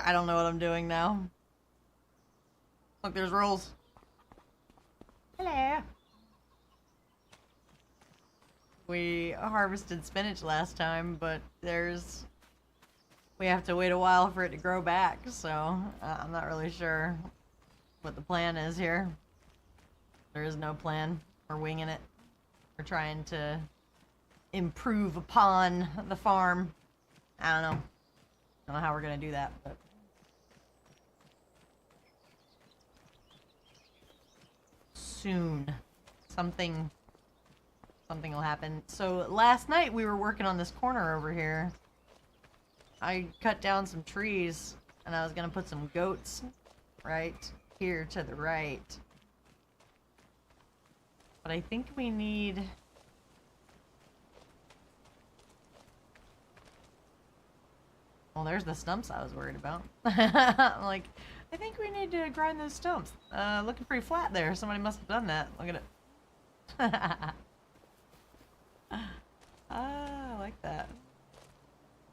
I don't know what I'm doing now. Look, there's rolls. Hello. We harvested spinach last time, but we have to wait a while for it to grow back, so I'm not really sure what the plan is here. There is no plan. We're winging it. We're trying to improve upon the farm. I don't know how we're gonna do that, but soon something will happen. So last night we were working on this corner over here. I cut down some trees and I was gonna put some goats right here to the right. But I think we need... Well, there's the stumps I was worried about. I'm like, I think we need to grind those stumps. Looking pretty flat there. Somebody must have done that. Look at it. I like that.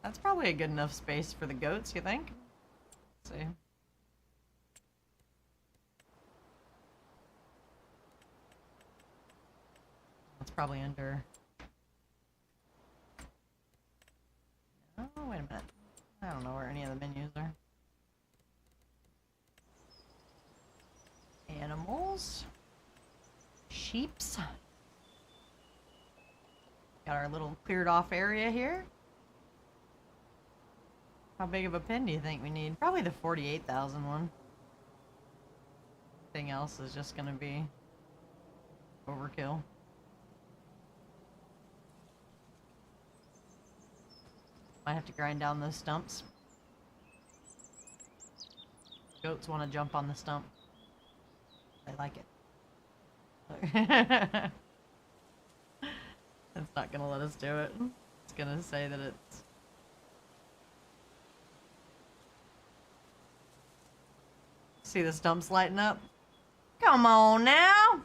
That's probably a good enough space for the goats, you think? Let's see. That's probably under... Oh, wait a minute. I don't know where any of the menus are. Animals. Sheeps. Got our little cleared off area here. How big of a pen do you think we need? Probably the 48,000 one. Everything else is just gonna be overkill. Might have to grind down those stumps. Goats want to jump on the stump. They like it. It's not gonna let us do it. It's gonna say that it's... See the stumps lighting up? Come on now!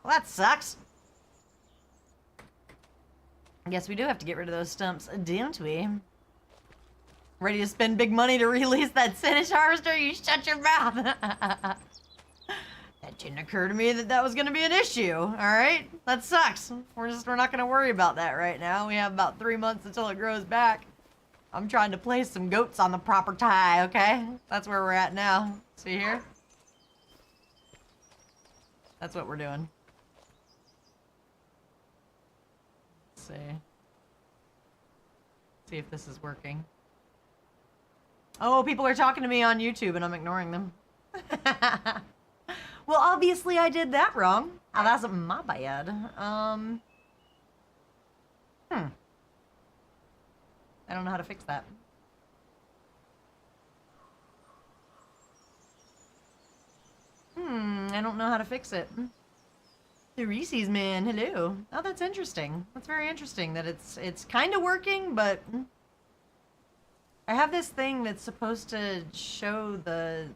Well, that sucks. I guess we do have to get rid of those stumps, don't we? Ready to spend big money to release that spinach harvester? You shut your mouth! That didn't occur to me that that was gonna be an issue, alright? That sucks. We're not gonna worry about that right now. We have about 3 months until it grows back. I'm trying to place some goats on the proper tie, okay? That's where we're at now. See here? That's what we're doing. Let's see. See if this is working. Oh, people are talking to me on YouTube and I'm ignoring them. Well, obviously I did that wrong. Oh, that's my bad. I don't know how to fix that. I don't know how to fix it. The Reese's man, hello. Oh, that's interesting. That's very interesting that it's kind of working, but I have this thing that's supposed to show the,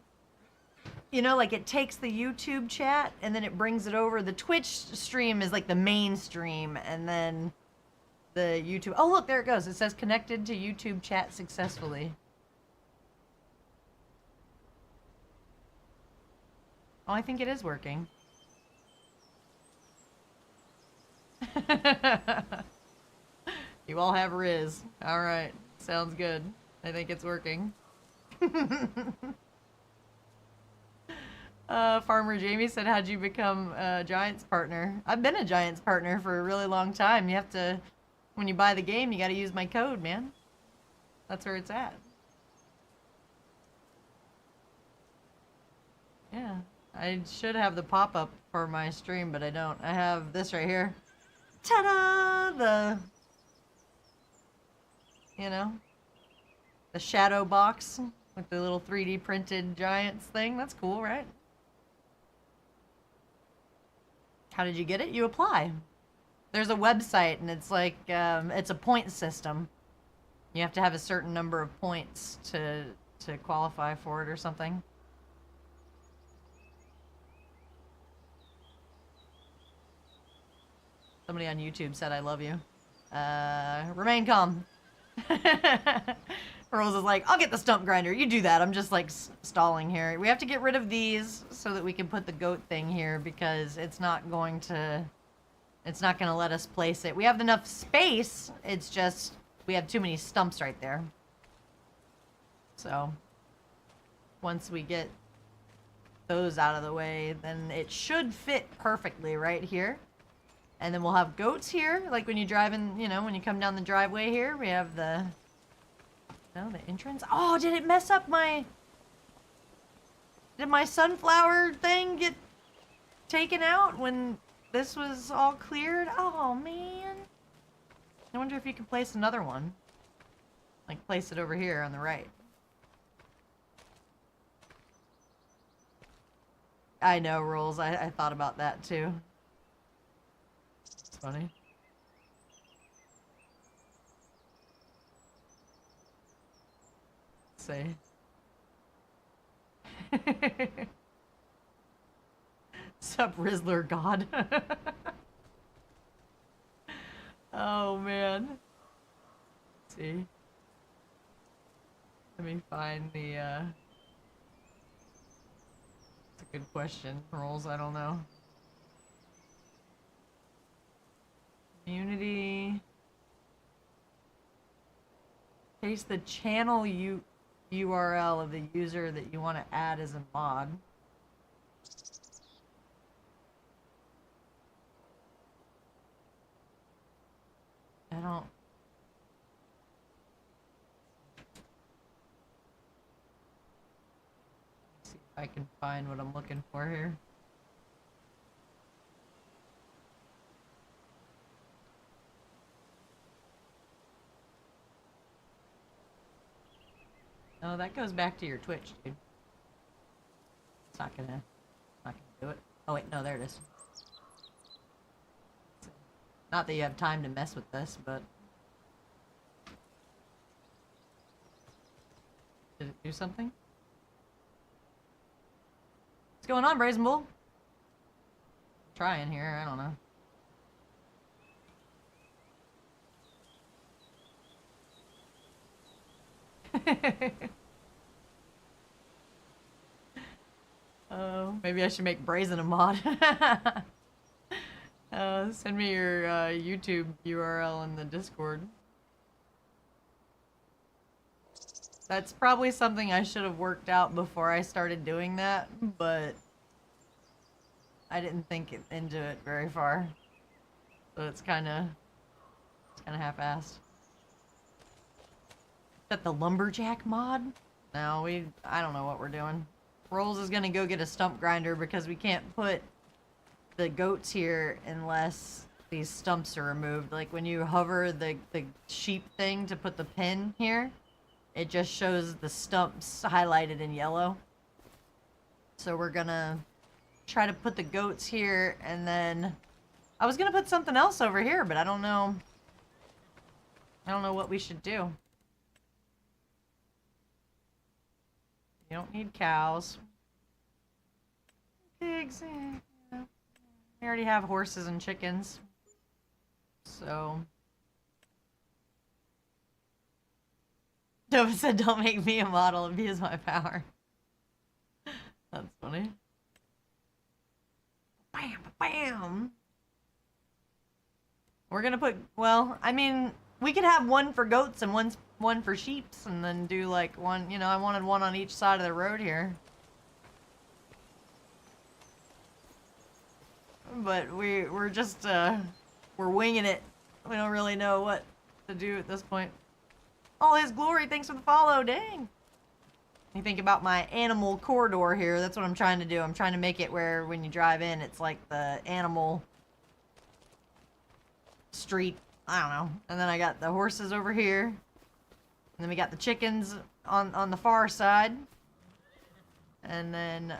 you know, like it takes the YouTube chat and then it brings it over. The Twitch stream is like the main stream, and then the YouTube. Oh, look, there it goes. It says connected to YouTube chat successfully. Oh, I think it is working. You all have Riz. Alright. Sounds good. I think it's working. Farmer Jamie said, how'd you become a Giants partner? I've been a Giants partner for a really long time. You have to, when you buy the game, you gotta use my code, man. That's where it's at. Yeah. I should have the pop-up for my stream, but I don't. I have this right here. Ta-da! You know, the shadow box with the little 3D printed Giants thing. That's cool, right? How did you get it? You apply. There's a website, and it's like, it's a point system. You have to have a certain number of points to qualify for it or something. Somebody on YouTube said I love you. Remain calm. Rose is like, I'll get the stump grinder. You do that. I'm just like stalling here. We have to get rid of these so that we can put the goat thing here because it's not going to let us place it. We have enough space. It's just we have too many stumps right there. So once we get those out of the way, then it should fit perfectly right here. And then we'll have goats here, like when you drive in, you know, when you come down the driveway here, we have the entrance. Oh, did it mess up my... Did my sunflower thing get taken out when this was all cleared? Oh, man. I wonder if you can place another one. Like, place it over here on the right. I know, Rolls. I thought about that, too. It's funny. Say. Sup, Rizzler God. Oh, man. Let's see. Let me find the, It's a good question, Rolls. I don't know. Community. Paste the channel URL of the user that you want to add as a mod. I don't... Let's see if I can find what I'm looking for here. Oh, that goes back to your Twitch, dude. It's not gonna do it. Oh wait, no, there it is. Not that you have time to mess with this, but... Did it do something? What's going on, Brazen Bull? Trying here, I don't know. Oh, maybe I should make Brazen a mod. Send me your YouTube URL in the Discord. That's probably something I should have worked out before I started doing that, but I didn't think into it very far. So it's kind of half-assed. Is that the lumberjack mod? No, I don't know what we're doing. Rolls is gonna go get a stump grinder because we can't put the goats here unless these stumps are removed. Like when you hover the sheep thing to put the pin here, it just shows the stumps highlighted in yellow. So we're gonna try to put the goats here, and then I was gonna put something else over here, but I don't know what we should do. You don't need cows. Pigs, yeah. We already have horses and chickens. So. Nova said, don't make me a model, abuse my power. That's funny. Bam, bam. We're gonna put, well, I mean, we could have one for goats and one for sheeps, and then do like one, you know, I wanted one on each side of the road here. But we're just, we're winging it. We don't really know what to do at this point. All his glory, thanks for the follow, dang. You think about my animal corridor here, that's what I'm trying to do. I'm trying to make it where when you drive in, it's like the animal street, I don't know. And then I got the horses over here. And then we got the chickens on the far side. And then,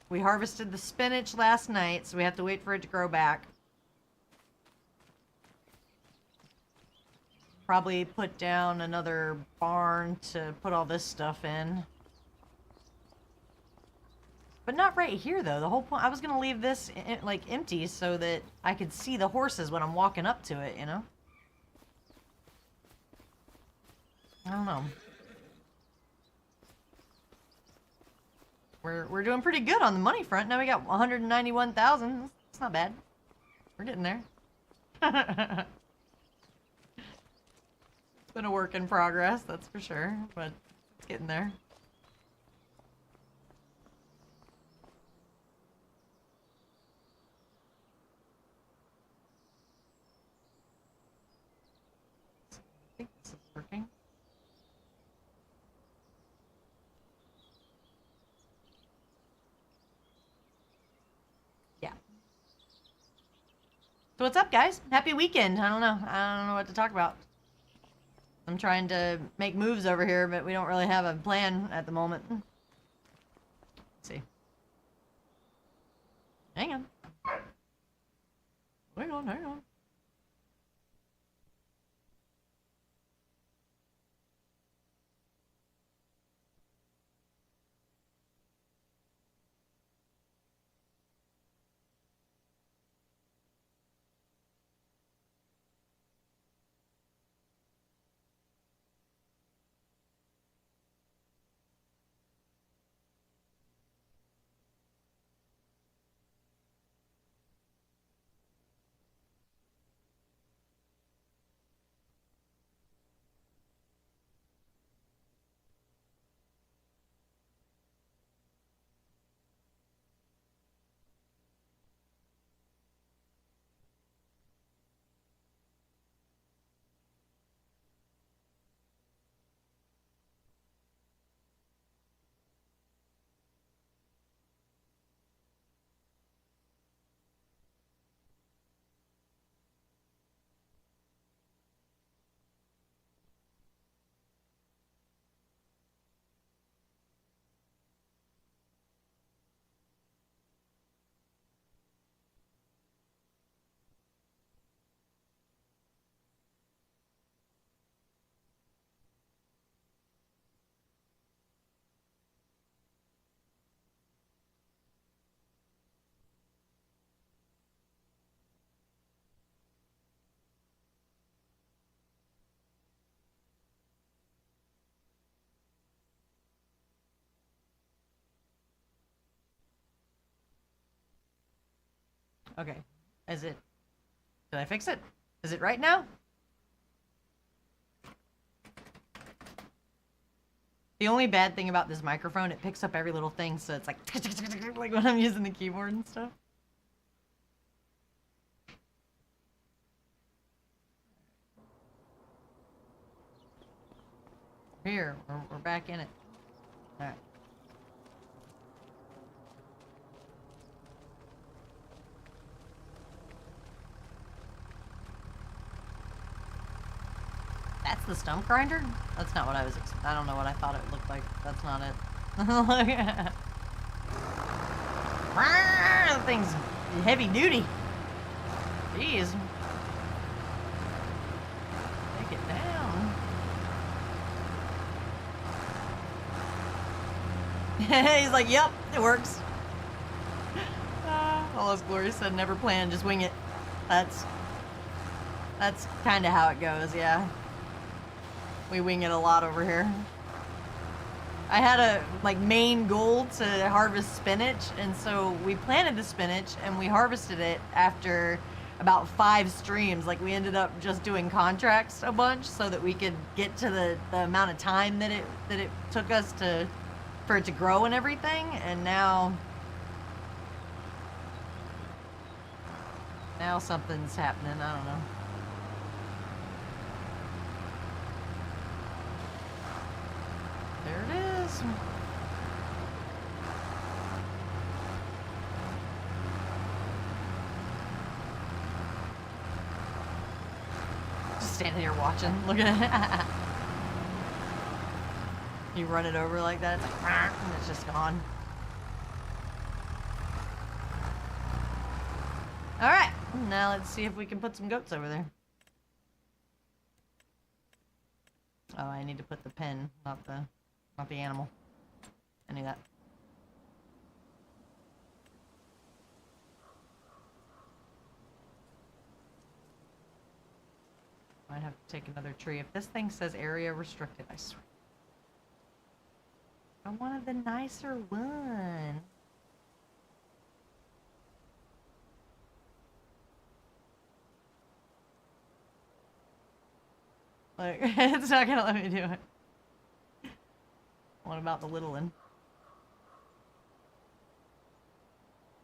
we harvested the spinach last night, so we have to wait for it to grow back. Probably put down another barn to put all this stuff in. But not right here, though. The whole point, I was going to leave this, like, empty so that I could see the horses when I'm walking up to it, you know? I don't know. We're doing pretty good on the money front. Now we got 191,000. It's not bad. We're getting there. It's been a work in progress, that's for sure, but it's getting there. I think this is working. Yeah. So what's up, guys? Happy weekend. I don't know what to talk about. I'm trying to make moves over here, but we don't really have a plan at the moment. Let's see. Hang on. Hang on, hang on. Okay. Is it... Did I fix it? Is it right now? The only bad thing about this microphone, it picks up every little thing, so it's like... like when I'm using the keyboard and stuff. Here, we're back in it. Alright. That's the stump grinder? That's not what I was... I don't know what I thought it looked like. That's not it. That thing's heavy duty. Jeez. Take it down. He's like, yep, it works. All us Glory said, never plan, just wing it. That's kind of how it goes, yeah. We wing it a lot over here. I had a main goal to harvest spinach, and so we planted the spinach and we harvested it after about 5 streams. Like, we ended up just doing contracts a bunch so that we could get to the amount of time that it took us for it to grow and everything. And now something's happening. I don't know. There it is. Just standing here watching, looking at it. You run it over like that, it's like, and it's just gone. Alright, now let's see if we can put some goats over there. Oh, I need to put the pen, not the animal. I knew that. Might have to take another tree. If this thing says area restricted, I swear. I wanted the nicer one. Like, it's not gonna let me do it. What about the little one?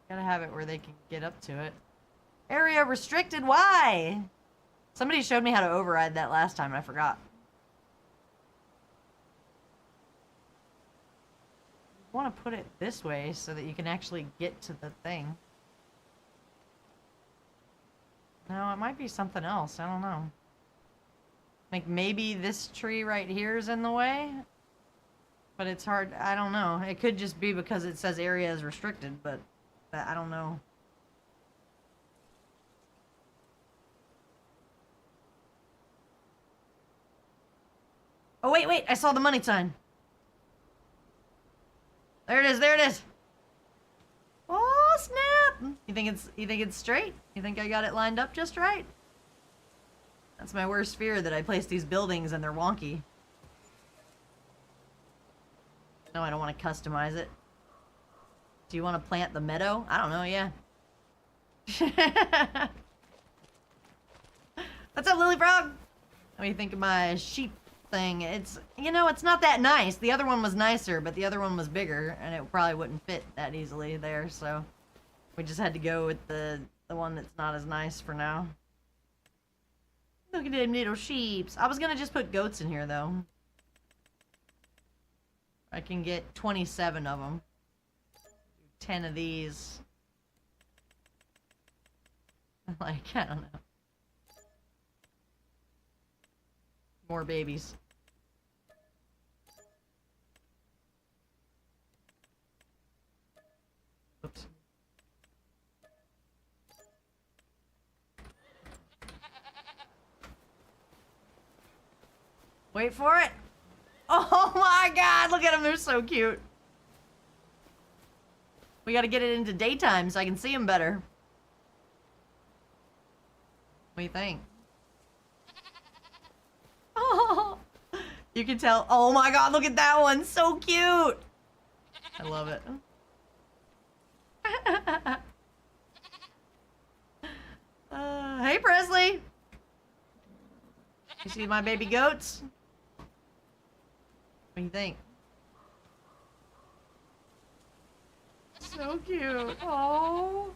Gotta have it where they can get up to it. Area restricted, why? Somebody showed me how to override that last time, I forgot. You want to put it this way so that you can actually get to the thing. No, it might be something else, I don't know. Like maybe this tree right here is in the way? But it's hard, I don't know. It could just be because it says area is restricted, but I don't know. Oh, wait, I saw the money sign. There it is. Oh, snap. You think it's straight? You think I got it lined up just right? That's my worst fear, that I place these buildings and they're wonky. No, I don't want to customize it. Do you want to plant the meadow? I don't know, yeah. What's up, Lily Frog? What do you think of my sheep thing? It's, you know, it's not that nice. The other one was nicer, but the other one was bigger, and it probably wouldn't fit that easily there, so we just had to go with the one that's not as nice for now. Look at them little sheeps. I was gonna just put goats in here, though. I can get 27 of them. 10 of these. Like, I don't know. More babies. Oops. Wait for it. Oh my god, look at them, they're so cute. We gotta get it into daytime so I can see them better. What do you think? Oh, you can tell. Oh my god, look at that one, so cute. I love it. Hey Presley. You see my baby goats? What do you think? So cute. Oh.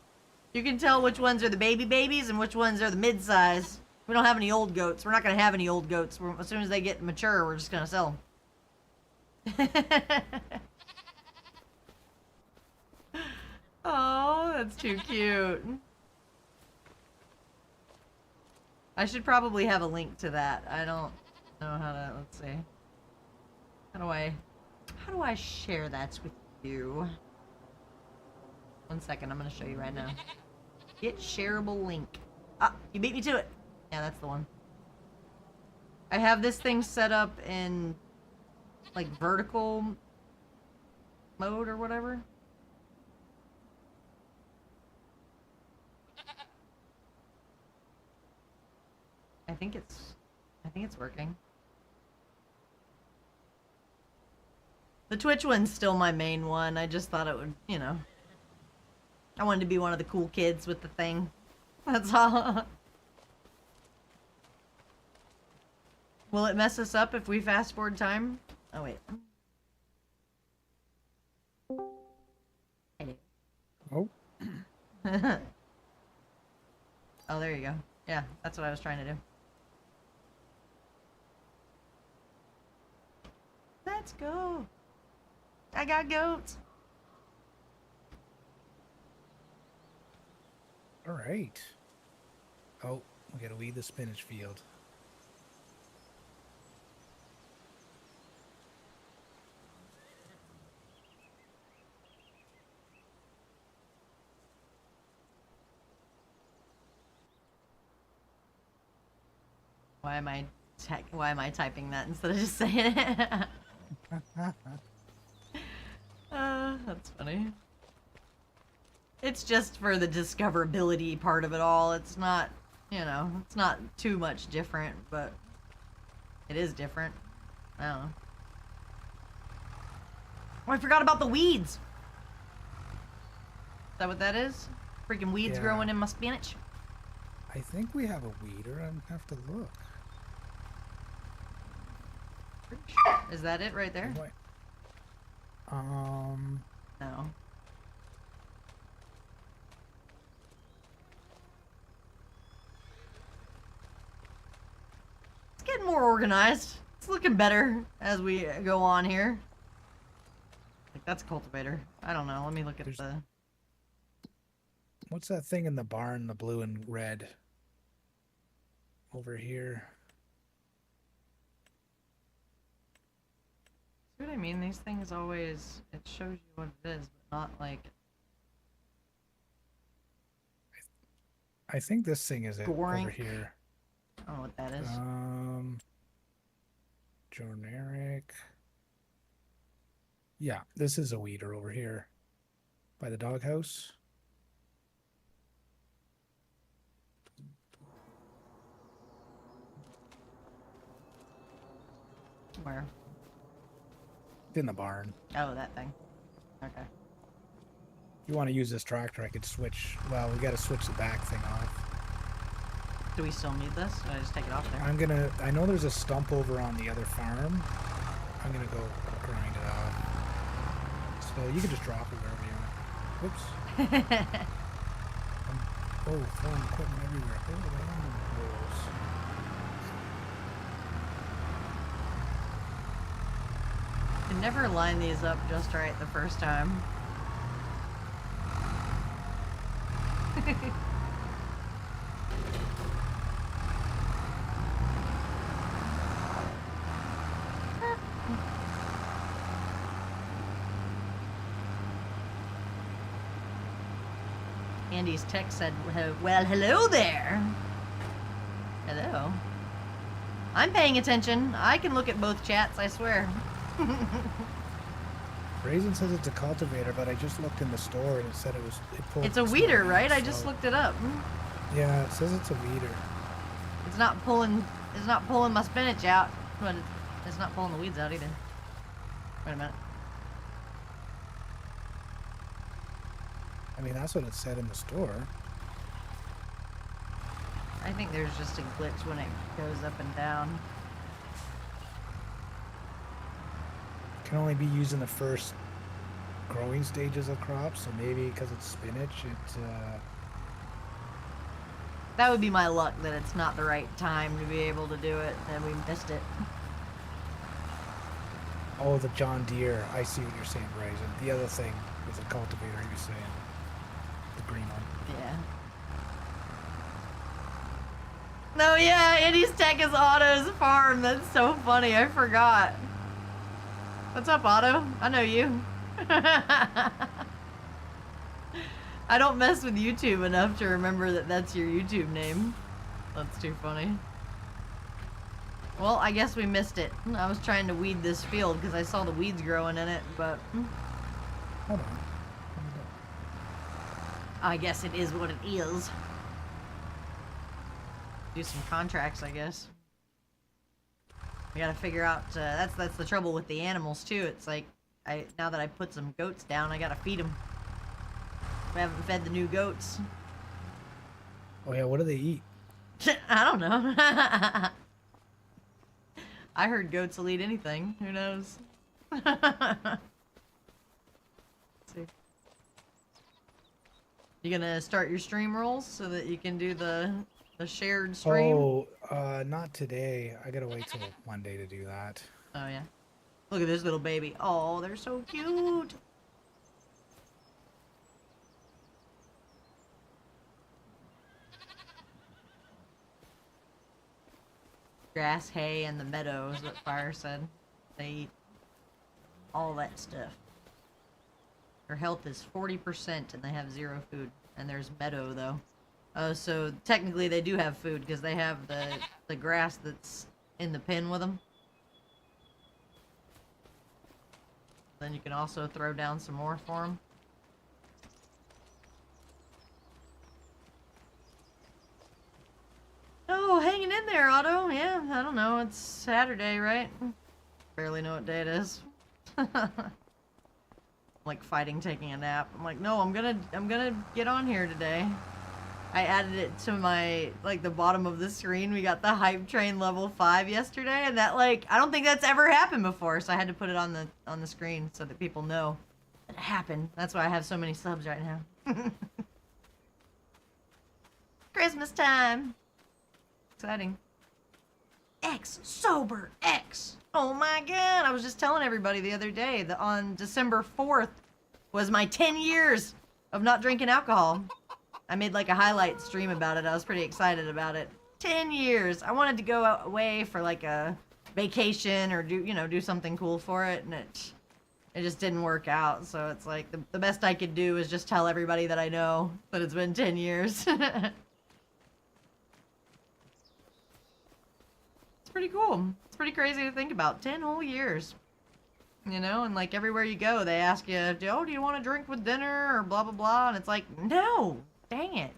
You can tell which ones are the babies and which ones are the mid-size. We don't have any old goats. We're not going to have any old goats. As soon as they get mature, we're just going to sell them. Oh, that's too cute. I should probably have a link to that. I don't know how to, let's see. How do I share that with you? 1 second, I'm gonna show you right now. Get shareable link. Ah, you beat me to it. Yeah, that's the one. I have this thing set up in like vertical mode or whatever. I think it's working. The Twitch one's still my main one. I just thought it would, you know. I wanted to be one of the cool kids with the thing. That's all. Will it mess us up if we fast forward time? Oh, wait. Oh. Oh, there you go. Yeah, that's what I was trying to do. Let's go. I got goats. All right. Oh, we gotta weed the spinach field. Why am I typing that instead of just saying it? That's funny. It's just for the discoverability part of it all. It's not You know, it's not too much different, but it is different. I don't know. Oh, I forgot about the weeds. Is that what that is? Freaking weeds Yeah. growing in my spinach. I think we have a weeder. I have to look. Is that it right there? Wait. No. It's getting more organized. It's looking better as we go on here. Like, that's a cultivator. I don't know. Let me look at There's- the... What's that thing in the barn, the blue and red? Over here. See what I mean? These things always... It shows you what it is, but not like... I think this thing is it Goring. over here. I don't know what that is. Generic. Yeah, this is a weeder over here by the doghouse. Where? It's in the barn. Oh, that thing. Okay. If you want to use this tractor, I could switch. Well, we got to switch the back thing off. Do we still need this? Or I just take it off there? I know there's a stump over on the other farm. I'm gonna go grind it off. So you can just drop it wherever you want. Whoops. Oh, throwing equipment everywhere. Oh, the animals. You never line these up just right the first time. Andy's text said, well, hello there. Hello. I'm paying attention. I can look at both chats, I swear. Raisin says it's a cultivator, but I just looked in the store and it said it pulled. It's a it's weeder, not, right? I so- just looked it up. Yeah, it says it's a weeder. It's not pulling my spinach out, but it's not pulling the weeds out either. Wait a minute. I mean, that's what it said in the store. I think there's just a glitch when it goes up and down. Can only be used in the first growing stages of crops, so maybe because it's spinach, That would be my luck that it's not the right time to be able to do it, and we missed it. oh, the John Deere. I see what you're saying, Raisin. The other thing was a cultivator he was saying. The green one. Yeah. No, yeah, Andy's Tech is Otto's farm. That's so funny. I forgot. What's up, Otto? I know you. I don't mess with YouTube enough to remember that that's your YouTube name. That's too funny. Well, I guess we missed it. I was trying to weed this field because I saw the weeds growing in it, but Hold on. I guess it is what it is. Do some contracts, I guess. We gotta figure out. That's the trouble with the animals too. It's like now that I put some goats down, I gotta feed them. We haven't fed the new goats. Oh yeah, what do they eat? I don't know. I heard goats will eat anything. Who knows? Let's see. You gonna start your stream rolls so that you can do the shared stream? Oh, not today. I gotta wait till Monday to do that. Oh yeah. Look at this little baby. Oh, they're so cute. Grass, hay, and the meadow is what Fire said. They eat all that stuff. Their health is 40% and they have 0 food. And there's meadow though. So technically they do have food because they have the grass that's in the pen with them. Then you can also throw down some more for them. hanging in there, Otto. Yeah, I don't know. It's Saturday, right? Barely know what day it is. Like fighting taking a nap. I'm like, no, I'm gonna get on here today. I added it to my, like, the bottom of the screen. We got the hype train level 5 yesterday, and that, like, I don't think that's ever happened before, so I had to put it on the screen so that people know that it happened. That's why I have so many subs right now. Christmas time. Exciting. X sober X. Oh my god, I was just telling everybody the other day that on December 4th was my 10 years of not drinking alcohol. I made like a highlight stream about it. I was pretty excited about it. 10 years. I wanted to go away for like a vacation or do something cool for it, and it just didn't work out. So it's like the best I could do is just tell everybody that I know that it's been 10 years. It's pretty cool. It's pretty crazy to think about. 10 whole years. You know, and like everywhere you go, they ask you, oh, do you want to drink with dinner or blah, blah, blah. And it's like, no, dang it.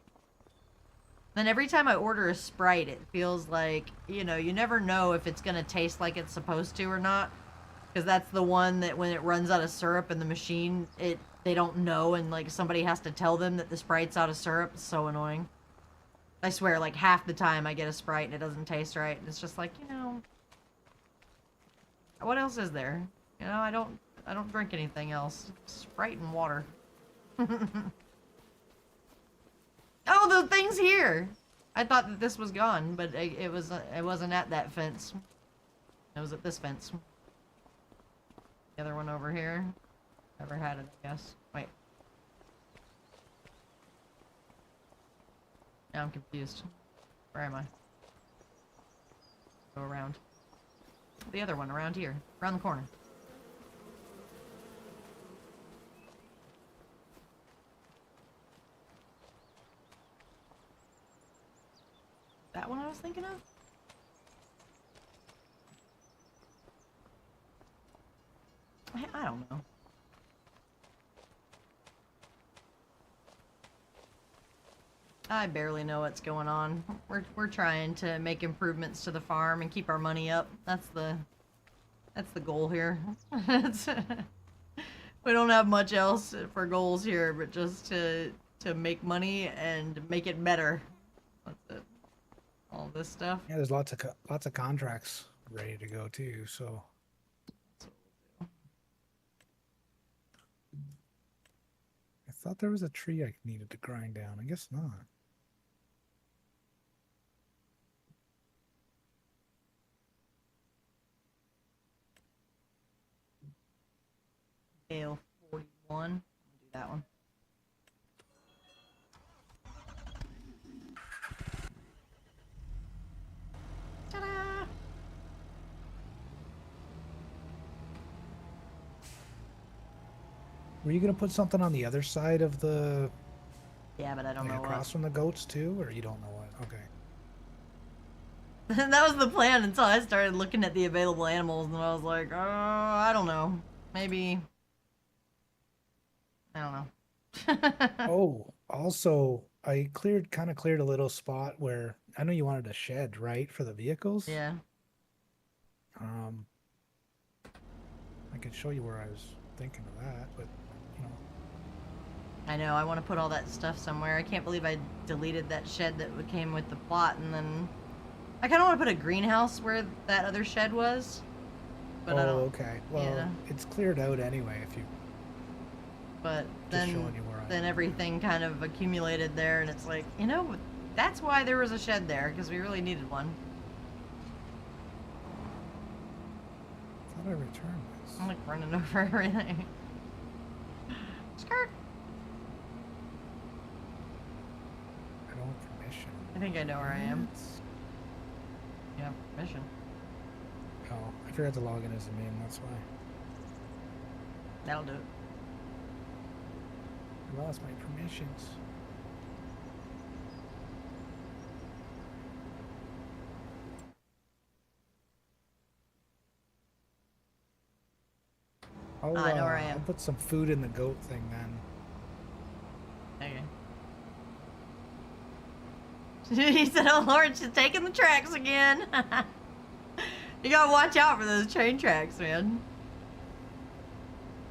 Then every time I order a Sprite, it feels like, you never know if it's going to taste like it's supposed to or not. Because that's the one that when it runs out of syrup in the machine, they don't know, and like somebody has to tell them that the Sprite's out of syrup. It's so annoying. I swear, like half the time I get a Sprite and it doesn't taste right. And it's just like, what else is there? I don't drink anything else. Sprite and water. Oh, the thing's here! I thought that this was gone, but it wasn't at that fence. It was at this fence. The other one over here. Never had it, I guess. Wait. Now I'm confused. Where am I? Go around. The other one around here. Around the corner. That one I was thinking of? I don't know. I barely know what's going on. We're trying to make improvements to the farm and keep our money up. That's the goal here. We don't have much else for goals here, but just to make money and make it better. That's it. All this stuff. Yeah, there's lots of contracts ready to go too. So. I thought there was a tree I needed to grind down. I guess not. Ale 41. Do that one. Ta-da! Were you gonna put something on the other side of the? Yeah, but I don't like know across what. from the goats too, or you don't know what? Okay. That was the plan until I started looking at the available animals, and I was like, oh, I don't know. Maybe. I don't know. Oh, also, I kind of cleared a little spot where I know you wanted a shed, right, for the vehicles. Yeah. I could show you where I was thinking of that, but I know, I want to put all that stuff somewhere. I can't believe I deleted that shed that came with the plot, and then I kind of want to put a greenhouse where that other shed was. But I don't. Okay. Well, yeah. It's cleared out anyway. If you. But Just showing you where then everything kind of accumulated there, and it's like, that's why there was a shed there, because we really needed one. I thought I returned this. I'm like running over everything. Skirt. I don't have permission. I think I know where I am. You have permission. Oh, I forgot to log in as a admin. That's why. That'll do it. I lost my permissions. I know where I am. I'll put some food in the goat thing then. Okay. He said, "Oh Lord, she's taking the tracks again." You gotta watch out for those train tracks, man.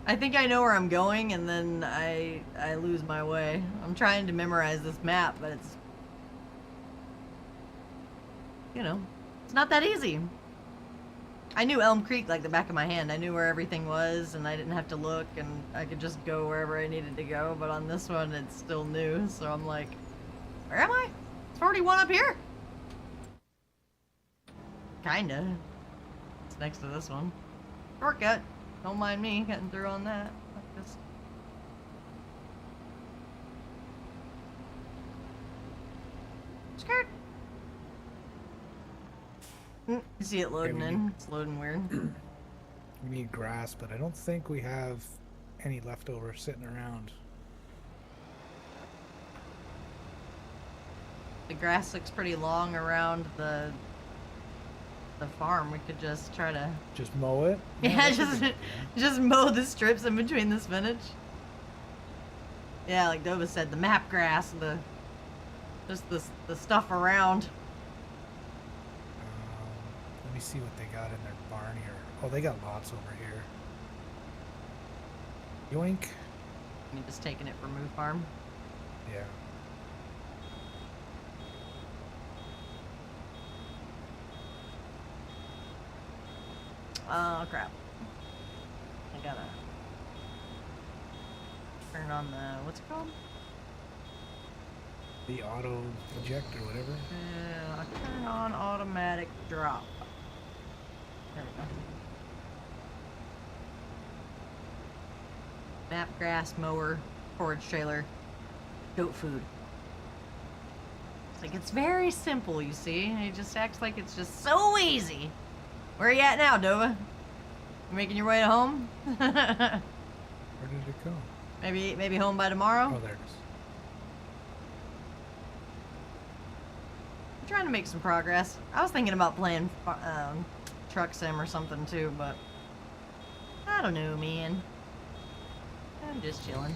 I think I know where I'm going, and then I lose my way. I'm trying to memorize this map, but it's, you know, it's not that easy. I knew Elm Creek like the back of my hand. I knew where everything was, and I didn't have to look, and I could just go wherever I needed to go. But on this one, it's still new, so I'm like, where am I? It's 41 up here. Kinda. It's next to this one. Shortcut. Don't mind me getting through on that. Just... Skirt. You see it loading in. It's loading weird. We need grass, but I don't think we have any leftover sitting around. The grass looks pretty long around the farm. We could just try to Just mow it? yeah, that's a good idea. just mow the strips in between the spinach. Yeah, like Dova said, the map grass, just the stuff around. Let me see what they got in their barn here. Oh, they got lots over here. Yoink. You just taking it from Moo Farm. Yeah. Oh crap. I gotta turn on the, what's it called? The auto eject or whatever. Yeah, turn on automatic drop. There we go. Map grass mower, forage trailer, goat food. It's like, it's very simple, you see. He just acts like it's just so easy. Where are you at now, Dova? You making your way to home? Where did it go? maybe home by tomorrow? Oh, there it is. I'm trying to make some progress. I was thinking about playing Truck Sim or something too, but I don't know, man. I'm just chilling.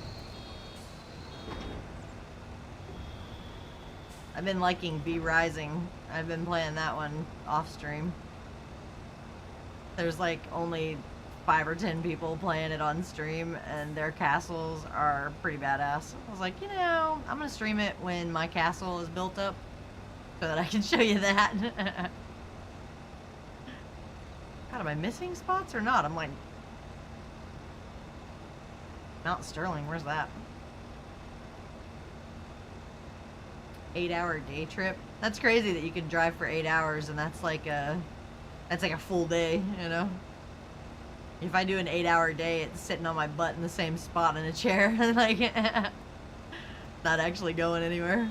I've been liking V Rising. I've been playing that one off stream. There's like only 5 or 10 people playing it on stream, and their castles are pretty badass. I was like, you know, I'm gonna stream it when my castle is built up so that I can show you that. God, am I missing spots or not? I'm like, Mount Sterling, where's that? 8-hour day trip. That's crazy that you can drive for 8 hours, and that's like a full day, you know? If I do an 8-hour day, it's sitting on my butt in the same spot in a chair, like, not actually going anywhere.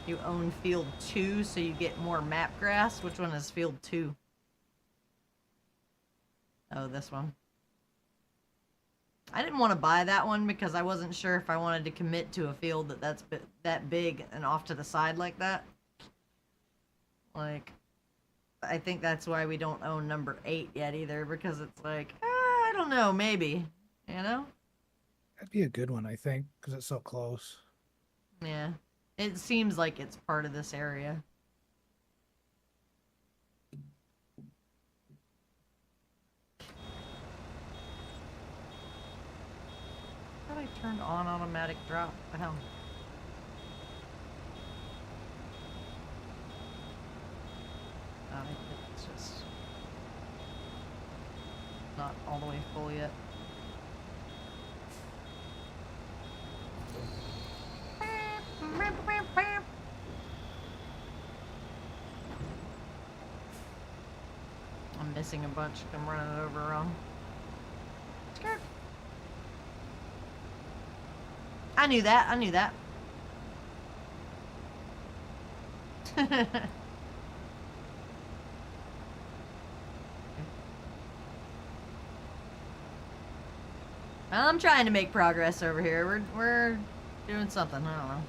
You own field 2, so you get more map grass. Which one is field 2? Oh, this one. I didn't want to buy that one because I wasn't sure if I wanted to commit to a field that's that big and off to the side like that. Like, I think that's why we don't own number 8 yet either, because it's like, I don't know, maybe, you know? That'd be a good one, I think, because it's so close. Yeah. It seems like it's part of this area. I thought I turned on automatic drop. What the hell? It's just not all the way full yet. I'm missing a bunch. I'm running it over wrong. Skirt. I knew that. I knew that. I'm trying to make progress over here. We're doing something. I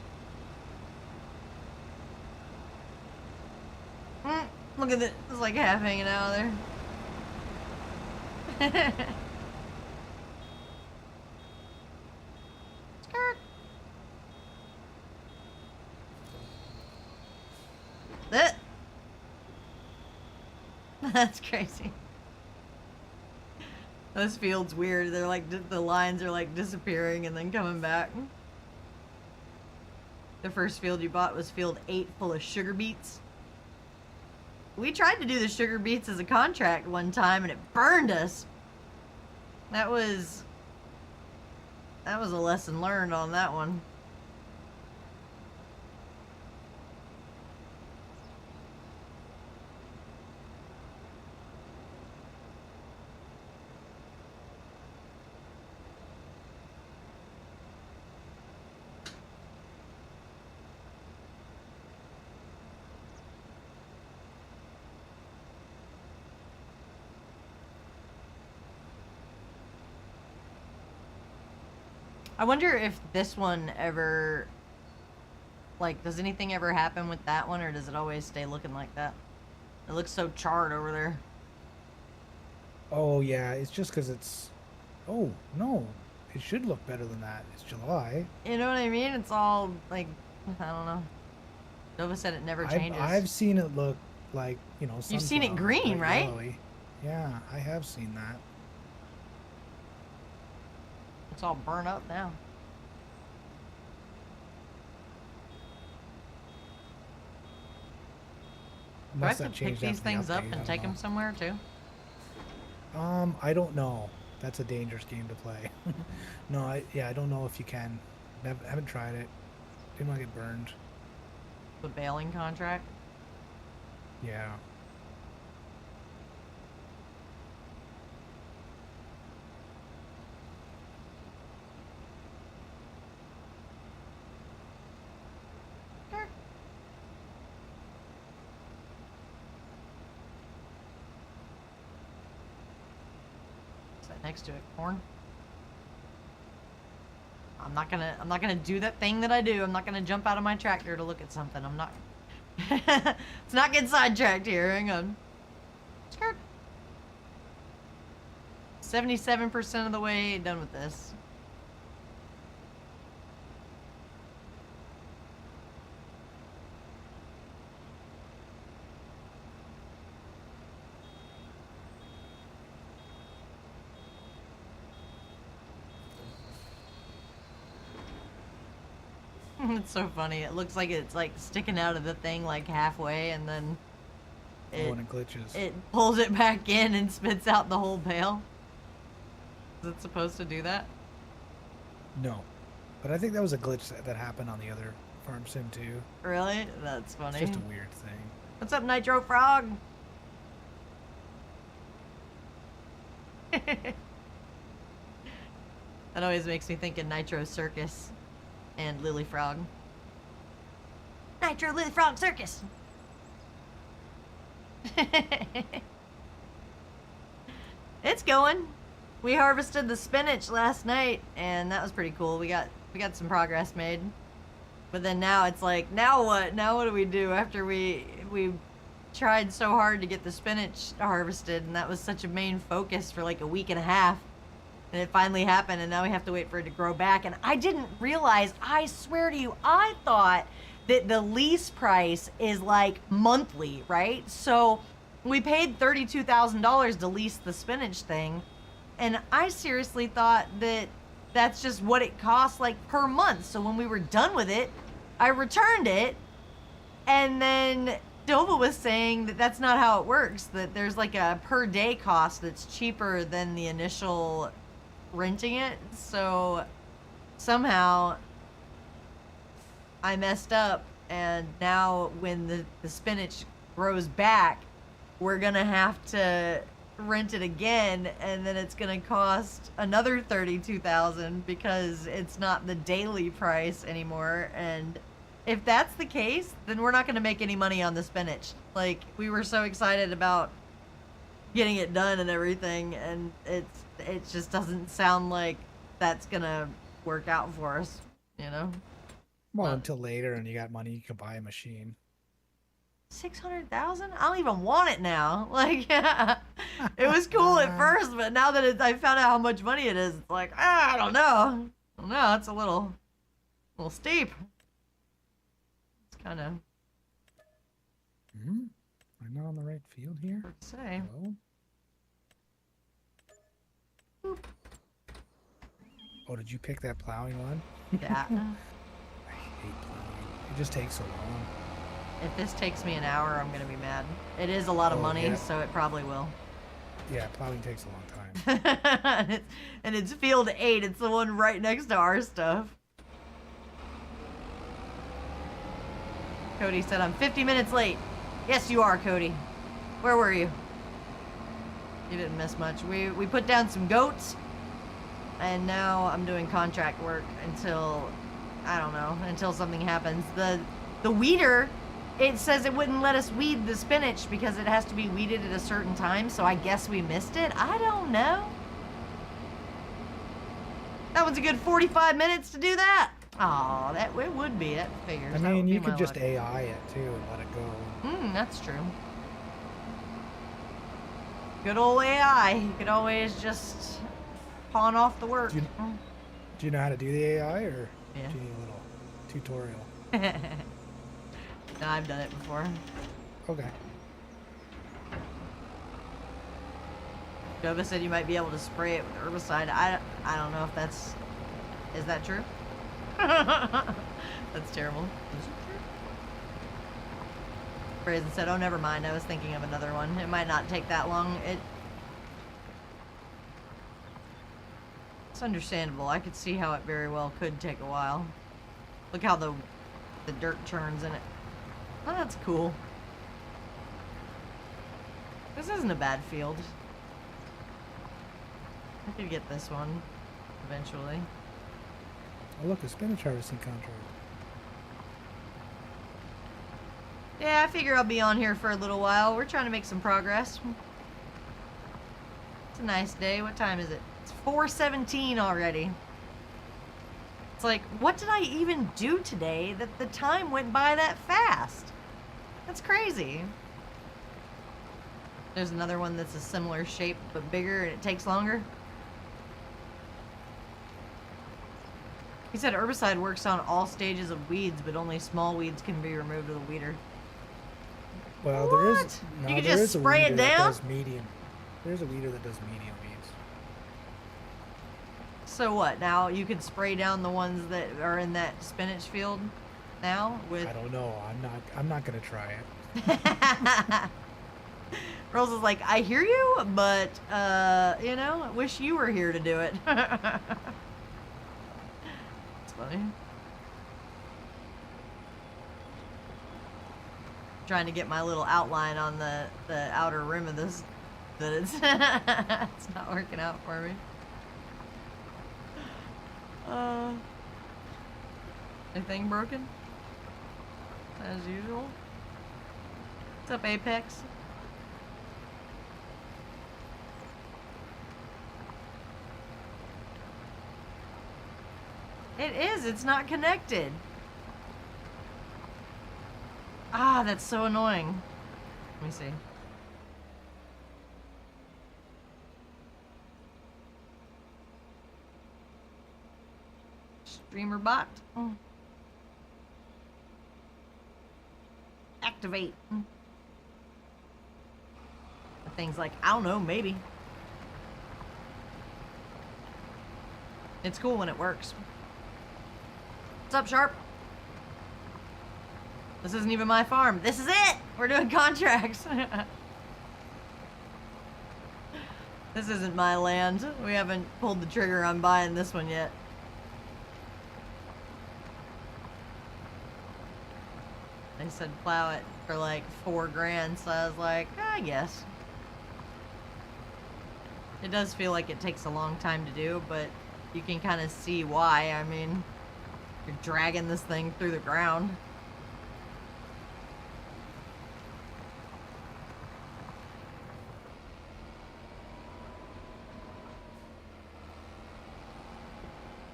don't know. Look at it. It's like half hanging out of there. Skirt. That. That's crazy. Those fields weird. They're like the lines are like disappearing and then coming back. The first field you bought was field 8 full of sugar beets. We tried to do the sugar beets as a contract one time and it burned us. That was a lesson learned on that one. I wonder if this one ever, like, does anything ever happen with that one, or does it always stay looking like that? It looks so charred over there. Oh yeah, it's just because it's. Oh no, it should look better than that. It's July. You know what I mean? It's all, like, I don't know. Nova said it never changes. I've seen it look like, you know, You've seen it sunflower, green, like right? yellowy. Yeah, I have seen that. It's all burnt up now. Do I Must have to pick changed these after the things up update, I and don't take them know. somewhere too? I don't know. That's a dangerous game to play. No, I don't know if you can. Haven't tried it. Didn't want to get burned. The bailing contract? Yeah. Sure. Is that next to it? Corn? I'm not gonna do that thing that I do. I'm not gonna jump out of my tractor to look at something. I'm not. Let's not get sidetracked here. Hang on. Skirt. 77% of the way done with this. It's so funny. It looks like it's like sticking out of the thing like halfway, and then Oh, and it glitches. it pulls it back in and spits out the whole bale. Is it supposed to do that? No. But I think that was a glitch that happened on the other farm sim too. Really? That's funny. It's just a weird thing. What's up, Nitro Frog? That always makes me think of Nitro Circus and Lily Frog. Nitro Lily Frog Circus! It's going. We harvested the spinach last night, and that was pretty cool. We got some progress made. But then now it's like, now what? Now what do we do after we tried so hard to get the spinach harvested, and that was such a main focus for like a week and a half. And it finally happened, and now we have to wait for it to grow back. And I didn't realize, I swear to you, I thought that the lease price is like monthly, right? So we paid $32,000 to lease the spinach thing. And I seriously thought that that's just what it costs like per month. So when we were done with it, I returned it. And then Dova was saying that that's not how it works, that there's like a per day cost that's cheaper than the initial renting it. So somehow I messed up, and now when the spinach grows back, we're gonna have to rent it again, and then it's gonna cost another $32,000 because it's not the daily price anymore. And if that's the case, then we're not gonna make any money on the spinach. Like, we were so excited about getting it done and everything, and it just doesn't sound like that's gonna work out for us, you know? Well, until later and you got money, you can buy a machine. 600,000? I don't even want it now. Like, it was cool at first, but now that I found out how much money it is, it's like, I don't know. I don't know. It's a little steep. It's kind of. Hmm? I'm not on the right field here? Let's say. Hello? Oh, did you pick that plowing one? Yeah. I hate plowing. It just takes so long. If this takes me an hour, I'm gonna be mad. It is a lot of Oh, money, yeah. so it probably will. Yeah, plowing takes a long time. And it's field 8. It's the one right next to our stuff. Cody said, I'm 50 minutes late. Yes, you are, Cody. Where were you? You didn't miss much. We put down some goats, and now I'm doing contract work until, I don't know, until something happens. The weeder, it says it wouldn't let us weed the spinach because it has to be weeded at a certain time, so I guess we missed it. I don't know. That was a good 45 minutes to do that. Aw, that it would be. That figures. I That would mean, be you my could just luck. AI it too and let it go. That's true. Good old AI. You could always just pawn off the work. Do you know how to do the AI, or Yeah. do you need a little tutorial? No, I've done it before. Okay. Jova said you might be able to spray it with herbicide. I don't know if that's... Is that true? That's terrible. Is it true? Brazen said, oh, never mind. I was thinking of another one. It might not take that long. It's understandable. I could see how it very well could take a while. Look how the dirt churns in it. Oh, that's cool. This isn't a bad field. I could get this one eventually. Oh, look, a spinach harvesting contract. Yeah, I figure I'll be on here for a little while. We're trying to make some progress. It's a nice day. What time is it? It's 4:17 already. It's like, what did I even do today that the time went by that fast? That's crazy. There's another one that's a similar shape but bigger and it takes longer. He said herbicide works on all stages of weeds, but only small weeds can be removed with a weeder. Well, there is. What? No, You could there just is a spray it weeder that down? does medium. There's a weeder that does medium weeds. So what? Now you could spray down the ones that are in that spinach field now with... I don't know. I'm not gonna try it. Rose is like, I hear you, but, you know, I wish you were here to do it. It's funny. Trying to get my little outline on the outer rim of this, but it's, it's not working out for me. Anything broken? As usual. What's up, Apex? It is. It's not connected. Ah, that's so annoying. Let me see. Streamer bot. Activate. The thing's like, I don't know, maybe. It's cool when it works. What's up, Sharp? This isn't even my farm. This is it! We're doing contracts. This isn't my land. We haven't pulled the trigger on buying this one yet. They said plow it for like $4 grand, so I was like, I guess. It does feel like it takes a long time to do, but you can kind of see why. I mean, you're dragging this thing through the ground.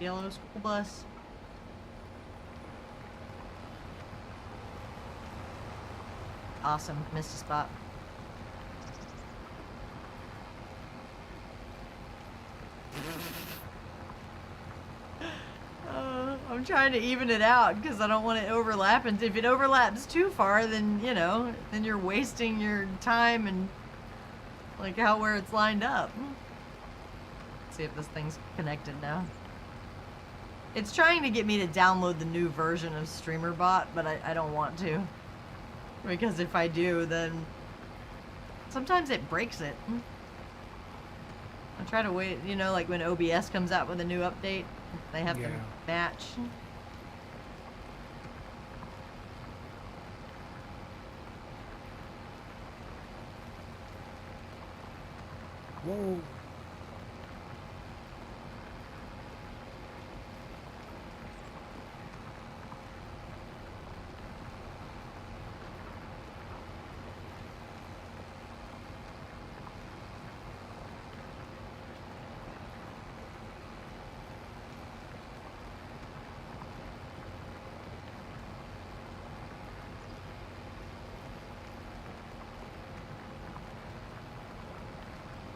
Yellow school bus. Awesome. Missed a spot. I'm trying to even it out because I don't want it to overlap. And if it overlaps too far, then, you know, then you're wasting your time and like where it's lined up. Let's see if this thing's connected now. It's trying to get me to download the new version of StreamerBot, but I don't want to. Because if I do, then sometimes it breaks it. I try to wait, you know, like when OBS comes out with a new update, they have to match. Whoa.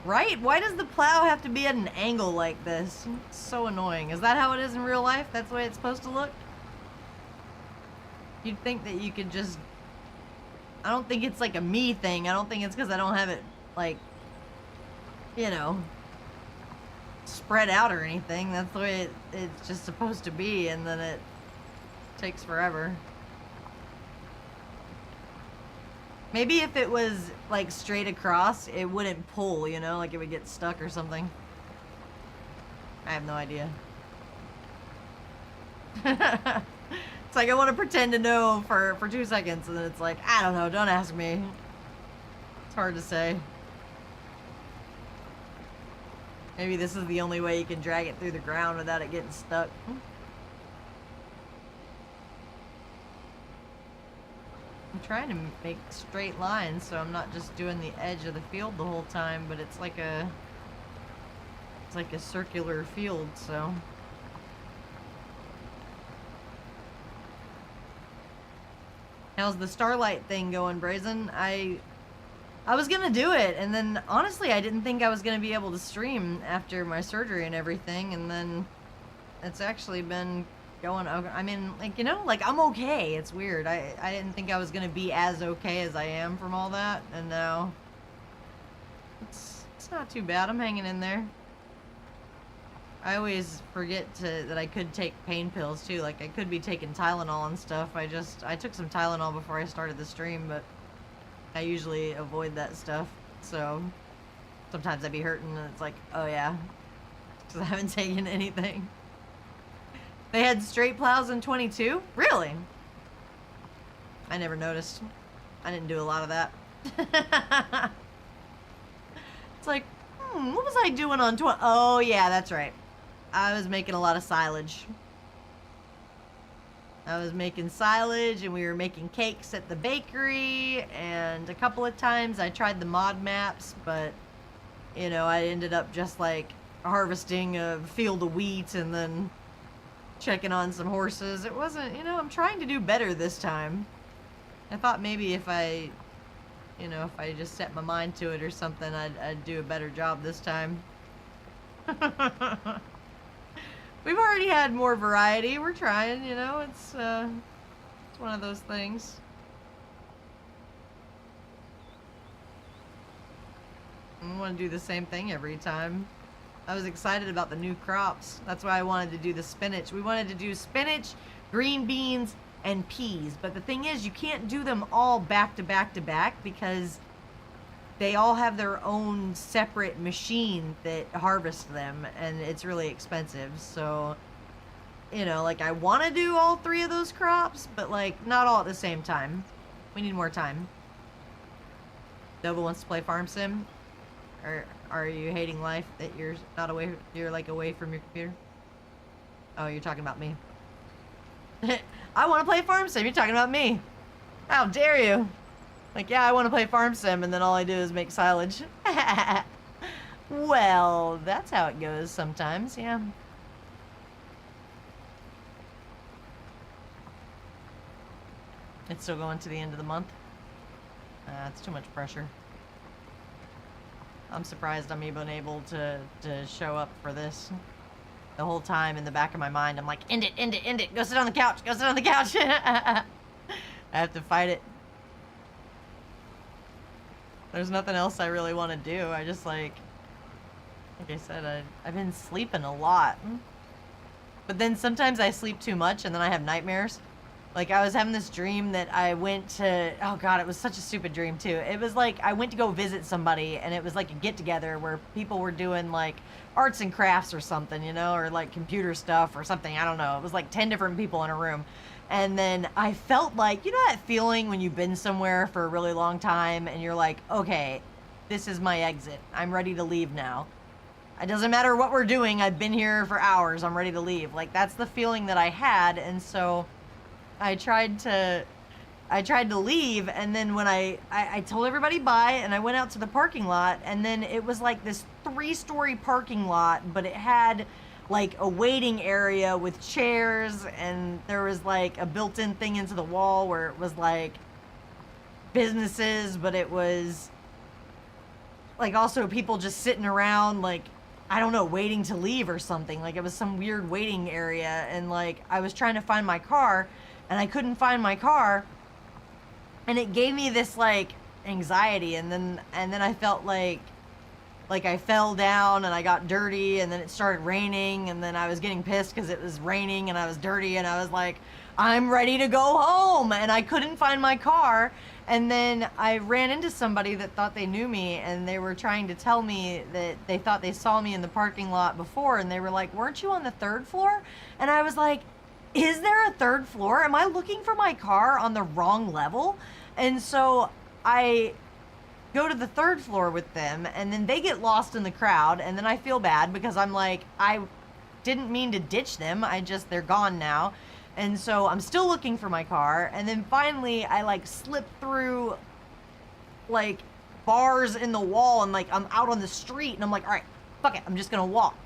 Right? Why does the plow have to be at an angle like this? It's so annoying. Is that how it is in real life? That's the way it's supposed to look? You'd think that you could just... I don't think it's like a me thing. I don't think it's because I don't have it, like, you know, spread out or anything. That's the way it's just supposed to be, and then it takes forever. Maybe if it was, like, straight across, it wouldn't pull, you know? Like, it would get stuck or something. I have no idea. It's like I want to pretend to know for 2 seconds, and then it's like, I don't know, don't ask me. It's hard to say. Maybe this is the only way you can drag it through the ground without it getting stuck. I'm trying to make straight lines so I'm not just doing the edge of the field the whole time, but it's like a circular field, so. How's the Starlight thing going, Brazen? I was gonna do it, and then honestly I didn't think I was gonna be able to stream after my surgery and everything, and then it's actually been going okay. I mean, like, you know, like, I'm okay. It's weird. I didn't think I was gonna be as okay as I am from all that, and now it's not too bad. I'm hanging in there. I always forget that I could take pain pills too. Like, I could be taking Tylenol and stuff. I took some Tylenol before I started the stream, but I usually avoid that stuff. So sometimes I'd be hurting and it's like, oh yeah, because I haven't taken anything. They had straight plows in 22? Really? I never noticed. I didn't do a lot of that. It's like, what was I doing on 20? Oh yeah, that's right. I was making a lot of silage. I was making silage, and we were making cakes at the bakery, and a couple of times I tried the mod maps, but, you know, I ended up just like harvesting a field of wheat and then checking on some horses. It wasn't, you know, I'm trying to do better this time. I thought maybe if I, you know, if I just set my mind to it or something, I'd do a better job this time. We've already had more variety. We're trying, you know, it's one of those things. I want to do the same thing every time. I was excited about the new crops. That's why I wanted to do the spinach. We wanted to do spinach, green beans, and peas. But the thing is, you can't do them all back to back to back because they all have their own separate machine that harvests them, and it's really expensive. So, you know, like, I want to do all 3 of those crops, but, like, not all at the same time. We need more time. Nova wants to play Farm Sim. Or are you hating life that you're not away? You're like away from your computer? Oh, you're talking about me. I want to play Farm Sim. You're talking about me. How dare you? Like, yeah, I want to play Farm Sim, and then all I do is make silage. Well, that's how it goes sometimes, yeah. It's still going to the end of the month. It's too much pressure. I'm surprised I'm even able to show up for this. the whole time in the back of my mind, I'm like, end it, go sit on the couch, go sit on the couch. I have to fight it. There's nothing else I really want to do. I just like I said, I've been sleeping a lot. But then sometimes I sleep too much and then I have nightmares. Like I was having this dream that I went to, oh God, it was such a stupid dream too. It was like I went to go visit somebody and it was like a get together where people were doing like arts and crafts or something, you know, or like computer stuff or something. I don't know. It was like 10 different people in a room. And then I felt like, you know that feeling when you've been somewhere for a really long time and you're like, okay, this is my exit. I'm ready to leave now. It doesn't matter what we're doing. I've been here for hours. I'm ready to leave. Like that's the feeling that I had. And so I tried to leave. And then when I told everybody bye and I went out to the parking lot, and then it was like this 3-story parking lot, but it had like a waiting area with chairs, and there was like a built-in thing into the wall where it was like businesses, but it was like also people just sitting around like, I don't know, waiting to leave or something. Like it was some weird waiting area, and like I was trying to find my car and I couldn't find my car, and it gave me this like anxiety, and then I felt like I fell down and I got dirty, and then it started raining, and then I was getting pissed because it was raining and I was dirty, and I was like, I'm ready to go home, and I couldn't find my car. And then I ran into somebody that thought they knew me, and they were trying to tell me that they thought they saw me in the parking lot before, and they were like, weren't you on the 3rd floor? And I was like, is there a 3rd floor? Am I looking for my car on the wrong level? And so I go to the 3rd floor with them, and then they get lost in the crowd, and then I feel bad because I'm like, I didn't mean to ditch them. They're gone now. And so I'm still looking for my car, and then finally I like slip through like bars in the wall, and like I'm out on the street, and I'm like, all right, fuck it, I'm just gonna walk.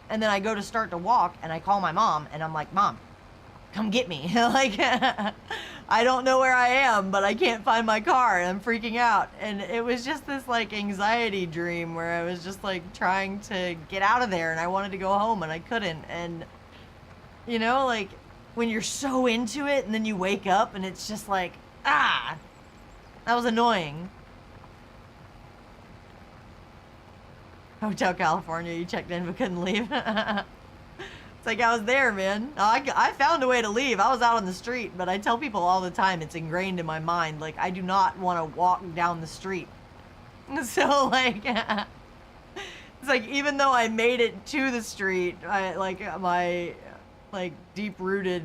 And then I go to start to walk, and I call my mom, and I'm like, Mom, come get me. Like I don't know where I am, but I can't find my car, and I'm freaking out. And it was just this like anxiety dream where I was just like trying to get out of there, and I wanted to go home and I couldn't. And you know, like when you're so into it and then you wake up and it's just like, that was annoying. Hotel California, you checked in but couldn't leave. It's like I was there, man. I found a way to leave. I was out on the street, but I tell people all the time, it's ingrained in my mind. Like, I do not want to walk down the street. So, like, it's like, even though I made it to the street, my deep-rooted,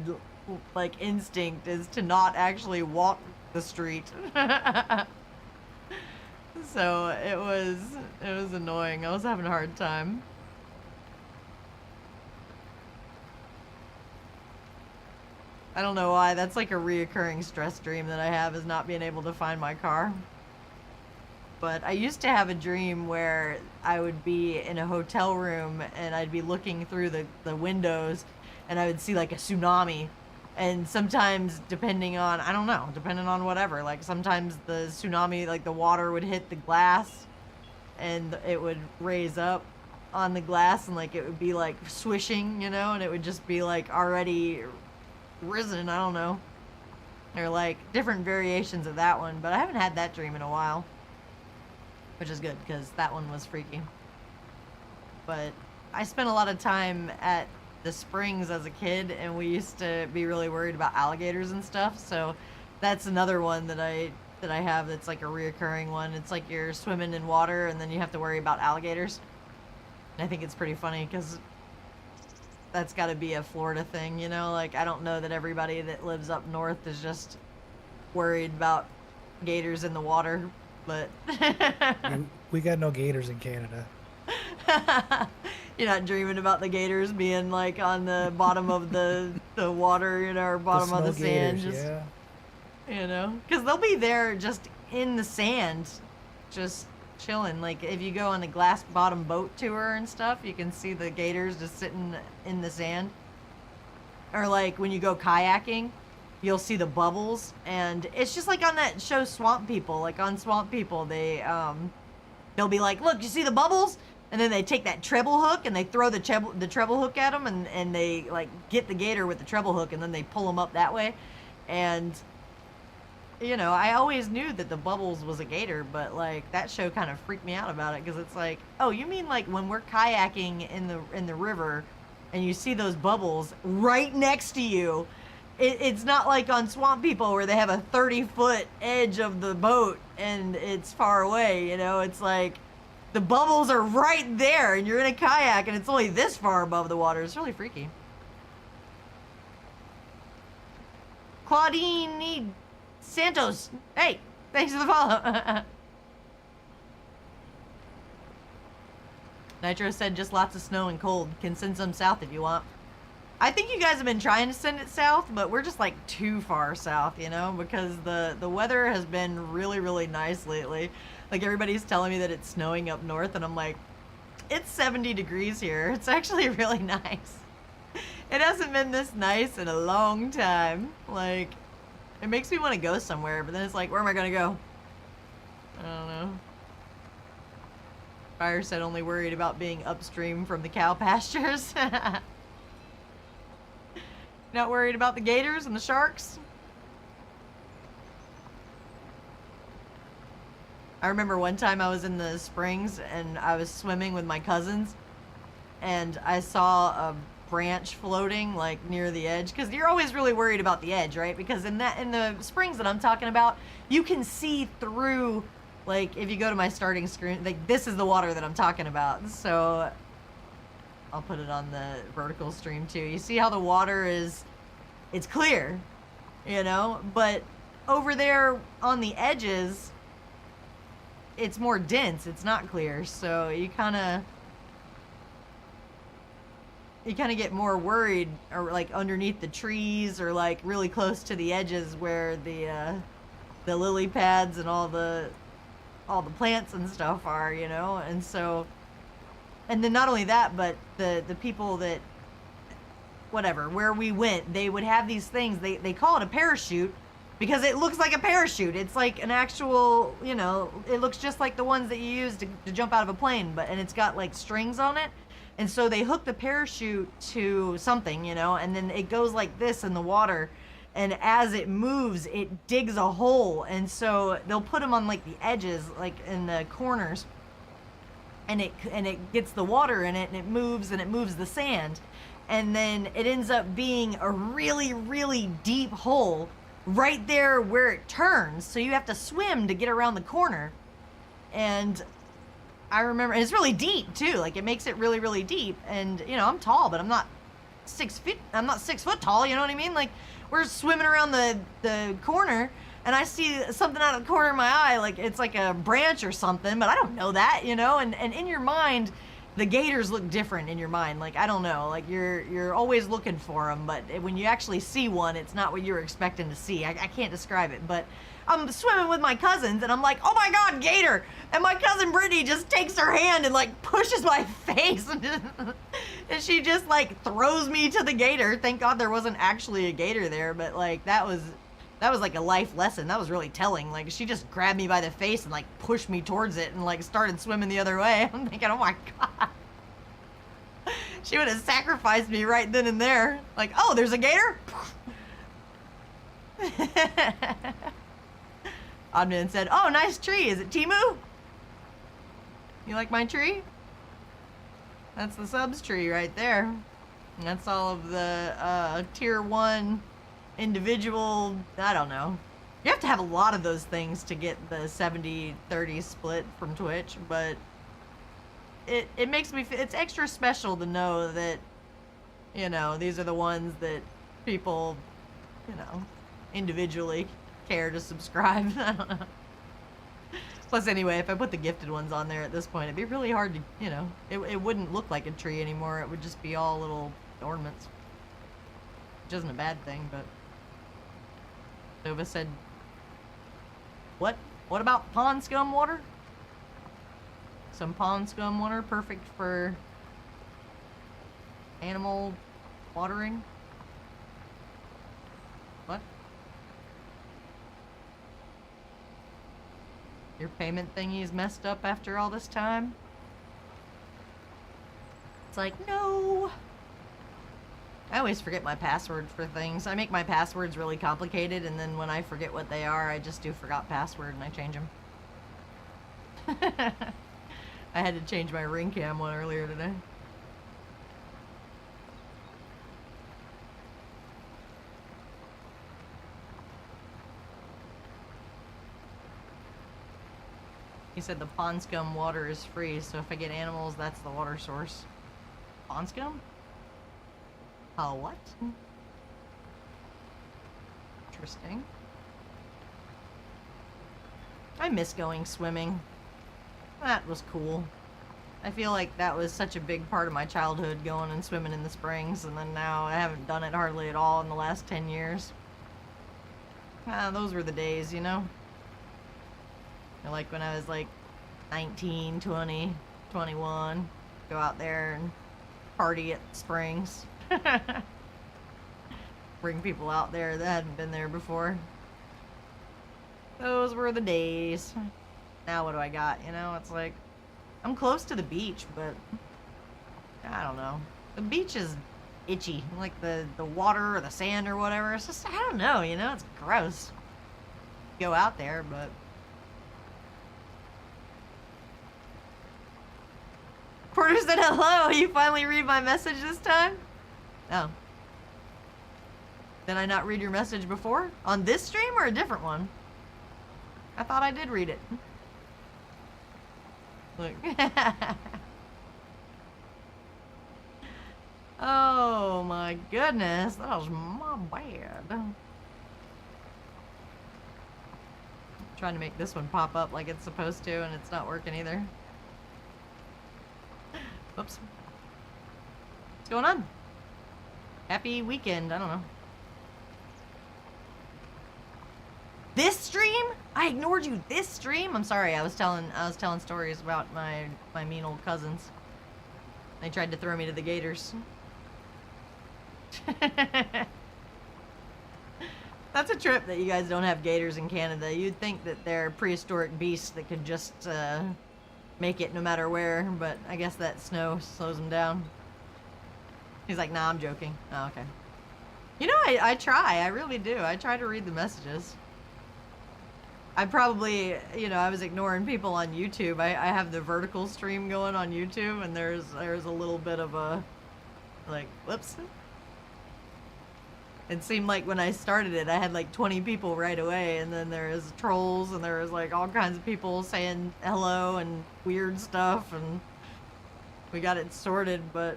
like, instinct is to not actually walk the street. So, it was annoying. I was having a hard time. I don't know why. That's like a reoccurring stress dream that I have, is not being able to find my car. But I used to have a dream where I would be in a hotel room and I'd be looking through the windows and I would see like a tsunami. And sometimes depending on, I don't know, depending on whatever, like sometimes the tsunami, like the water would hit the glass and it would raise up on the glass, and like it would be like swishing, you know, and it would just be like already risen. I don't know. They're like different variations of that one, but I haven't had that dream in a while, which is good because that one was freaky. But I spent a lot of time at the springs as a kid, and we used to be really worried about alligators and stuff, so that's another one that I have that's like a reoccurring one. It's like you're swimming in water and then you have to worry about alligators. And I think it's pretty funny because that's got to be a Florida thing, you know? Like, I don't know that everybody that lives up north is just worried about gators in the water, but... we got no gators in Canada. You're not dreaming about the gators being, like, on the bottom of the water, you know, or bottom of the sand. Gators, just, yeah. You know? Because they'll be there just in the sand, just chilling. Like, if you go on a glass bottom boat tour and stuff, you can see the gators just sitting in the sand. Or like when you go kayaking, you'll see the bubbles, and it's just like on that show Swamp People. Like on Swamp People, they'll be like, look, you see the bubbles? And then they take that treble hook and they throw the treble hook at them, and they like get the gator with the treble hook, and then they pull them up that way. And you know, I always knew that the bubbles was a gator, but like that show kind of freaked me out about it, because it's like, oh, you mean like when we're kayaking in the river and you see those bubbles right next to you, it's not like on Swamp People where they have a 30-foot edge of the boat and it's far away, you know? It's like the bubbles are right there and you're in a kayak and it's only this far above the water. It's really freaky. Claudine Santos, hey, thanks for the follow. Nitro said just lots of snow and cold. Can send some south if you want. I think you guys have been trying to send it south, but we're just like too far south, you know, because the weather has been really, really nice lately. Like everybody's telling me that it's snowing up north, and I'm like, it's 70 degrees here. It's actually really nice. It hasn't been this nice in a long time. Like, it makes me want to go somewhere, but then it's like, where am I going to go? I don't know. Fire said only worried about being upstream from the cow pastures. Not worried about the gators and the sharks? I remember one time I was in the springs and I was swimming with my cousins, and I saw a branch floating like near the edge, because you're always really worried about the edge, right? Because in the springs that I'm talking about, you can see through, like if you go to my starting screen, like this is the water that I'm talking about. So I'll put it on the vertical stream too. You see how the water it's clear, you know, but over there on the edges, it's more dense. It's not clear. So you kind of get more worried, or like underneath the trees, or like really close to the edges where the lily pads and all the plants and stuff are, you know. And so, and then not only that, but the people that, whatever, where we went, they would have these things, they call it a parachute, because it looks like a parachute. It's like an actual, you know, it looks just like the ones that you use to jump out of a plane, and it's got like strings on it. And so they hook the parachute to something, you know, and then it goes like this in the water, and as it moves, it digs a hole. And so they'll put them on like the edges, like in the corners, and it gets the water in it, and it moves the sand. And then it ends up being a really, really deep hole right there where it turns. So you have to swim to get around the corner. And I remember, and it's really deep too. Like it makes it really, really deep. And you know, I'm tall, but I'm not 6 feet. I'm not 6 foot tall. You know what I mean? Like we're swimming around the corner, and I see something out of the corner of my eye, like it's like a branch or something, but I don't know that, you know. And in your mind, the gators look different in your mind. Like, I don't know, like you're always looking for them, but when you actually see one, it's not what you're expecting to see. I can't describe it, but I'm swimming with my cousins and I'm like, oh my God, gator. And my cousin Brittany just takes her hand and like pushes my face and she just like throws me to the gator. Thank God there wasn't actually a gator there, but like that was like a life lesson. That was really telling. Like she just grabbed me by the face and like pushed me towards it and like started swimming the other way. I'm thinking, oh my God. She would have sacrificed me right then and there. Like, oh, there's a gator? Oddman said, oh, nice tree. Is it Timu? You like my tree? That's the subs tree right there. And that's all of the tier 1 individual, I don't know. You have to have a lot of those things to get the 70-30 split from Twitch, but it makes me feel, it's extra special to know that, you know, these are the ones that people, you know, individually care to subscribe. I don't know. Plus, anyway, if I put the gifted ones on there at this point, it'd be really hard to, you know, it wouldn't look like a tree anymore. It would just be all little ornaments. Which isn't a bad thing, but Nova said, what about pond scum water? Some pond scum water, perfect for animal watering. What? Your payment thingy is messed up after all this time? It's like, no. I always forget my password for things. I make my passwords really complicated, and then when I forget what they are, I just do forgot password and I change them. I had to change my ring cam one earlier today. He said the pond scum water is free, so if I get animals, that's the water source. Pond scum? Oh, what? Interesting. I miss going swimming. That was cool. I feel like that was such a big part of my childhood, going and swimming in the springs, and then now I haven't done it hardly at all in the last 10 years. Those were the days, you know? Like when I was like 19, 20, 21, go out there and party at the springs. Bring people out there that hadn't been there before. Those were the days. Now what do I got? You know, it's like, I'm close to the beach, but I don't know. The beach is itchy. Like the water or the sand or whatever. It's just, I don't know, you know, it's gross. Go out there, but... Porter said hello. You finally read my message this time? Oh. Did I not read your message before? On this stream or a different one? I thought I did read it. Look. Oh my goodness. That was my bad. Trying to make this one pop up like it's supposed to, and it's not working either. Whoops. What's going on? Happy weekend. I don't know. This stream? I ignored you. This stream? I'm sorry. I was telling stories about my mean old cousins. They tried to throw me to the gators. That's a trip that you guys don't have gators in Canada. You'd think that they're prehistoric beasts that could just make it no matter where, but I guess that snow slows them down. He's like, nah, I'm joking. Oh, okay. You know, I try. I really do. I try to read the messages. I probably, you know, I was ignoring people on YouTube. I have the vertical stream going on YouTube, and there's a little bit of a, like, whoops. It seemed like when I started it, I had like 20 people right away, and then there was trolls, and there was like all kinds of people saying hello and weird stuff, and we got it sorted, but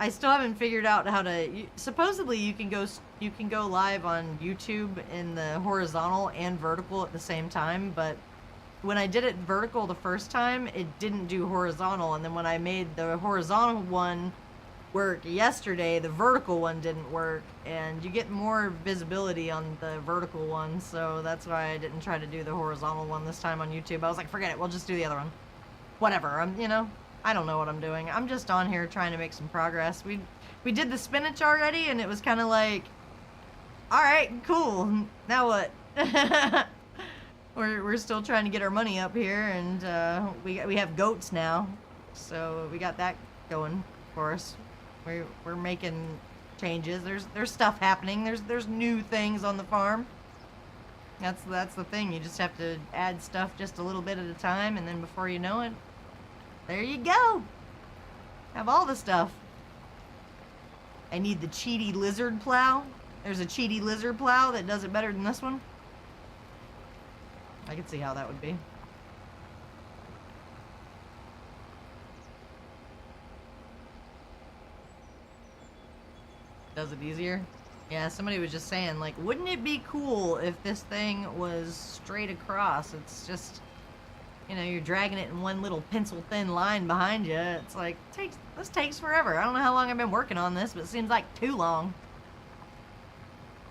I still haven't figured out how to. Supposedly, you can go live on YouTube in the horizontal and vertical at the same time, but when I did it vertical the first time, it didn't do horizontal, and then when I made the horizontal one work yesterday, the vertical one didn't work, and you get more visibility on the vertical one, so that's why I didn't try to do the horizontal one this time on YouTube. I was like, forget it, we'll just do the other one. Whatever, you know, I don't know what I'm doing. I'm just on here trying to make some progress. We did the spinach already, and it was kind of like, all right, cool, now what? We're still trying to get our money up here, and we have goats now, so we got that going for us. We're making changes. There's stuff happening. There's new things on the farm. That's the thing. You just have to add stuff just a little bit at a time, and then before you know it, there you go. Have all the stuff. I need the Cheaty lizard plow. There's a Cheaty lizard plow that does it better than this one. I can see how that would be. Does it easier? Yeah, somebody was just saying, like, wouldn't it be cool if this thing was straight across? It's just, you know, you're dragging it in one little pencil-thin line behind you. It's like, this takes forever. I don't know how long I've been working on this, but it seems like too long.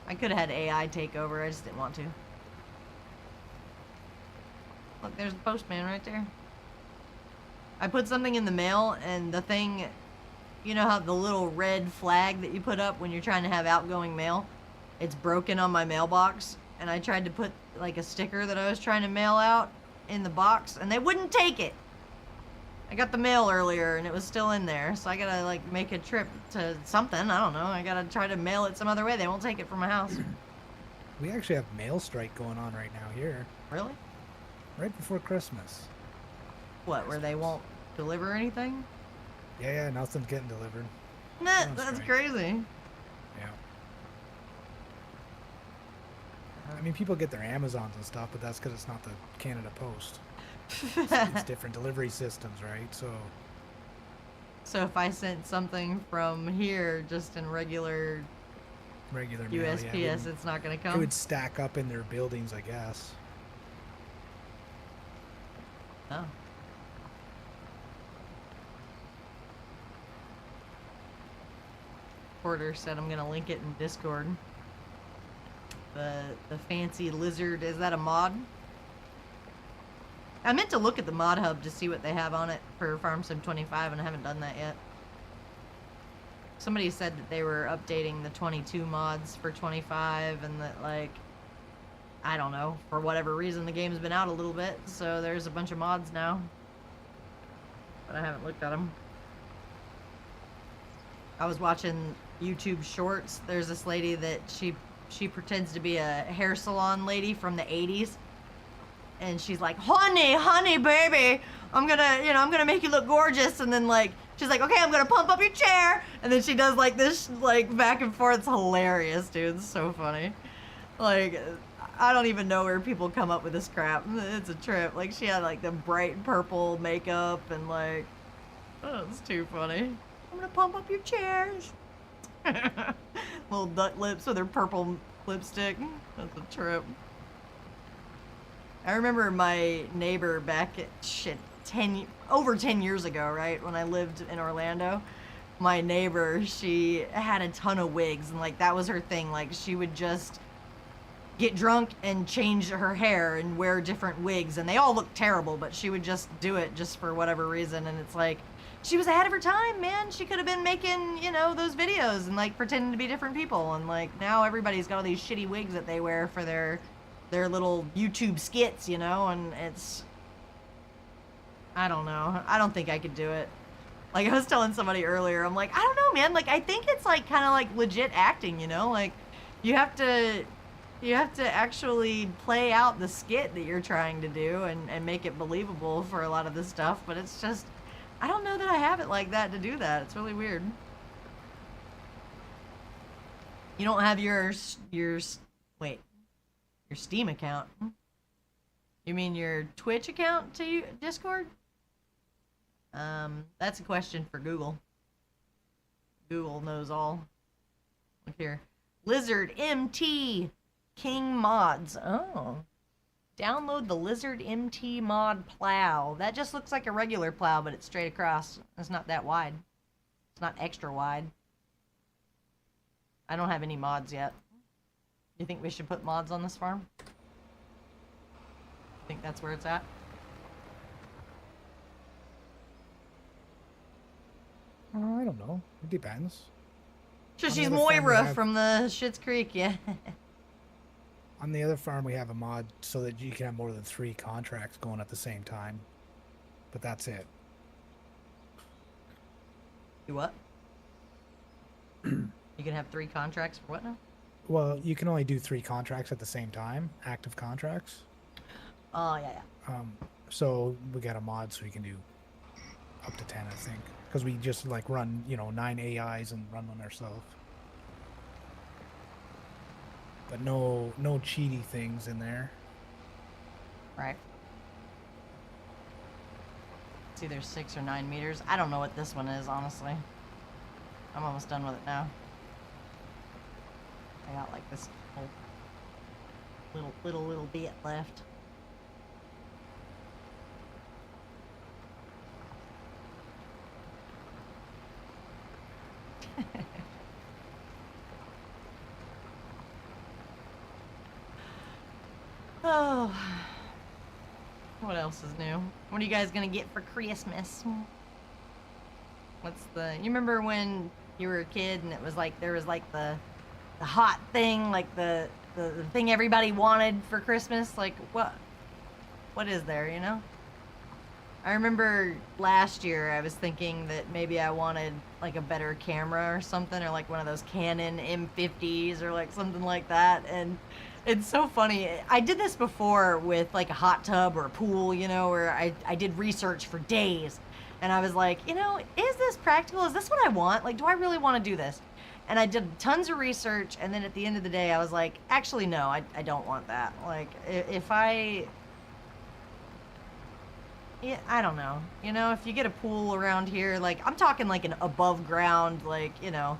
I could have had AI take over. I just didn't want to. Look, there's the postman right there. I put something in the mail, and the thing... You know how the little red flag that you put up when you're trying to have outgoing mail? It's broken on my mailbox, and I tried to put like a sticker that I was trying to mail out in the box, and they wouldn't take it. I got the mail earlier and it was still in there, so I gotta like make a trip to something. I don't know. I gotta try to mail it some other way. They won't take it from my house. We actually have mail strike going on right now here, Really? right before Christmas. What? Where they won't deliver anything? Yeah, nothing's getting delivered. Nah, Mail that's strike. crazy. Yeah. I mean, people get their Amazons and stuff, but that's because it's not the Canada Post. It's different delivery systems, right? So So if I sent something from here just in regular regular mail, yeah, USPS, it's not gonna it come? would stack up in their buildings, I guess. Oh. Porter said I'm gonna link it in Discord. The fancy lizard, is that a mod? I meant to look at the mod hub to see what they have on it for Farm Sim 25 and I haven't done that yet. Somebody said that they were updating the 22 mods for 25 and that like, I don't know, for whatever reason the game's been out a little bit, so there's a bunch of mods now. But I haven't looked at them. I was watching YouTube shorts. There's this lady that she pretends to be a hair salon lady from the 80s. And she's like, honey, baby, I'm gonna make you look gorgeous. And then like, she's like, okay, I'm gonna pump up your chair. And then she does like this, like back and forth. It's hilarious, dude. It's so funny. Like, I don't even know where people come up with this crap. It's a trip. Like, she had like the bright purple makeup and like, oh, it's too funny. I'm gonna pump up your chairs. Little duck lips with her purple lipstick. That's a trip. I remember my neighbor back at over 10 years ago, right, when I lived in Orlando. My neighbor, she had a ton of wigs, and like that was her thing. Like she would just get drunk and change her hair and wear different wigs, and they all looked terrible, but she would just do it just for whatever reason. And it's like, she was ahead of her time, man. She could have been making, you know, those videos and like pretending to be different people. And like now everybody's got all these shitty wigs that they wear for their little YouTube skits, you know, and it's, I don't know. I don't think I could do it. Like I was telling somebody earlier, I'm like, I don't know, man. Like I think it's like kind of like legit acting, you know, like you have to actually play out the skit that you're trying to do and make it believable for a lot of this stuff. But it's just, I don't know that I have it like that to do that. It's really weird. You don't have your Steam account. You mean your Twitch account to Discord? That's a question for Google. Google knows all. Look here. Lizard MT King Mods. Oh. Download the Lizard MT mod plow. That just looks like a regular plow, but it's straight across. It's not that wide. It's not extra wide. I don't have any mods yet. You think we should put mods on this farm? Think that's where it's at? I don't know. It depends. So On the she's other farm we Moira have- from the Schitt's Creek, yeah. On the other farm, we have a mod so that you can have more than 3 contracts going at the same time. But that's it. Do what? You can have 3 contracts for what now? Well, you can only do 3 contracts at the same time, active contracts. Oh, yeah. So we got a mod so we can do up to 10, I think. Because we just like run, 9 AIs and run one ourselves. But no cheaty things in there. Right. It's either 6 or 9 meters. I don't know what this one is, honestly. I'm almost done with it now. I got like this whole little bit left. Oh, what else is new? What are you guys gonna get for Christmas? What's you remember when you were a kid and it was like, there was like the hot thing, like the thing everybody wanted for Christmas? Like what is there, you know? I remember last year I was thinking that maybe I wanted like a better camera or something, or like one of those Canon M50s or like something like that. And it's so funny. I did this before with like a hot tub or a pool, you know, where I did research for days. And I was like, you know, is this practical? Is this what I want? Like, do I really want to do this? And I did tons of research. And then at the end of the day, I was like, actually, no, I don't want that. Like, if I yeah, I don't know. You know, if you get a pool around here, like, I'm talking like an above ground, like, you know,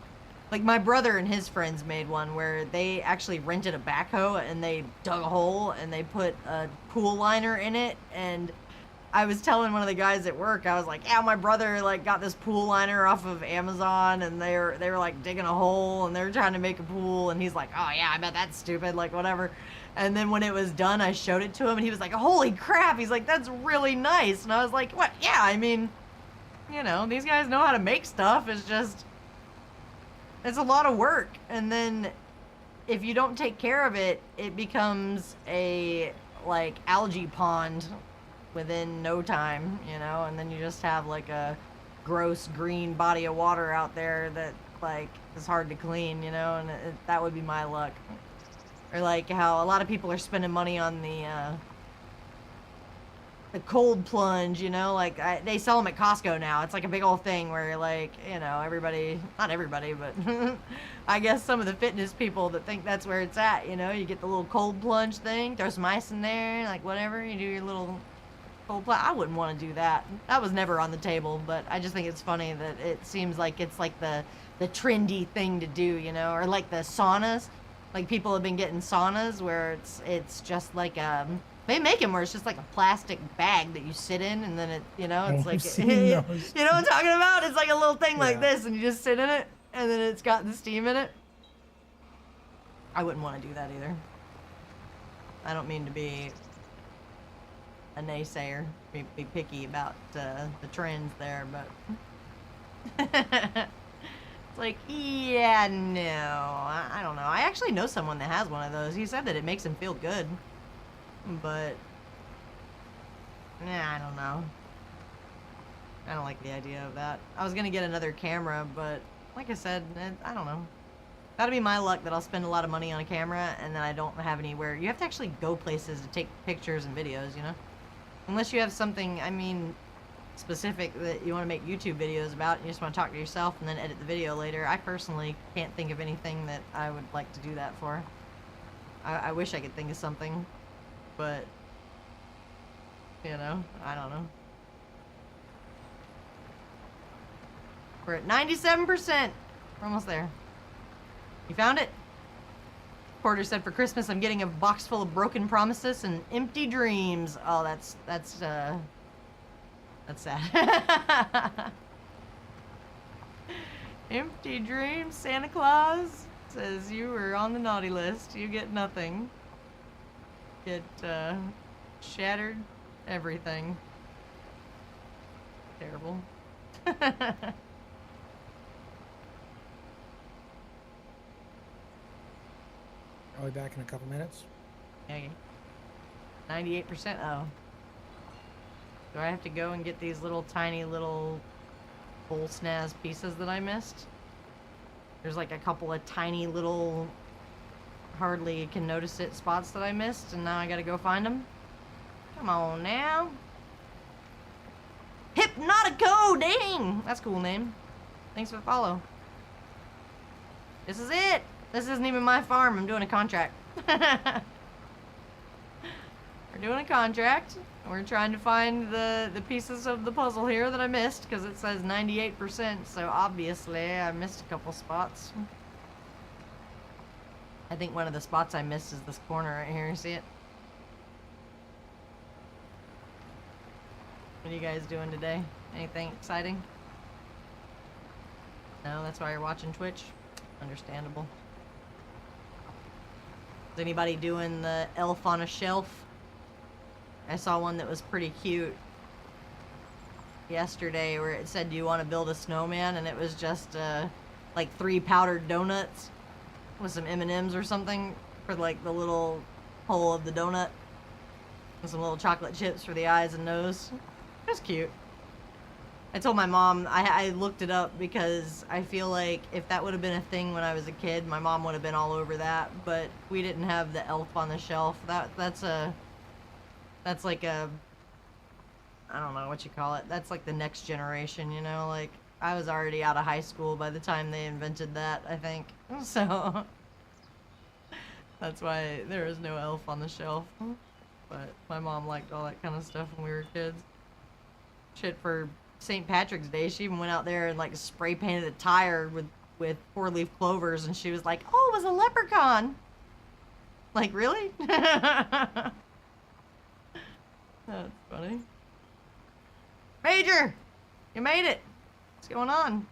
like my brother and his friends made one where they actually rented a backhoe and they dug a hole and they put a pool liner in it. And I was telling one of the guys at work, I was like, yeah, my brother like got this pool liner off of Amazon and they were like digging a hole and they were trying to make a pool. And he's like, oh yeah, I bet that's stupid, like whatever. And then when it was done, I showed it to him and he was like, holy crap. He's like, that's really nice. And I was like, what? Yeah, I mean, you know, these guys know how to make stuff. It's just, it's a lot of work. And then if you don't take care of it, it becomes a like algae pond within no time, you know, and then you just have like a gross green body of water out there that like is hard to clean, you know, and that would be my luck. Or like how a lot of people are spending money on the cold plunge, you know, like they sell them at Costco now. It's like a big old thing where like, you know, everybody, not everybody, but I guess some of the fitness people that think that's where it's at, you know, you get the little cold plunge thing, throw some ice in there, like whatever, you do your little cold plunge. I wouldn't want to do that. That was never on the table, but I just think it's funny that it seems like it's like the trendy thing to do, you know, or like the saunas. Like people have been getting saunas where it's just like they make them where it's just like a plastic bag that you sit in and then it, you know, it's like you know what I'm talking about? It's like a little thing like this and you just sit in it and then it's got the steam in it. I wouldn't want to do that either. I don't mean to be a naysayer, be picky about the trends there, but it's like, yeah, no, I don't know. I actually know someone that has one of those. He said that it makes him feel good, but I don't know. I don't like the idea of that. I was gonna get another camera, but like I said, I don't know. That'll be my luck that I'll spend a lot of money on a camera and then I don't have anywhere. You have to actually go places to take pictures and videos, you know? Unless you have something, I mean, specific that you want to make YouTube videos about and you just want to talk to yourself and then edit the video later. I personally can't think of anything that I would like to do that for. I wish I could think of something, but, you know, I don't know. We're at 97%. We're almost there. You found it? Porter said, for Christmas, I'm getting a box full of broken promises and empty dreams. Oh, that's sad. Empty dreams. Santa Claus says you were on the naughty list. You get nothing. Get shattered everything. Terrible. I'll be back in a couple minutes. Okay. 98%. Oh. Do I have to go and get these little tiny little bull snaz pieces that I missed? There's like a couple of tiny little hardly can notice it spots that I missed and now I gotta go find them. Come on now. Hypnotico, dang! That's a cool name. Thanks for the follow. This is it. This isn't even my farm. I'm doing a contract. We're doing a contract. We're trying to find the pieces of the puzzle here that I missed because it says 98%. So obviously I missed a couple spots. I think one of the spots I missed is this corner right here. You see it? What are you guys doing today? Anything exciting? No, that's why you're watching Twitch? Understandable. Is anybody doing the elf on a shelf? I saw one that was pretty cute yesterday where it said, do you want to build a snowman? And it was just like 3 powdered donuts with some M&Ms or something for like the little hole of the donut. And some little chocolate chips for the eyes and nose. It was cute. I told my mom, I looked it up because I feel like if that would have been a thing when I was a kid, my mom would have been all over that, but we didn't have the Elf on the Shelf. That's like a, I don't know what you call it. That's like the next generation, you know? Like, I was already out of high school by the time they invented that, I think. So, that's why there is no Elf on the Shelf. But my mom liked all that kind of stuff when we were kids. Shit, for St. Patrick's Day, she even went out there and like spray painted a tire with 4-leaf clovers, and she was like, "Oh, it was a leprechaun." Like, really? That's funny. Major, you made it. What's going on?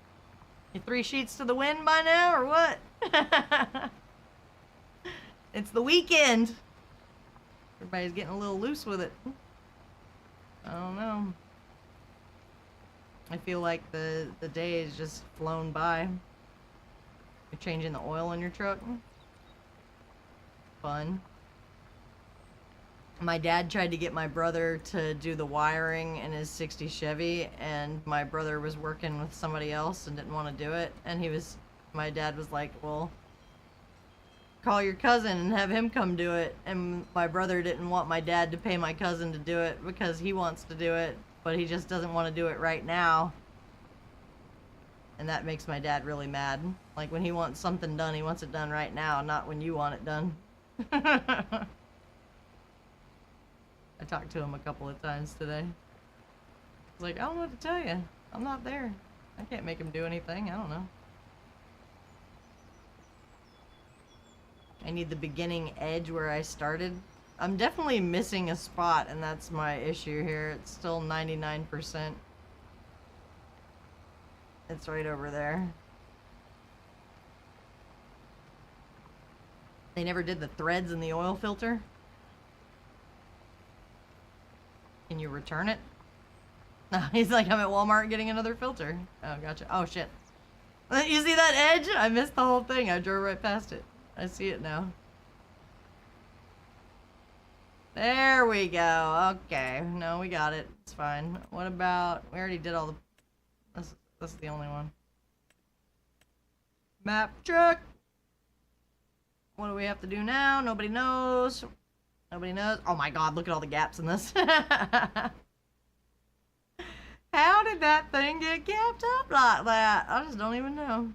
You 3 sheets to the wind by now, or what? It's the weekend. Everybody's getting a little loose with it. I don't know. I feel like the day has just flown by. You're changing the oil in your truck. Fun. My dad tried to get my brother to do the wiring in his 60 Chevy, and my brother was working with somebody else and didn't want to do it. And my dad was like, well, call your cousin and have him come do it. And my brother didn't want my dad to pay my cousin to do it because he wants to do it, but he just doesn't want to do it right now. And that makes my dad really mad. Like, when he wants something done, he wants it done right now, not when you want it done. I talked to him a couple of times today. I was like, I don't know what to tell you. I'm not there. I can't make him do anything. I don't know. I need the beginning edge where I started. I'm definitely missing a spot, and that's my issue here. It's still 99%. It's right over there. They never did the threads in the oil filter. Can you return it? No, he's like, I'm at Walmart getting another filter. Oh, gotcha. Oh, shit. You see that edge? I missed the whole thing. I drove right past it. I see it now. There we go. Okay. No, we got it. It's fine. What about... We already did all the... This is the only one. Map check. What do we have to do now? Nobody knows. Nobody knows. Oh my god, look at all the gaps in this. How did that thing get gapped up like that? I just don't even know.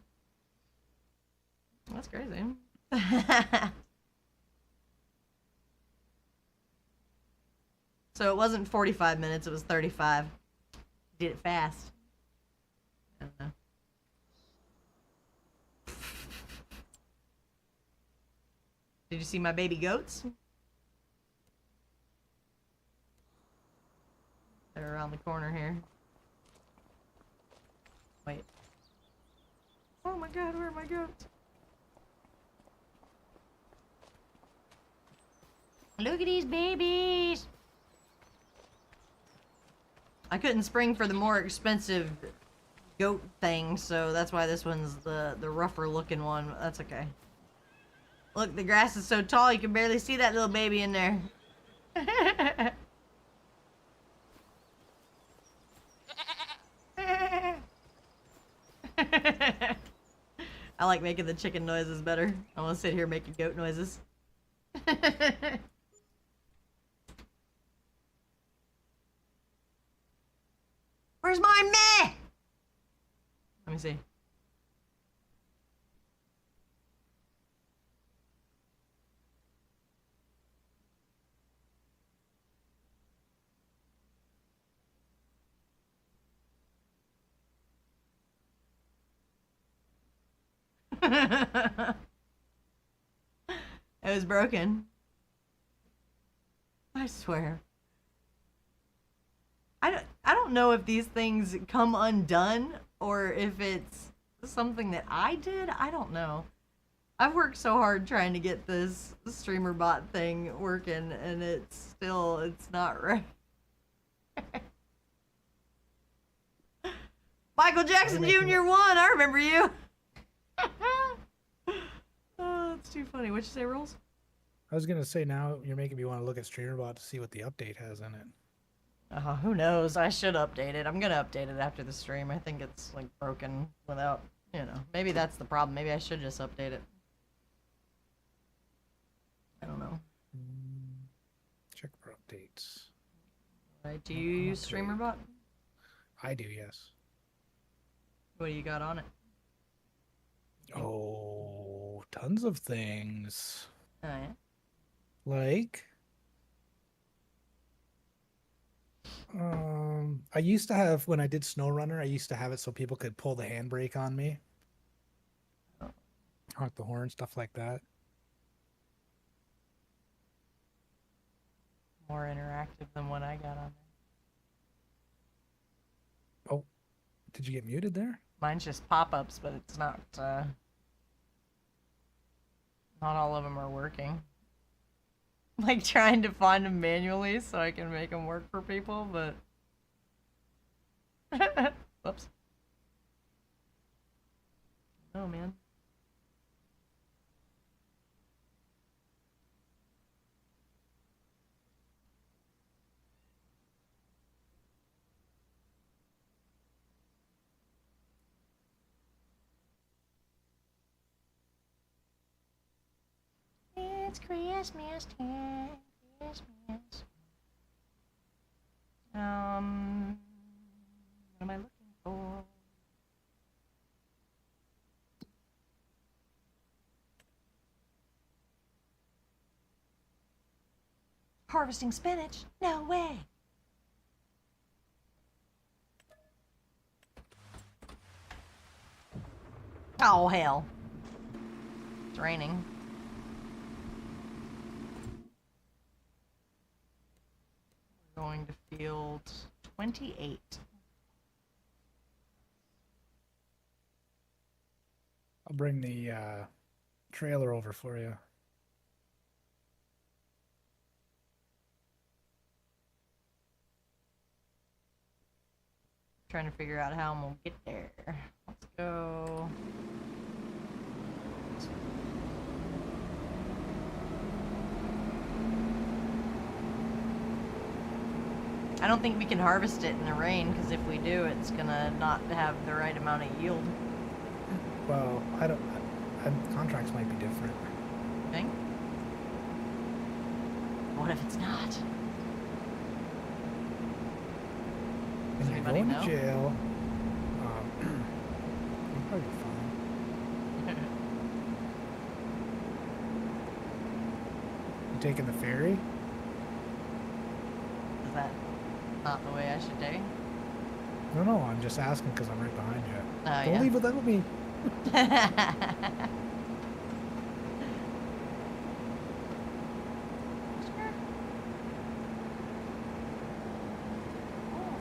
That's crazy. So it wasn't 45 minutes, it was 35. Did it fast. I don't know. Did you see my baby goats? They're around the corner here. Wait. Oh my god, where are my goats? Look at these babies! I couldn't spring for the more expensive goat thing, so that's why this one's the rougher looking one. That's okay. Look, the grass is so tall you can barely see that little baby in there. I like making the chicken noises better. I want to sit here making goat noises. Where's my meh? Let me see. It was broken. I swear. I don't know if these things come undone or if it's something that I did. I don't know. I've worked so hard trying to get this streamer bot thing working, and it's not right. Michael Jackson Jr. won. I remember you. Oh, that's too funny. What'd you say, Rolls? I was gonna say, now you're making me want to look at StreamerBot to see what the update has in it. Who knows? I should update it. I'm gonna update it after the stream. I think it's like broken without, you know. Maybe that's the problem. Maybe I should just update it. I don't know. Check for updates. Right? Do you use StreamerBot? I do, yes. What do you got on it? Oh, tons of things. Oh yeah. Like, I used to have, when I did SnowRunner, I used to have it so people could pull the handbrake on me. Oh. Honk the horn, stuff like that. More interactive than what I got on there. Oh, did you get muted there? Mine's just pop-ups, but it's not all of them are working. Like trying to find them manually so I can make them work for people, but whoops. Oh man. It's Christmas time, Christmas. What am I looking for? Harvesting spinach? No way. Oh hell. It's raining. Going to field 28. I'll bring the trailer over for you. Trying to figure out how I'm gonna get there. Let's go. I don't think we can harvest it in the rain, because if we do, it's gonna not have the right amount of yield. Well, contracts might be different. Think? What if it's not? And you're anybody going know? to jail. You'll probably be fine. You taking the ferry? Is that not the way I should do? No, I'm just asking because I'm right behind you. Oh, Don't yeah. leave without me. Oh,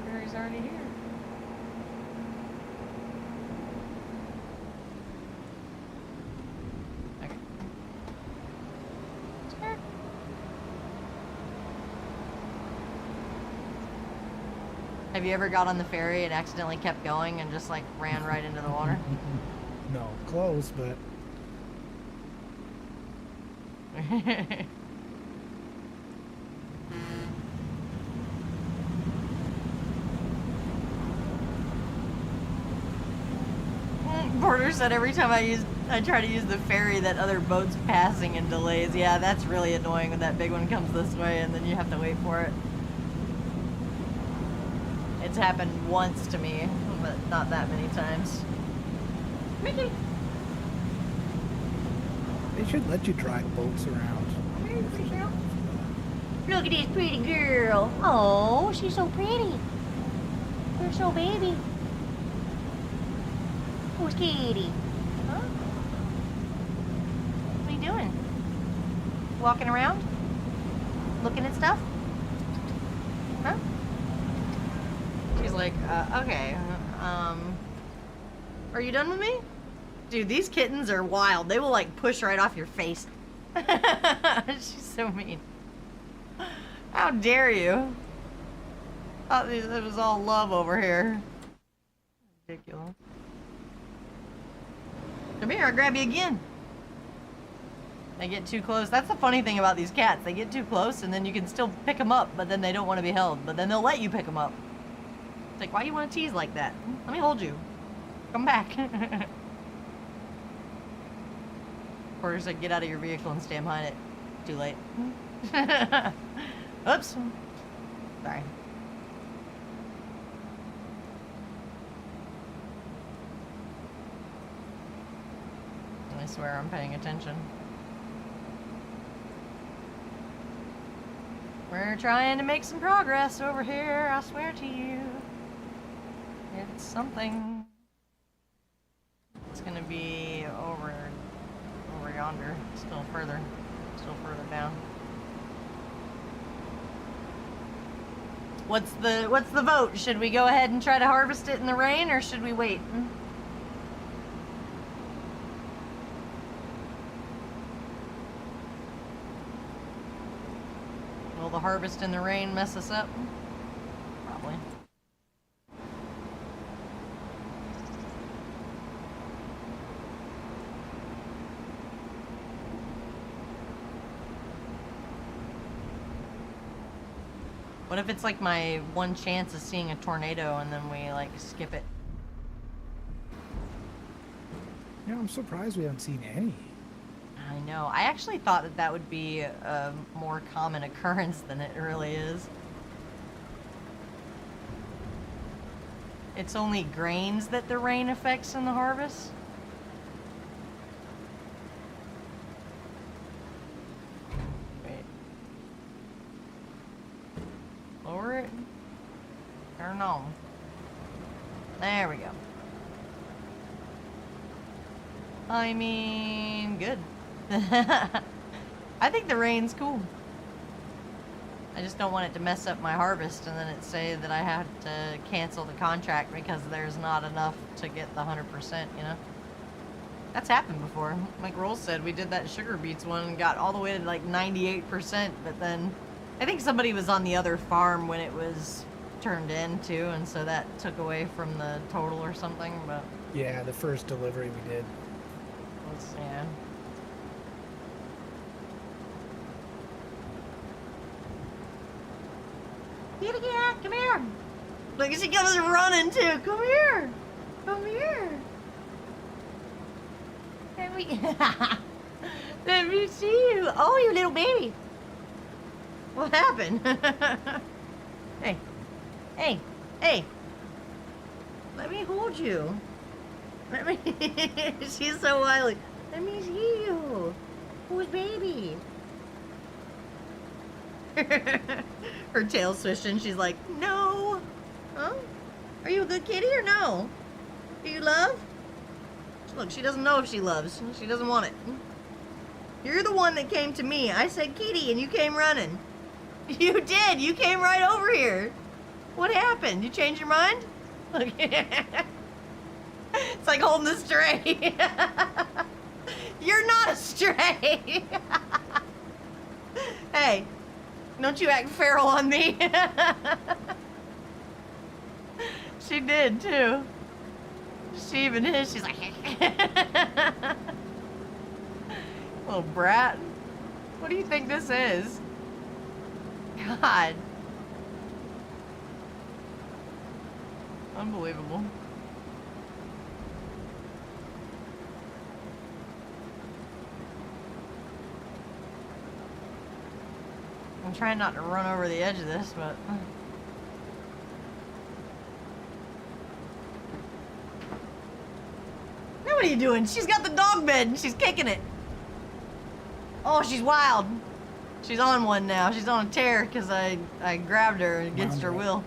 ferry's already here. Okay. Sure. Have you ever got on the ferry and accidentally kept going and just like ran right into the water? No, close, but Porter said every time I try to use the ferry that other boat's passing and delays. Yeah, that's really annoying when that big one comes this way and then you have to wait for it. It's happened once to me, but not that many times. Mickey! they should let you drive boats around. Look at this pretty girl. Oh, she's so pretty. You're so baby. Who's Katie? Huh? What are you doing? Walking around? Looking at stuff? Huh? She's like, okay. Are you done with me? Dude, these kittens are wild. They will like push right off your face. She's so mean. How dare you? Thought it was all love over here. Ridiculous. Come here, I'll grab you again. They get too close. That's the funny thing about these cats. They get too close, and then you can still pick them up, but then they don't want to be held. But then they'll let you pick them up. It's like, why do you want to tease like that? Let me hold you. Come back. Of course, get out of your vehicle and stand behind it. Too late. Oops. Sorry. I swear I'm paying attention. We're trying to make some progress over here, I swear to you. It's something. It's gonna be over yonder, still further down. What's the vote? Should we go ahead and try to harvest it in the rain, or should we wait? Will the harvest in the rain mess us up? Probably. What if it's like my one chance of seeing a tornado and then we like skip it? Yeah, I'm surprised we haven't seen any. I know. I actually thought that that would be a more common occurrence than it really is. It's only grains that the rain affects in the harvest. Wait. Lower it. Turn on. There we go. I mean, good. I think the rain's cool. I just don't want it to mess up my harvest and then it say that I have to cancel the contract because there's not enough to get the 100%, you know? That's happened before. Like Rolls said, we did that sugar beets one and got all the way to like 98%, but then I think somebody was on the other farm when it was turned in too, and so that took away from the total or something, but... Yeah, the first delivery we did. Yeah. Kitty cat, come here. Look, she comes running too. Come here. Come here. Let me, let me see you. Oh, you little baby. What happened? Hey. Hey. Hey. Let me hold you. Let me. She's so wily. Let me see you. Who's baby? Her tail swishing. She's like, no. Huh? Are you a good kitty or no? Do you love? Look, she doesn't know if she loves. She doesn't want it. You're the one that came to me. I said kitty and you came running. You did. You came right over here. What happened? You changed your mind? Look. It's like holding a stray. You're not a stray. Hey, don't you act feral on me. She did too. She even is. She's like, little brat. What do you think this is? God. Unbelievable. I'm trying not to run over the edge of this, but... Now what are you doing? She's got the dog bed and she's kicking it. Oh, she's wild. She's on one now. She's on a tear because I grabbed her against her will.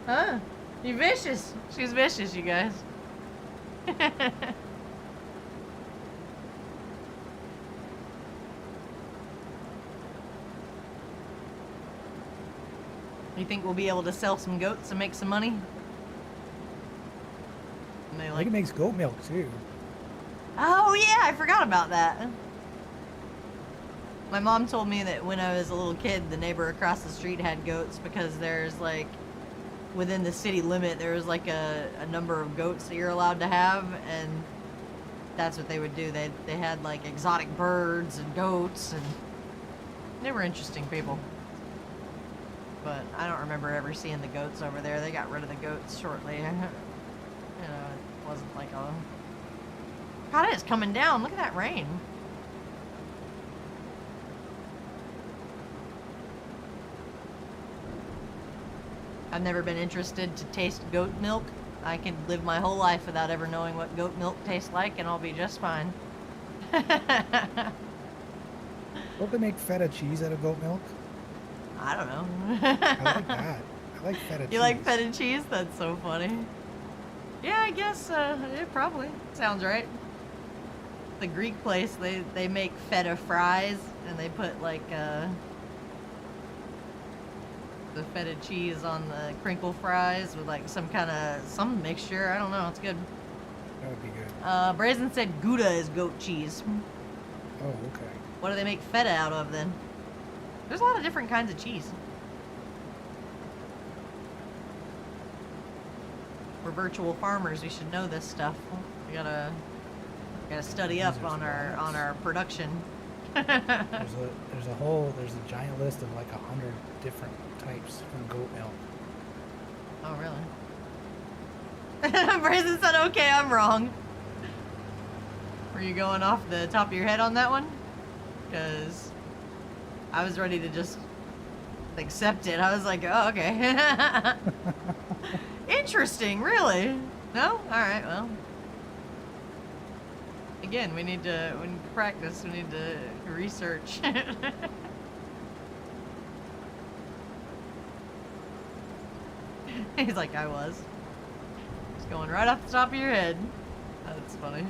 Huh? You vicious. She's vicious, you guys. You think we'll be able to sell some goats and make some money? And I think it makes goat milk too. Oh yeah, I forgot about that. My mom told me that when I was a little kid, the neighbor across the street had goats because there's like within the city limit, there was like a number of goats that you're allowed to have, and that's what they would do. They had like exotic birds and goats, and they were interesting people. But I don't remember ever seeing the goats over there. They got rid of the goats shortly. You know, it wasn't like a... God, it's coming down. Look at that rain. I've never been interested to taste goat milk. I can live my whole life without ever knowing what goat milk tastes like, and I'll be just fine. Don't they make feta cheese out of goat milk? I don't know. I like that. I like feta cheese. You like feta cheese? That's so funny. Yeah, I guess it probably sounds right. The Greek place, they make feta fries, and they put like the feta cheese on the crinkle fries with like some mixture. I don't know. It's good. That would be good. Brazen said Gouda is goat cheese. Oh, okay. What do they make feta out of then? There's a lot of different kinds of cheese. We're virtual farmers. We should know this stuff. We gotta study up on our production. There's a giant list of like 100 different types from goat milk. Oh, really? Brazen said, okay, I'm wrong. Were you going off the top of your head on that one? Because I was ready to just accept it. I was like, oh, okay. Interesting, really? No? Alright, well. Again, we need to practice. We need to research. He's like, I was. Just going right off the top of your head. That's funny.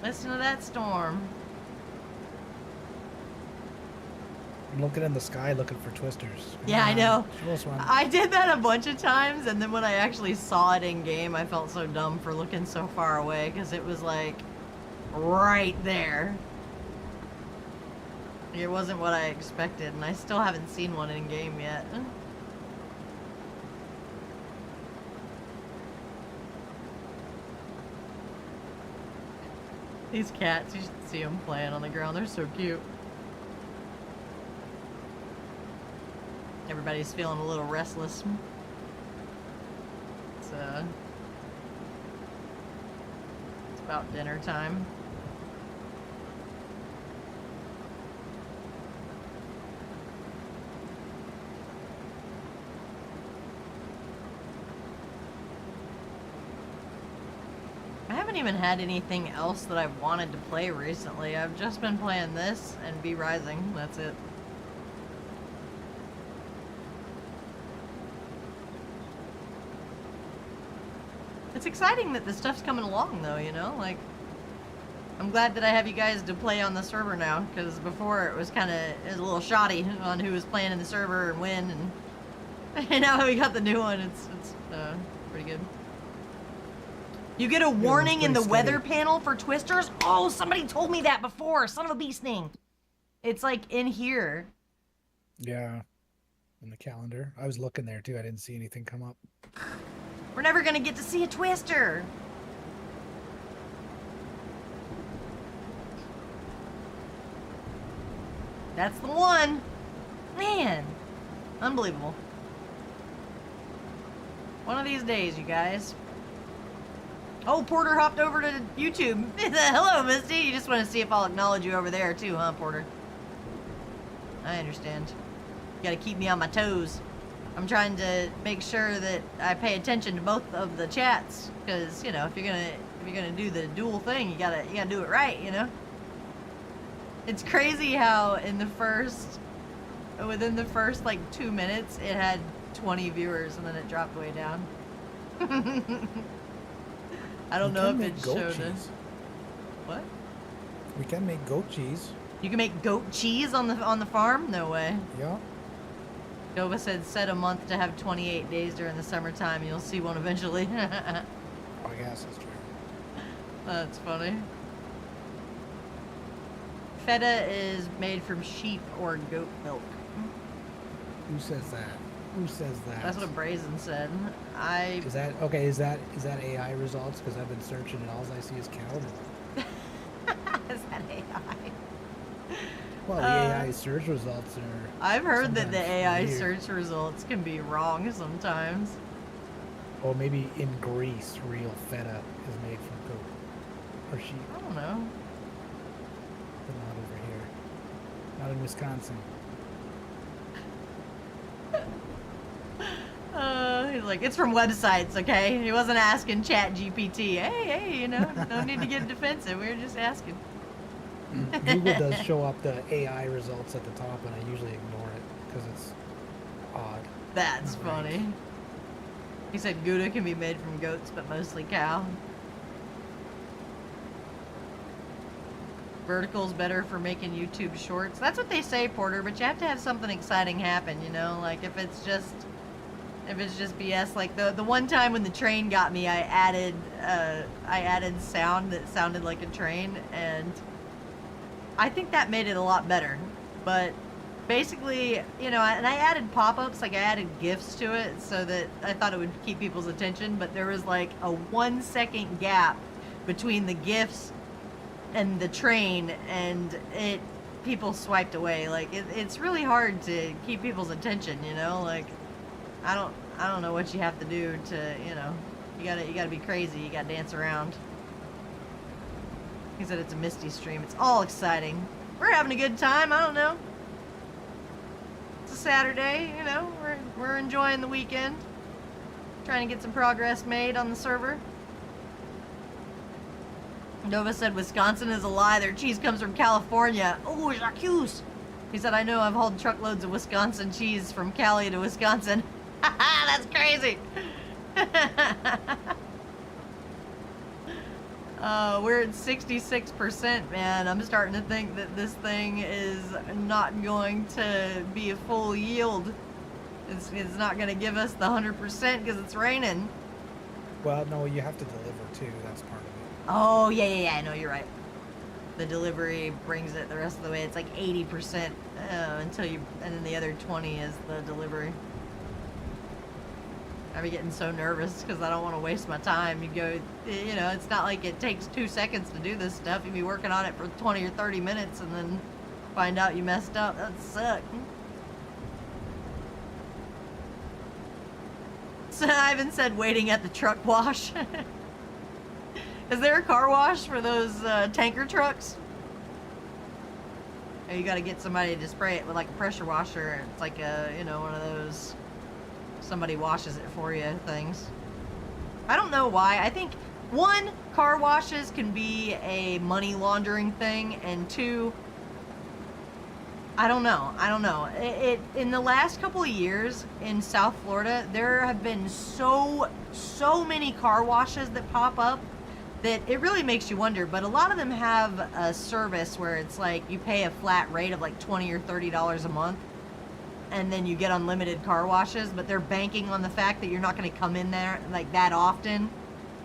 Listen to that storm. I'm looking in the sky looking for twisters. Yeah, I know. Show us one. I did that a bunch of times, and then when I actually saw it in game, I felt so dumb for looking so far away, because it was like right there. It wasn't what I expected, and I still haven't seen one in game yet. These cats, you should see them playing on the ground. They're so cute. Everybody's feeling a little restless. It's about dinner time. I haven't even had anything else that I've wanted to play recently. I've just been playing this and V Rising. That's it. It's exciting that this stuff's coming along, though, you know? Like, I'm glad that I have you guys to play on the server now, because before it was a little shoddy on who was playing in the server and when, and now that we got the new one, it's pretty good. You get a warning in the weather panel for twisters? Oh, somebody told me that before, son of a beast name. It's like in here. Yeah, in the calendar. I was looking there too, I didn't see anything come up. We're never gonna get to see a twister. That's the one. Man, unbelievable. One of these days, you guys. Oh, Porter hopped over to YouTube. Hello, Misty. You just want to see if I'll acknowledge you over there too, huh, Porter? I understand. You gotta keep me on my toes. I'm trying to make sure that I pay attention to both of the chats, because you know, if you're gonna do the dual thing, you gotta do it right, you know. It's crazy how within the first like 2 minutes, it had 20 viewers, and then it dropped way down. I don't know if it showed us. What? We can make goat cheese. You can make goat cheese on the farm? No way. Yeah. Nova said set a month to have 28 days during the summertime. You'll see one eventually. I guess that's true. That's funny. Feta is made from sheep or goat milk. Who says that? Who says that? That's what Brazen said. Is that okay? Is that AI results? Because I've been searching and all I see is cow milk. Is that AI? Well, the AI search results are. I've heard that the sometimes AI weird. search results can be wrong sometimes. Or maybe in Greece, real feta is made from goat or sheep, I don't know. but not over here. Not in Wisconsin. He's like, it's from websites, okay? He wasn't asking Chat GPT. Hey, you know, no need to get defensive. We were just asking. Google does show up the AI results at the top, and I usually ignore it because it's odd. That's Right. funny. He said Gouda can be made from goats, but mostly cow. Vertical's better for making YouTube shorts. That's what they say, Porter, but you have to have something exciting happen, you know? Like, if it's just BS, like the one time when the train got me, I added sound that sounded like a train, and I think that made it a lot better. But basically, you know, and I added pop-ups, like I added GIFs to it so that I thought it would keep people's attention, but there was like a 1 second gap between the GIFs and the train, and people swiped away. Like it's really hard to keep people's attention, you know? Like I don't know what you have to do to, you know, you gotta be crazy, you gotta dance around. He said it's a Misty stream. It's all exciting. We're having a good time, I don't know. It's a Saturday, you know, we're enjoying the weekend. Trying to get some progress made on the server. Nova said Wisconsin is a lie. Their cheese comes from California. Oh, Jacques. He said, I know I've hauled truckloads of Wisconsin cheese from Cali to Wisconsin. That's crazy. We're at 66%, man. I'm starting to think that this thing is not going to be a full yield. It's not going to give us the 100% because it's raining. Well, no, you have to deliver too. That's part of it. Oh, yeah, no, you're right. The delivery brings it the rest of the way. It's like 80% until you, and then the other 20 is the delivery. I'd be getting so nervous because I don't want to waste my time. You go, you know, it's not like it takes 2 seconds to do this stuff. You'd be working on it for 20 or 30 minutes and then find out you messed up. That'd suck. So Ivan said waiting at the truck wash. Is there a car wash for those tanker trucks? Or you got to get somebody to spray it with like a pressure washer. It's like a, you know, one of those somebody washes it for you things. I don't know why. I think one, car washes can be a money laundering thing, and two, I don't know. It in the last couple of years in South Florida, there have been so many car washes that pop up that it really makes you wonder. But a lot of them have a service where it's like you pay a flat rate of like $20 or $30 a month, and then you get unlimited car washes. But they're banking on the fact that you're not going to come in there like that often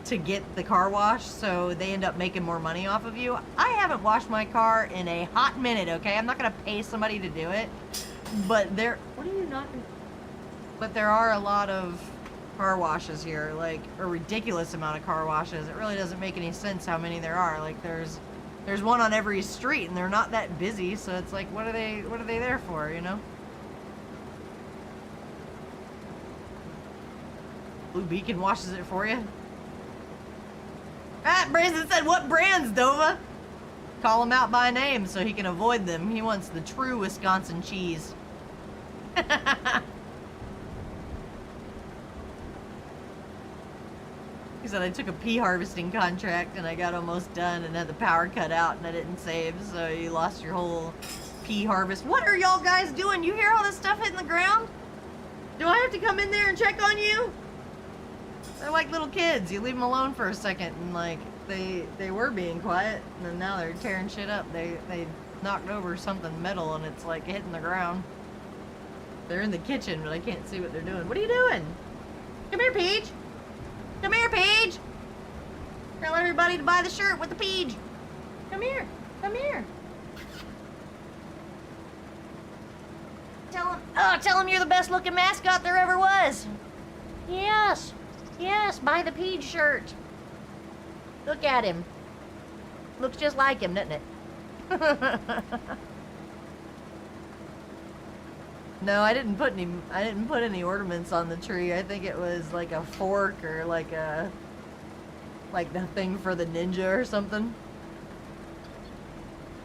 to get the car wash, so they end up making more money off of you. I haven't washed my car in a hot minute, okay? I'm not gonna pay somebody to do it, but what are you knocking? But there are a lot of car washes here, like a ridiculous amount of car washes. It really doesn't make any sense how many there are. Like there's one on every street, and they're not that busy, so it's like, what are they there for, you know? Blue Beacon washes it for you. Ah, Brazen said, what brands, Dova? Call him out by name so he can avoid them. He wants the true Wisconsin cheese. He said, I took a pea harvesting contract and I got almost done and had the power cut out and I didn't save, so you lost your whole pea harvest. What are y'all guys doing? You hear all this stuff hitting the ground? Do I have to come in there and check on you? They're like little kids. You leave them alone for a second, and like they were being quiet, and then now they're tearing shit up. They knocked over something metal, and it's like hitting the ground. They're in the kitchen, but I can't see what they're doing. What are you doing? Come here, Peach. Come here, Peach. Tell everybody to buy the shirt with the Peach. Come here. Come here. Tell him you're the best looking mascot there ever was. Yes, buy the Peach shirt. Look at him. Looks just like him, doesn't it? No, I didn't put any ornaments on the tree. I think it was like a fork or like the thing for the ninja or something.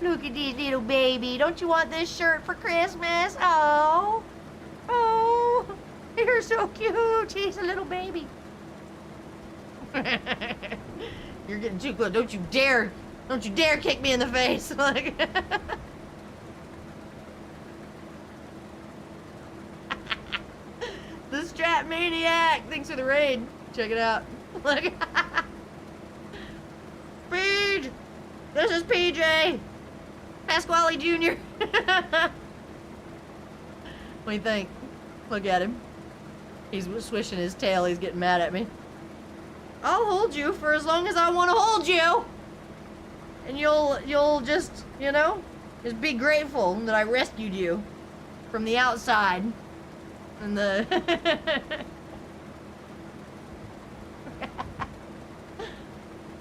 Look at this little baby. Don't you want this shirt for Christmas? Oh, you're so cute. He's a little baby. You're getting too close. Don't you dare kick me in the face. Like the Strat Maniac. Thanks for the raid. Check it out. Look. Page. This is PJ. Pasquale Jr. What do you think? Look at him. He's swishing his tail. He's getting mad at me. I'll hold you for as long as I want to hold you. And you'll just, just be grateful that I rescued you from the outside. And the...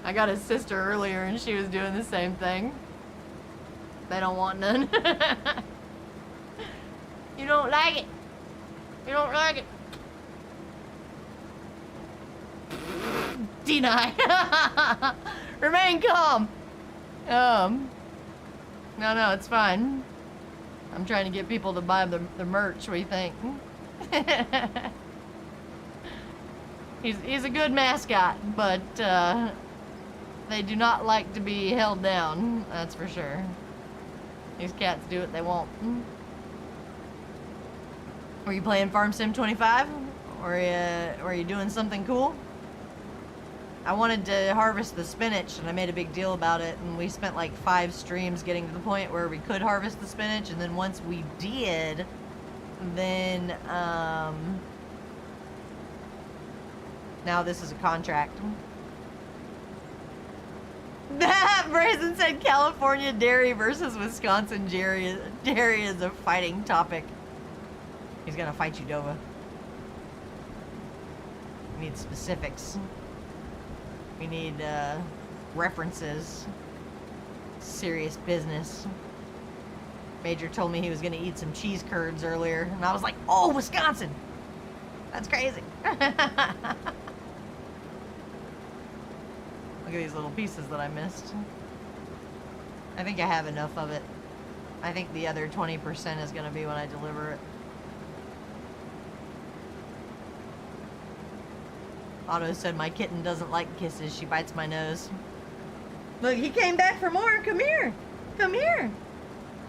I got his sister earlier and she was doing the same thing. They don't want none. You don't like it. You don't like it. Deny. Remain calm. No, it's fine. I'm trying to get people to buy the merch. What do you think? He's a good mascot, but they do not like to be held down. That's for sure. These cats do what they want. Were you playing Farm Sim 25? Or were you doing something cool? I wanted to harvest the spinach, and I made a big deal about it, and we spent like 5 streams getting to the point where we could harvest the spinach, and then once we did, then, now this is a contract. Brazen said California dairy versus Wisconsin dairy is a fighting topic. He's gonna fight you, Dova. We need specifics. We need references. Serious business. Major told me he was gonna eat some cheese curds earlier, and I was like, oh, Wisconsin! That's crazy. Look at these little pieces that I missed. I think I have enough of it. I think the other 20% is gonna be when I deliver it. Otto said my kitten doesn't like kisses. She bites my nose. Look, he came back for more. Come here. Come here.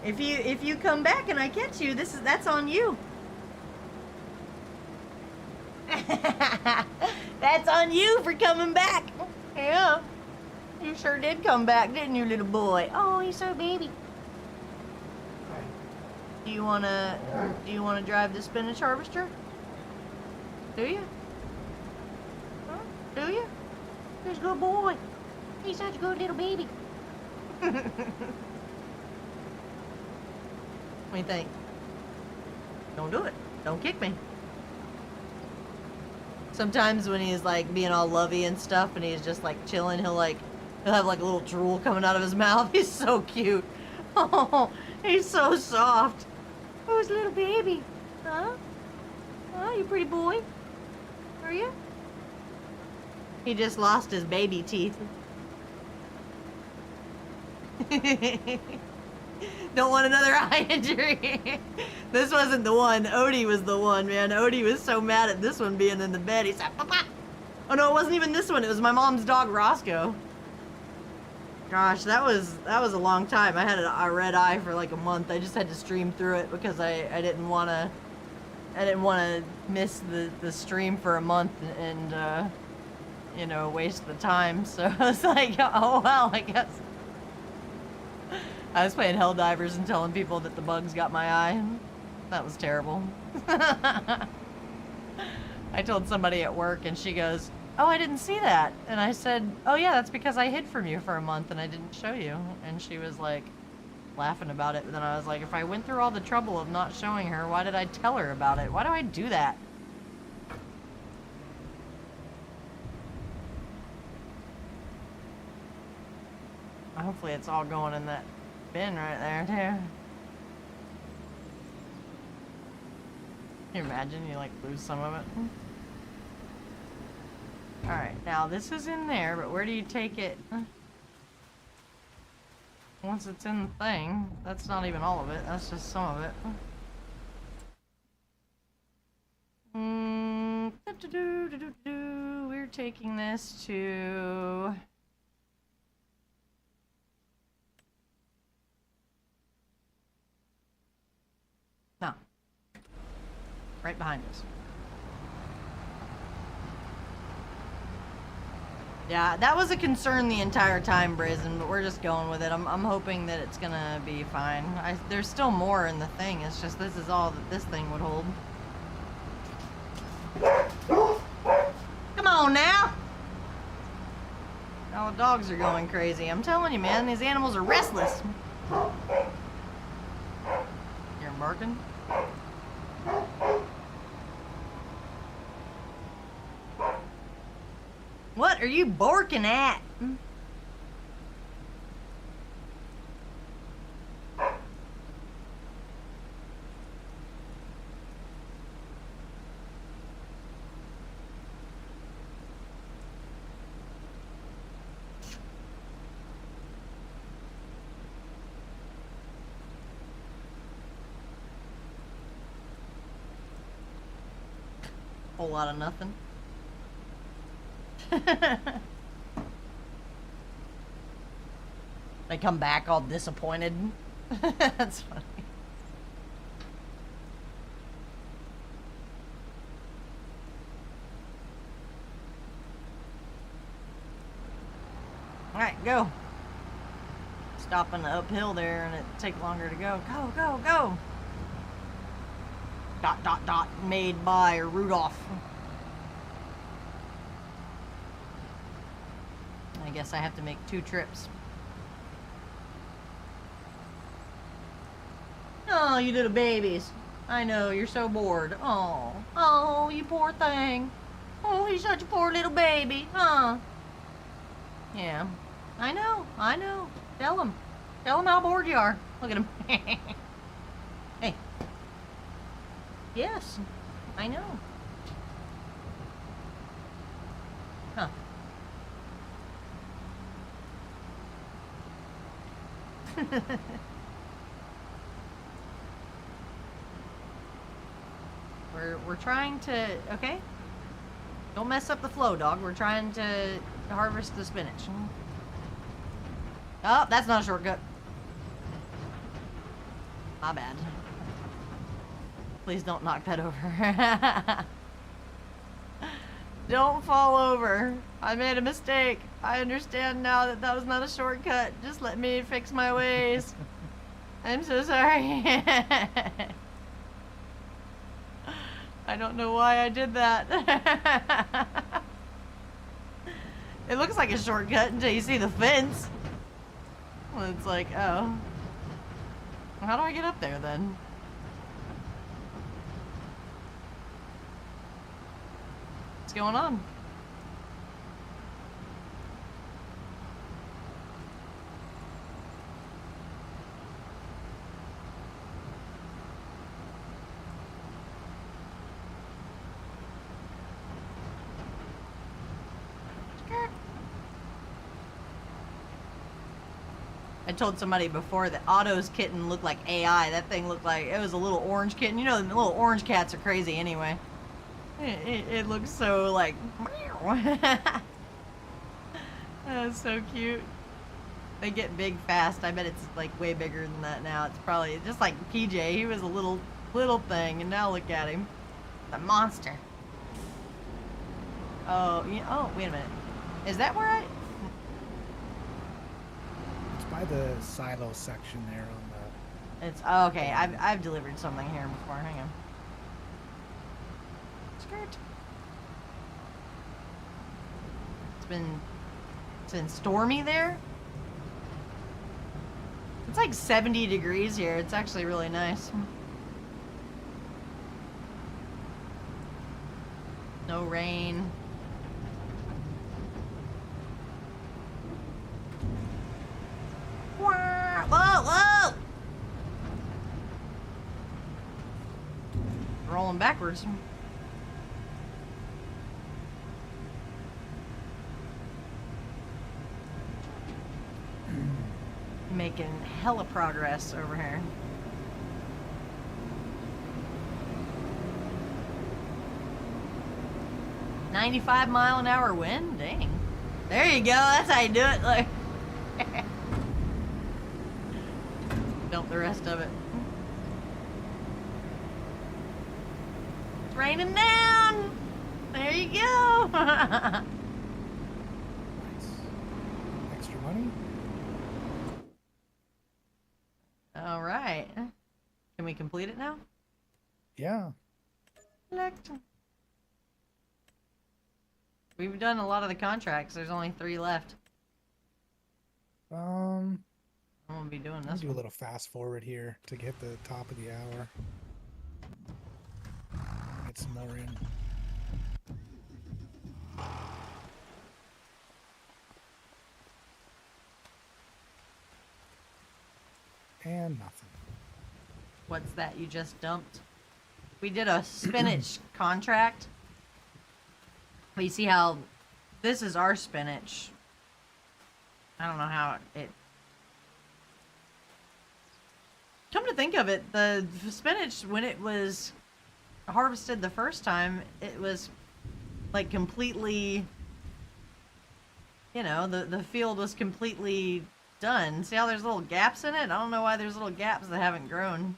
If you come back and I catch you, that's on you. That's on you for coming back. Yeah. You sure did come back, didn't you, little boy? Oh, he's so baby. Do you wanna drive the spinach harvester? Do you? Do you? He's a good boy. He's such a good little baby. What do you think? Don't do it. Don't kick me. Sometimes when he's like being all lovey and stuff and he's just like chilling, he'll have like a little drool coming out of his mouth. He's so cute. Oh, he's so soft. Oh, his little baby. Huh? Oh, you pretty boy. Are you? He just lost his baby teeth. Don't want another eye injury. This wasn't the one. Odie was the one, man. Odie was so mad at this one being in the bed. He said, Papa! Oh no, it wasn't even this one. It was my mom's dog, Roscoe. Gosh, that was a long time. I had a red eye for like a month. I just had to stream through it because I didn't want to miss the stream for a month and waste the time. So I was like, oh well, I guess. I was playing Helldivers and telling people that the bugs got my eye. That was terrible. I told somebody at work and she goes, oh, I didn't see that. And I said, oh yeah, that's because I hid from you for a month and I didn't show you. And she was like, laughing about it, but then I was like, if I went through all the trouble of not showing her, why did I tell her about it? Why do I do that? Hopefully it's all going in that bin right there, too. Can you imagine you, like, lose some of it? Alright, now this is in there, but where do you take it? Once it's in the thing, that's not even all of it, that's just some of it. We're taking this to... No. Right behind us. Yeah, that was a concern the entire time, Brazen, but we're just going with it. I'm hoping that it's gonna be fine. There's still more in the thing, it's just this is all that this thing would hold. Come on now! All the dogs are going crazy. I'm telling you, man, these animals are restless. You're barking? What are you barking at? Whole lot of nothing. They come back all disappointed. That's funny. Alright, go. Stopping the uphill there and it take longer to go. Go, go, go! Dot, dot, dot, made by Rudolph. I guess I have to make 2 trips. Oh, you little babies. I know, you're so bored. Oh, oh, you poor thing. Oh, he's such a poor little baby, huh? Yeah, I know, I know. Tell him. Tell him how bored you are. Look at him. Hey. Yes, I know. Huh. We're trying to, okay? Don't mess up the flow, dog. We're trying to harvest the spinach. Oh, that's not a shortcut. My bad. Please don't knock that over. Don't fall over. I made a mistake. I understand now that that was not a shortcut. Just let me fix my ways. I'm so sorry. I don't know why I did that. It looks like a shortcut until you see the fence. Well, it's like, oh. How do I get up there then? What's going on? I told somebody before that Otto's kitten looked like AI. That thing looked like it was a little orange kitten. You know, the little orange cats are crazy anyway. It looks so like... That's so cute. They get big fast. I bet it's like way bigger than that now. It's probably just like PJ. He was a little thing, and now look at him. The monster. Oh, oh, wait a minute. Is that where I... By the silo section there on the... It's oh, okay. I've delivered something here before. Hang on. Skirt. It's been stormy there. It's like 70 degrees here. It's actually really nice. No rain. Whoa, whoa! Rolling backwards. Making hella progress over here. $95-mile-an-hour wind? Dang. There you go. That's how you do it. Look. Dump the rest of it. It's raining down. There you go. Nice. Extra money? All right. Can we complete it now? Yeah. Select. We've done a lot of the contracts. There's only 3 left. I'm gonna be doing I'll this do a one. little fast forward here to get the top of the hour. Get some more in. And nothing. What's that you just dumped? We did a spinach contract. But you see how this is our spinach. I don't know how it... Come to think of it, the spinach, when it was harvested the first time, it was like completely, you know, the field was completely done. See how there's little gaps in it? I don't know why there's little gaps that haven't grown.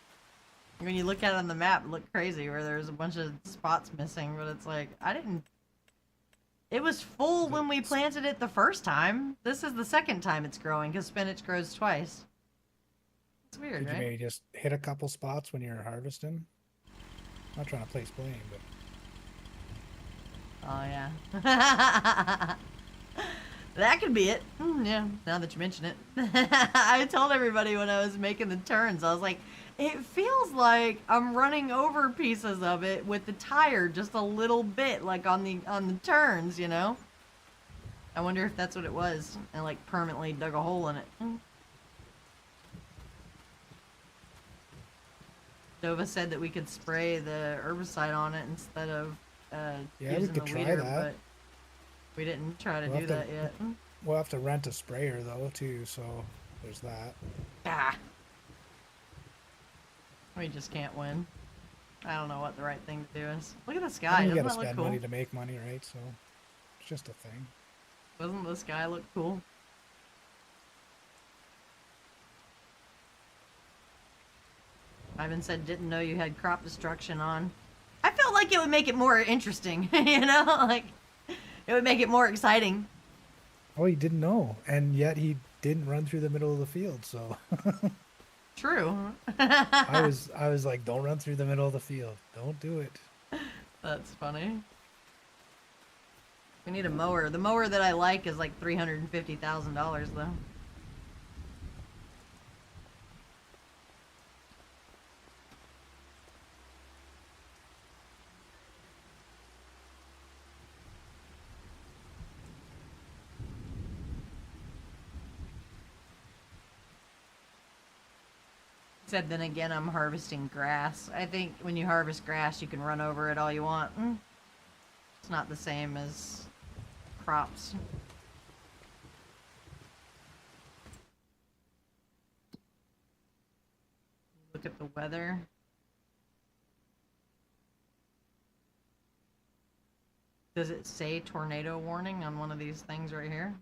When you look at it on the map, it looked crazy where there's a bunch of spots missing, but it's like, I didn't... It was full when we planted it the first time. This is the second time it's growing, because spinach grows twice. It's weird, Did you right? maybe just hit a couple spots when you're harvesting? I'm not trying to place blame, but Oh, yeah. That could be it. Yeah, now that you mention it. I told everybody when I was making the turns, I was like, it feels like I'm running over pieces of it with the tire just a little bit, like on the turns, you know? I wonder if that's what it was, and like permanently dug a hole in it. Dova said that we could spray the herbicide on it instead of yeah, we using could the try weeder, that. but we didn't try to We'll do have to- that yet. We'll have to rent a sprayer though too, so there's that. Ah. We just can't win. I don't know what the right thing to do is. Look at the I sky. mean, you Doesn't gotta that look spend cool? money to make money, right? So it's just a thing. Doesn't the sky look cool? Ivan said didn't know you had crop destruction on. I felt like it would make it more interesting, you know? Like, it would make it more exciting. Oh, he didn't know, and yet he didn't run through the middle of the field. So True. I was like, don't run through the middle of the field. Don't do it. That's funny. We need a mower. The mower that I like is like $350,000 though. Said then again I'm harvesting grass. I think when you harvest grass you can run over it all you want. It's not the same as crops. Look at the weather. Does it say tornado warning on one of these things right here?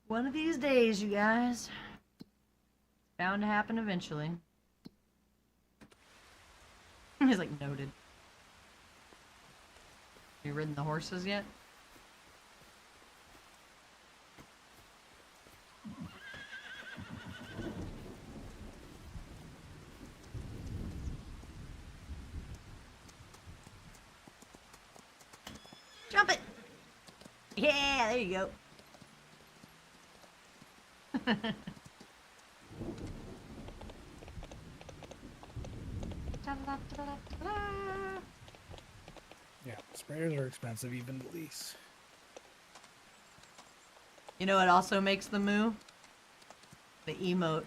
One of these days, you guys. Bound to happen eventually. He's like, noted. You ridden the horses yet? Jump it! There you go. Yeah, sprayers are expensive even to lease. You know what also makes the moo? The emote.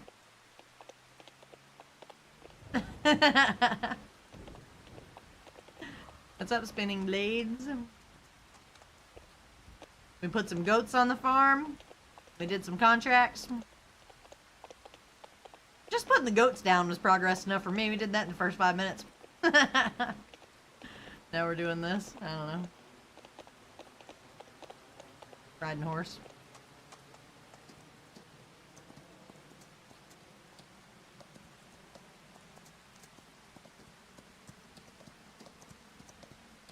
What's up, Spinning Blades? We put some goats on the farm. We did some contracts. Just putting the goats down was progress enough for me. We did that in the first 5 minutes. Now we're doing this. I don't know. Riding horse.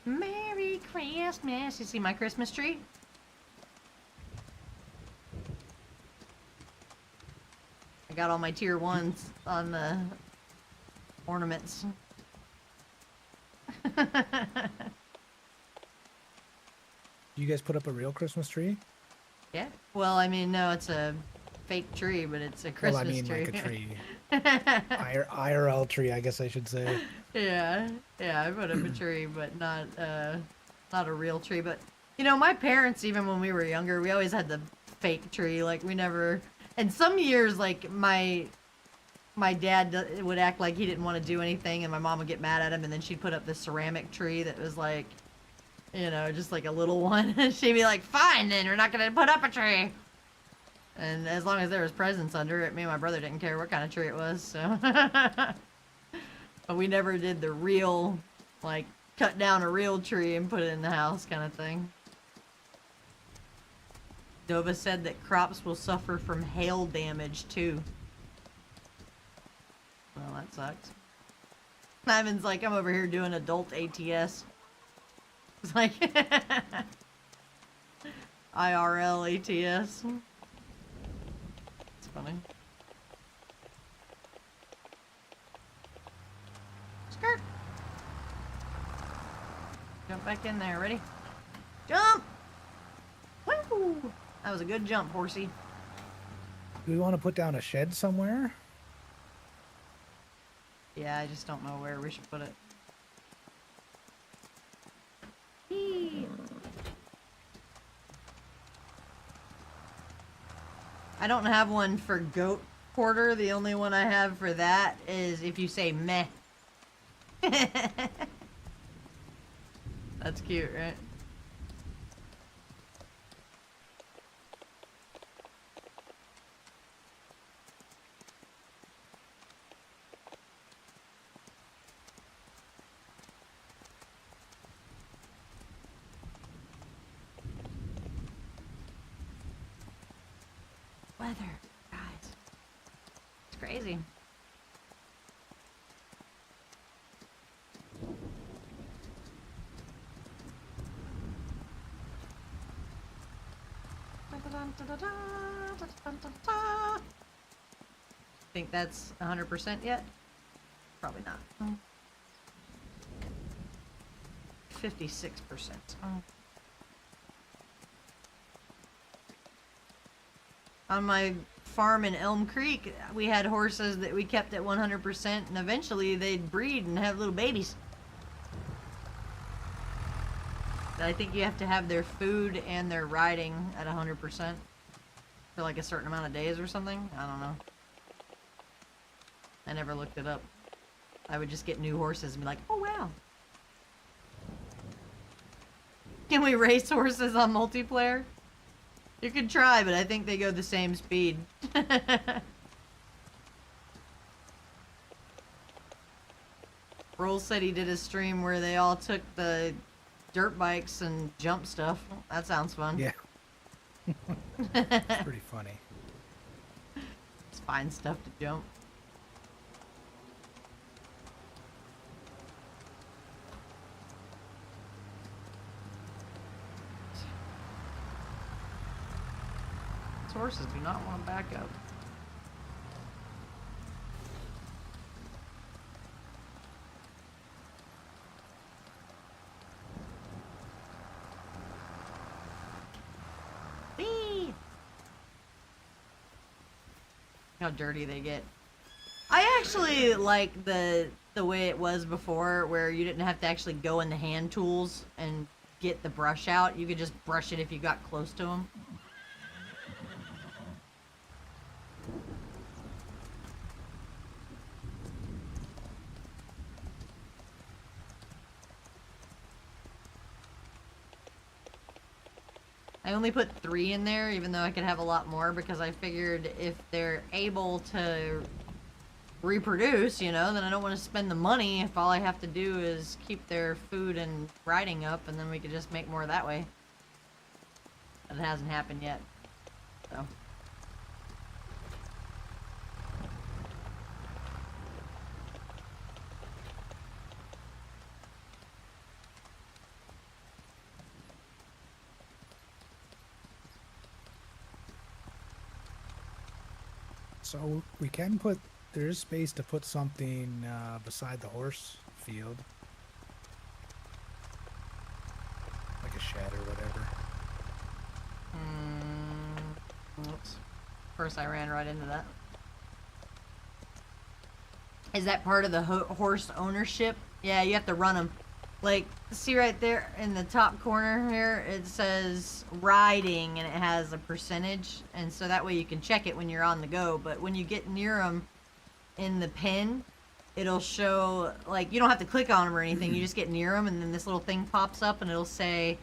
Merry Christmas. You see my Christmas tree? I got all my tier 1s on the ornaments. You guys put up a real Christmas tree? Yeah. Well, I mean, no, it's a fake tree, but it's a Christmas Well, I mean tree. like a tree. IRL tree, I guess I should say. Yeah, I put up a tree, but not a real tree. But you know, my parents, even when we were younger, we always had the fake tree. Like we never. And some years, like my dad would act like he didn't want to do anything, and my mom would get mad at him, and then she'd put up this ceramic tree that was like, you know, just like a little one. And she'd be like, "Fine, then we're not gonna put up a tree." And as long as there was presents under it, me and my brother didn't care what kind of tree it was. So. But we never did the real, like, cut down a real tree and put it in the house kind of thing. Dova said that crops will suffer from hail damage too. Well, that sucks. Ivan's like, I'm over here doing adult ATS. It's like, IRL ATS. It's funny. Skirt. Jump back in there. Ready? Jump! Woo! That was a good jump, horsey. Do we want to put down a shed somewhere? Yeah, I just don't know where we should put it. Whee! I don't have one for goat quarter. The only one I have for that is if you say meh. That's cute, right? Weather, guys. It's crazy. Think that's 100% yet? Probably not. 56%. On my farm in Elm Creek, we had horses that we kept at 100%, and eventually they'd breed and have little babies. I think you have to have their food and their riding at 100% for like a certain amount of days or something. I don't know. I never looked it up. I would just get new horses and be like, oh wow. Can we race horses on multiplayer? You could try, but I think they go the same speed. Roll said he did a stream where they all took the dirt bikes and jump stuff. That sounds fun. Yeah. It's pretty funny. It's fine stuff to jump. These horses do not want to back up. how dirty they get. I actually like the way it was before, where you didn't have to actually go in the hand tools and get the brush out. You could just brush it if you got close to them. I only put 3 in there, even though I could have a lot more, because I figured if they're able to reproduce, you know, then I don't want to spend the money if all I have to do is keep their food and riding up, and then we could just make more that way. But it hasn't happened yet, so. So we can put, there is space to put something beside the horse field. Like a shed or whatever. Oops. First I ran right into that. Is that part of the horse ownership? Yeah, you have to run them. Like, see right there in the top corner here, it says riding and it has a percentage. And so that way you can check it when you're on the go. But when you get near them in the pen, it'll show, like, you don't have to click on them or anything. You just get near them and then this little thing pops up and it'll say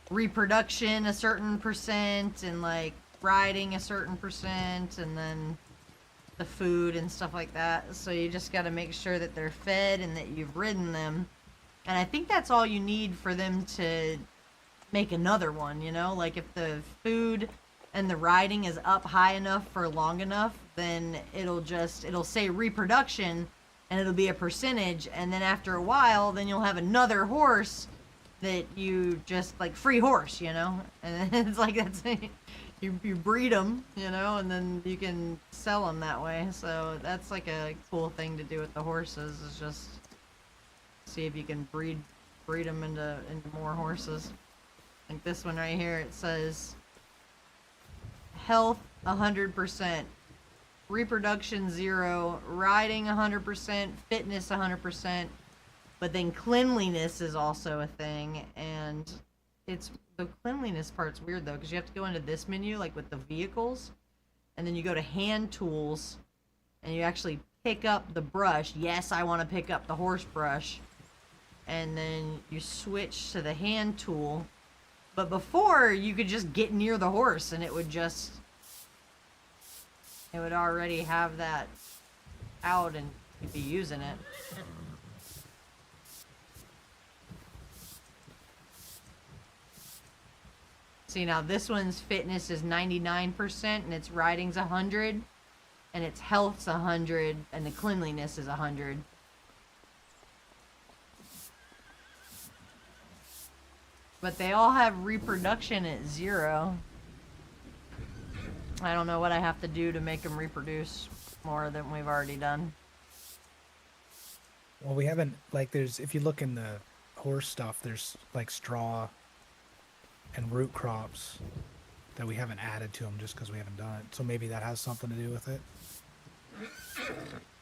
reproduction a certain percent and like riding a certain percent and then the food and stuff like that. So you just got to make sure that they're fed and that you've ridden them. And I think that's all you need for them to make another one, you know? Like, if the food and the riding is up high enough for long enough, then it'll say reproduction, and it'll be a percentage, and then after a while, then you'll have another horse that you just, like, free horse, you know? And then it's like, that's... You breed them, you know, and then you can sell them that way. So that's, like, a cool thing to do with the horses, is just... see if you can breed them into more horses. Like this one right here, it says health 100%, reproduction 0, riding 100%, fitness 100%, but then cleanliness is also a thing. And it's the cleanliness part's weird though, because you have to go into this menu, like with the vehicles, and then you go to hand tools and you actually pick up the brush. Yes, I want to pick up the horse brush. And then you switch to the hand tool. But before, you could just get near the horse and it would already have that out and you'd be using it. See, now this one's fitness is 99% and its riding's 100 and its health's 100 and the cleanliness is 100. But they all have reproduction at 0. I don't know what I have to do to make them reproduce more than we've already done. Well, we haven't, like, there's, if you look in the horse stuff, there's, like, straw and root crops that we haven't added to them just because we haven't done it. So maybe that has something to do with it.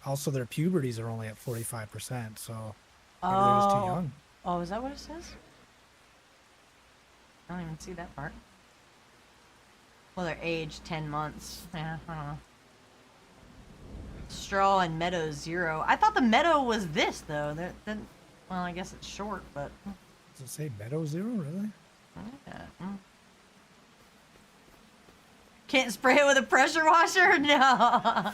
Also, their puberties are only at 45%, so maybe they're just too young. Oh, is that what it says? I don't even see that part. Well, they're aged 10 months. Yeah, I don't know. Straw and meadow 0. I thought the meadow was this, though. Well, I guess it's short, but... Does it say meadow 0, really? Yeah. Can't spray it with a pressure washer? No.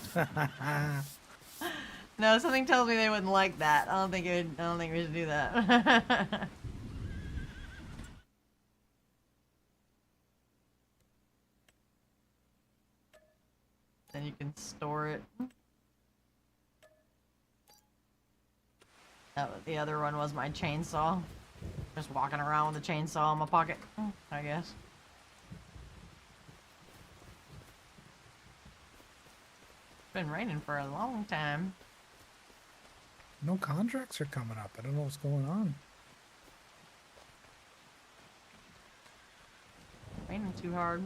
No, something tells me they wouldn't like that. I don't think we should do that. Then you can store it. The other one was my chainsaw. Just walking around with a chainsaw in my pocket, I guess. It's been raining for a long time. No contracts are coming up. I don't know what's going on. Raining too hard.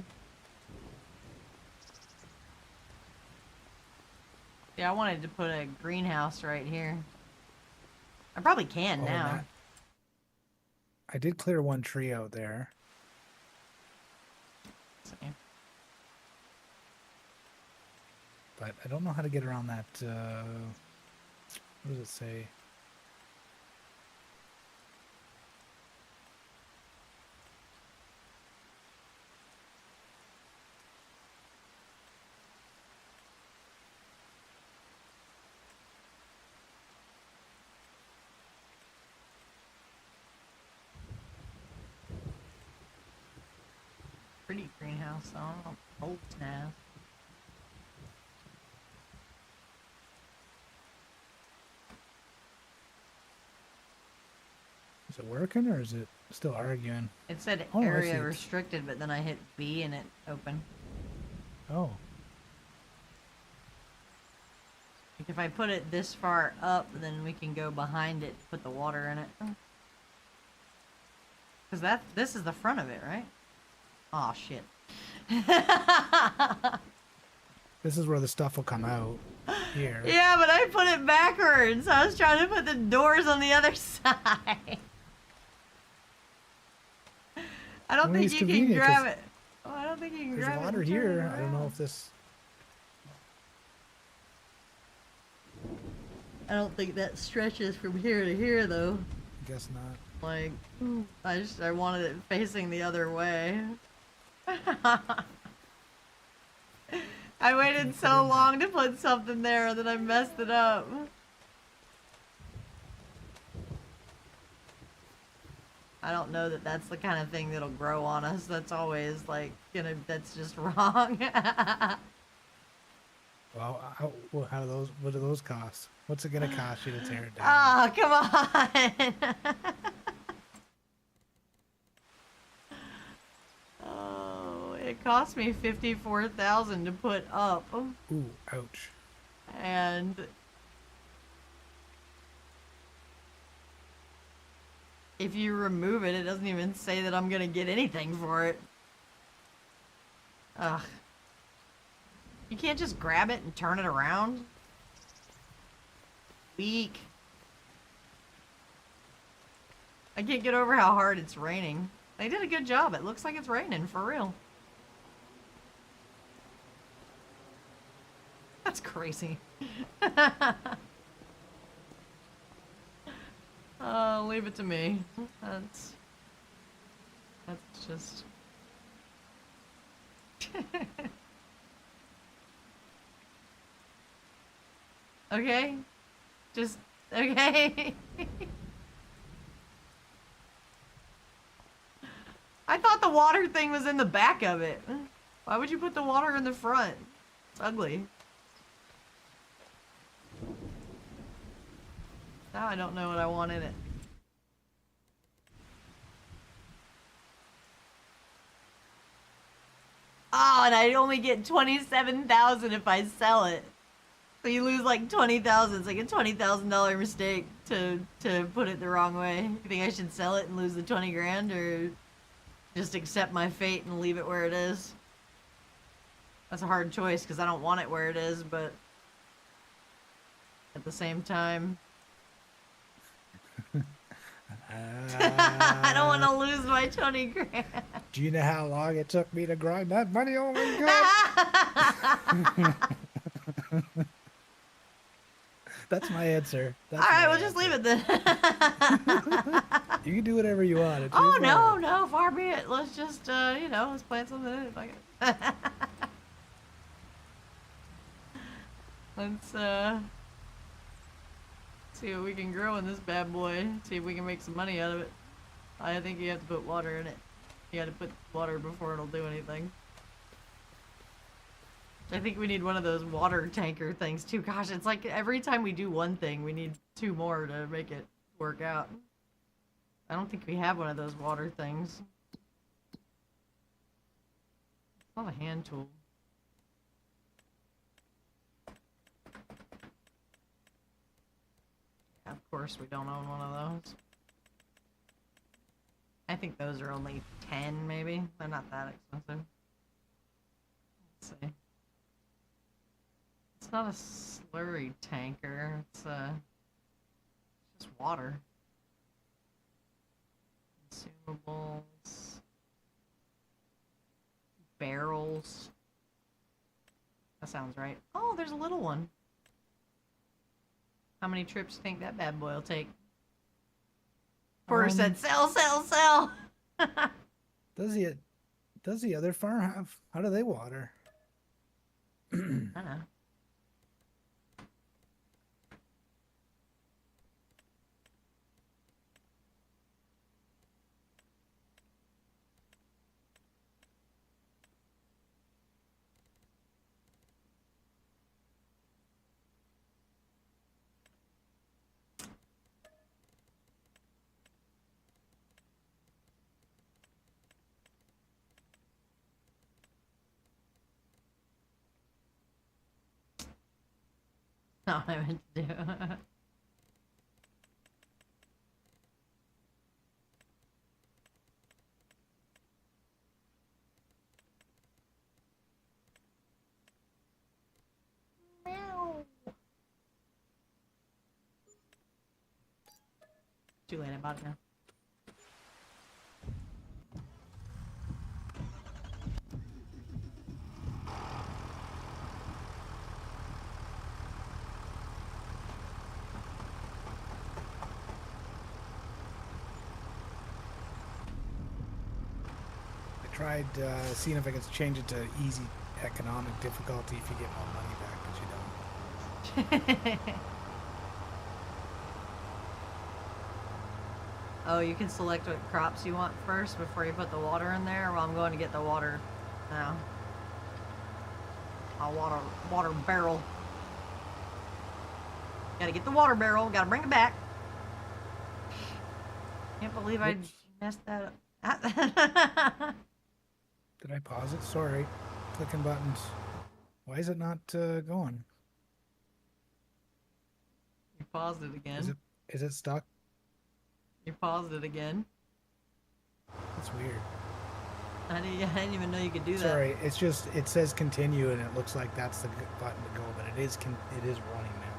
Yeah, I wanted to put a greenhouse right here. I probably can Oh, and now. that, I did clear one tree out there. Let's see. But I don't know how to get around that, what does it say? Pretty greenhouse, though. Bolt's nest. Is it working or is it still arguing? It said Oh, I see area it. restricted, but then I hit B and it opened. Oh, Like if I put it this far up, then we can go behind it, put the water in it. Cause this is the front of it, right? Aw, shit. this is where the stuff will come out. Here. Yeah, but I put it backwards. I was trying to put the doors on the other side. I don't Well, think it's you can convenient, grab 'cause it. Oh, I don't think you can There's grab it. water and turn it here. I don't know around. if this. I don't think that stretches from here to here, though. Guess not. Like, I wanted it facing the other way. I waited so long to put something there that I messed it up. I don't know that that's the kind of thing that'll grow on us. That's always like, that's just wrong. Well, how do those? What do those cost? What's it gonna cost you to tear it down? Oh, come on. Oh, it cost me 54,000 to put up. Ooh, ouch. And if you remove it, it doesn't even say that I'm gonna get anything for it. Ugh. You can't just grab it and turn it around? Weak. I can't get over how hard it's raining. They did a good job. It looks like it's raining, for real. That's crazy. Leave it to me. That's just... Okay? Just... Okay? I thought the water thing was in the back of it. Why would you put the water in the front? It's ugly. Now I don't know what I want in it. Oh, and I only get 27,000 if I sell it. So you lose like 20,000. It's like a $20,000 mistake to put it the wrong way. You think I should sell it and lose the 20 grand, or just accept my fate and leave it where it is? That's a hard choice because I don't want it where it is, but at the same time, I don't want to lose my 20 grand. Do you know how long it took me to grind that money? Oh my god! That's my answer. That's All right, my we'll just leave answer. it then. You can do whatever you want. It's Oh your no, farm. no, far be it. Let's just, let's plant something in it. Fuck it. Let's see what we can grow in this bad boy. See if we can make some money out of it. I think you have to put water in it. You got to put water before it'll do anything. I think we need one of those water tanker things too. Gosh, it's like every time we do one thing, we need 2 more to make it work out. I don't think we have one of those water things. It's not a hand tool. Yeah, of course we don't own one of those. I think those are only 10 maybe. They're not that expensive. Let's see. It's not a Slurry tanker. It's just water. Consumables. Barrels. That sounds right. Oh, there's a little one. How many trips do you think that bad boy will take? Porter said, sell, sell, sell. Does the other farm have? How do they water? I don't know. Not what I meant to do. Meow. Too late, I bought it now. I tried seeing if I could change it to easy economic difficulty if you get more money back, but you don't. Oh, you can select what crops you want first before you put the water in there. Well, I'm going to get the water now. A water barrel. Gotta get the water barrel. Gotta bring it back. Can't believe I messed that up. Did I pause it? Sorry. Clicking buttons. Why is it not going? You paused it again. Is it stuck? You paused it again. That's weird. I didn't even know you could do that. Sorry, it's just it says continue and it looks like that's the button to go, but it is running now.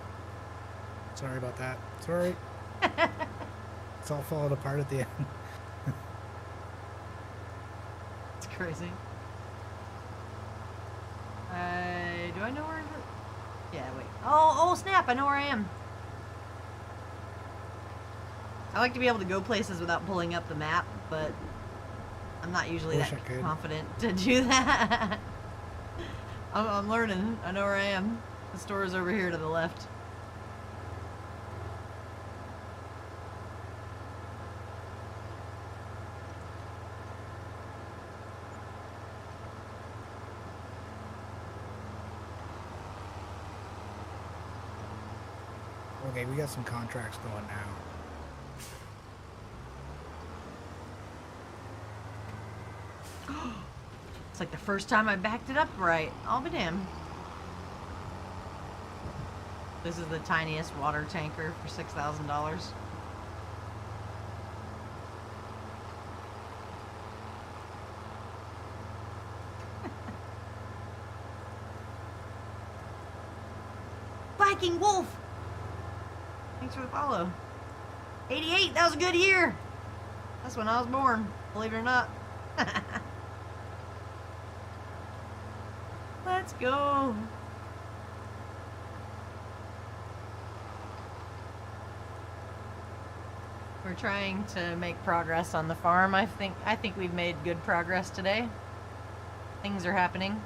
Sorry about that. Sorry. It's all falling apart at the end. It's crazy. Do I know where? Yeah, wait. Oh, snap! I know where I am. I like to be able to go places without pulling up the map, but I'm not usually that confident to do that. I'm learning. I know where I am. The store is over here to the left. Okay, we got some contracts going now. It's like the first time I backed it up right. I'll be damned. This is the tiniest water tanker for $6,000. Viking Wolf! Thanks for the follow. 88, that was a good year. That's when I was born, believe it or not. Let's go. We're trying to make progress on the farm. I think we've made good progress today. Things are happening.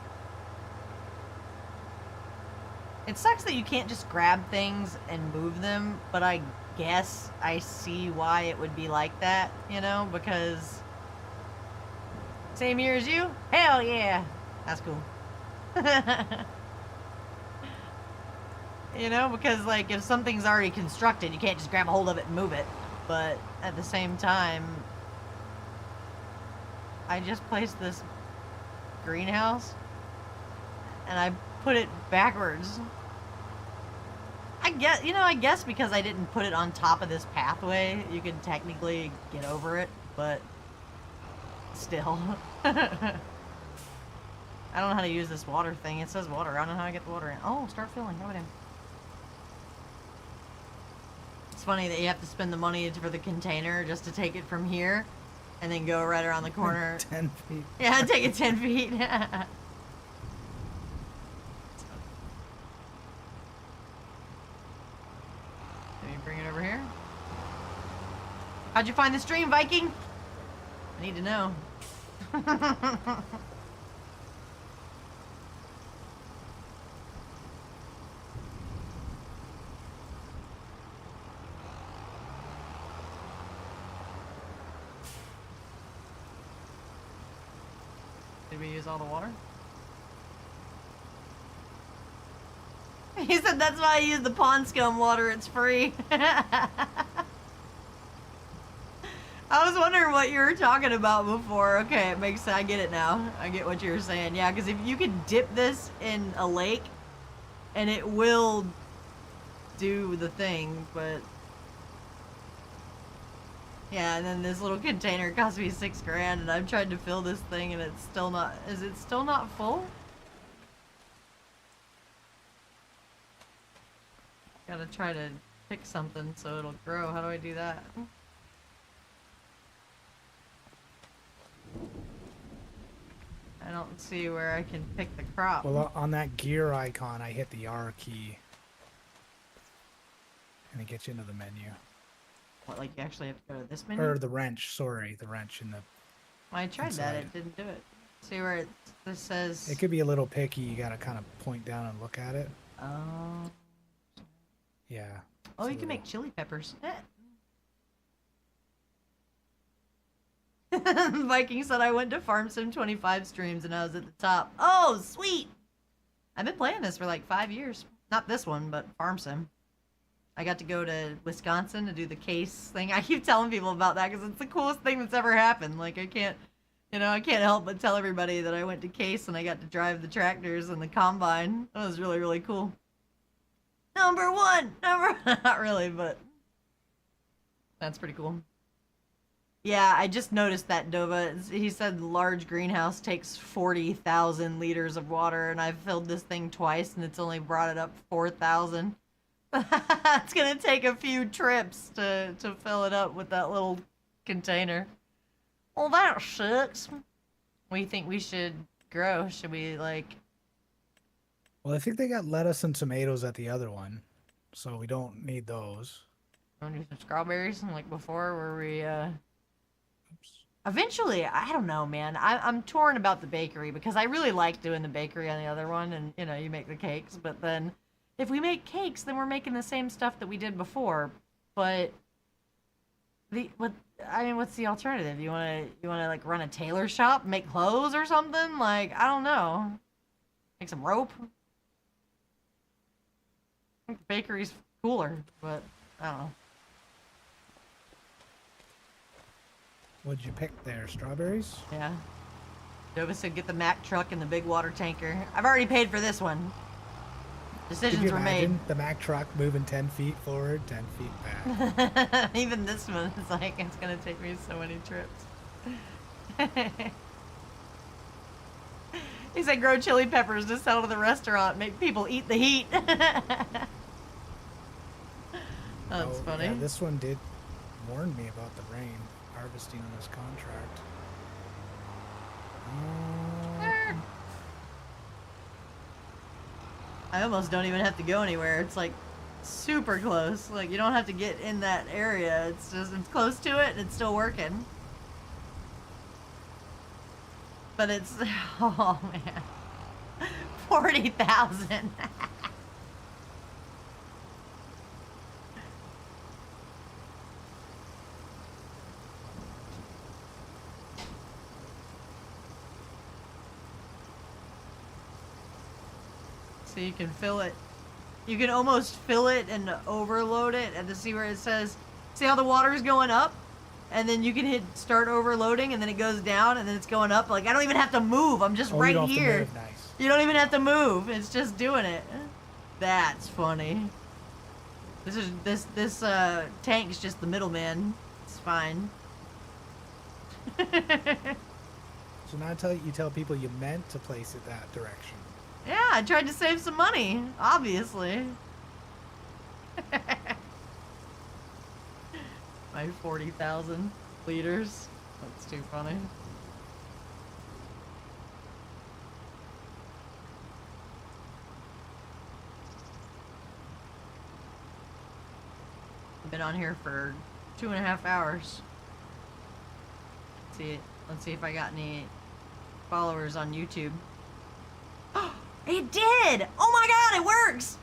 It sucks that you can't just grab things and move them, but I guess I see why it would be like that, you know, because same year as you? Hell yeah. That's cool. You know, because like if something's already constructed, you can't just grab a hold of it and move it. But at the same time, I just placed this greenhouse and I put it backwards. I guess because I didn't put it on top of this pathway, you can technically get over it, but still. I don't know how to use this water thing. It says water. I don't know how to get the water in. Oh, start filling. Go ahead. It's funny that you have to spend the money for the container just to take it from here and then go right around the corner. 10 feet. Yeah, take it 10 feet. Let me bring it over here. How'd you find the stream, Viking? I need to know. Did we use all the water? He said that's why I use the pond scum water, it's free. I was wondering what you were talking about before. Okay, it makes sense. I get it now. I get what you were saying. Yeah, because if you could dip this in a lake, and it will do the thing, but... Yeah, and then this little container cost me $6 grand, and I've tried to fill this thing, and it's still not... Is it still not full? Gotta try to pick something so it'll grow. How do I do that? I don't see where I can pick the crop. Well, on that gear icon, I hit the R key. And it gets you into the menu. What, like you actually have to go to this menu? Or the wrench, sorry. The wrench in the... Well, I tried that. inside. It didn't do it. See where this says... It could be a little picky. You gotta kind of point down and look at it. Oh. Yeah. Oh, it's a you can little- make chili peppers. Viking said I went to Farm Sim 25 streams and I was at the top. Oh, sweet! I've been playing this for like 5 years. Not this one, but Farm Sim. I got to go to Wisconsin to do the case thing. I keep telling people about that because it's the coolest thing that's ever happened. Like, I can't help but tell everybody that I went to Case and I got to drive the tractors and the combine. That was really, really cool. Number one! Not really, but that's pretty cool. Yeah, I just noticed that, Dova. He said the large greenhouse takes 40,000 liters of water, and I've filled this thing twice, and it's only brought it up 4,000. It's gonna take a few trips to fill it up with that little container. Well, that sucks. What do you think we should grow? Should we, like... Well, I think they got lettuce and tomatoes at the other one. So we don't need those. Want to do some strawberries like before, where we, Oops. Eventually, I don't know, man. I'm torn about the bakery because I really like doing the bakery on the other one, and you know, you make the cakes. But then, if we make cakes, then we're making the same stuff that we did before. But what's the alternative? You wanna like run a tailor shop, make clothes or something? Like, I don't know. Make some rope. I think the bakery's cooler, but I don't know. What'd you pick there? Strawberries? Yeah. Dova said get the Mack truck and the big water tanker. I've already paid for this one. Could Decisions you were made. imagine the Mack truck moving 10 feet forward, 10 feet back? Even this one is like, it's gonna take me so many trips. He said grow chili peppers to sell to the restaurant, make people eat the heat. That's funny. Yeah, this one did warn me about the rain harvesting on this contract. I almost don't even have to go anywhere. It's like super close. Like you don't have to get in that area. It's just, it's close to it and it's still working. But it's, oh man, 40,000. So you can fill it. You can almost fill it and overload it, and to see where it says, see how the water is going up? And then you can hit start overloading, and then it goes down, and then it's going up. Like, I don't even have to move. I'm just Oh, you right don't have to here. move. Nice. You don't even have to move. It's just doing it. That's funny. This tank's just the middleman. It's fine. So now you tell people you meant to place it that direction. Yeah, I tried to save some money, obviously. My 40,000 liters. That's too funny. I've been on here for 2.5 hours. Let's see if I got any followers on YouTube. It did! Oh my god, it works!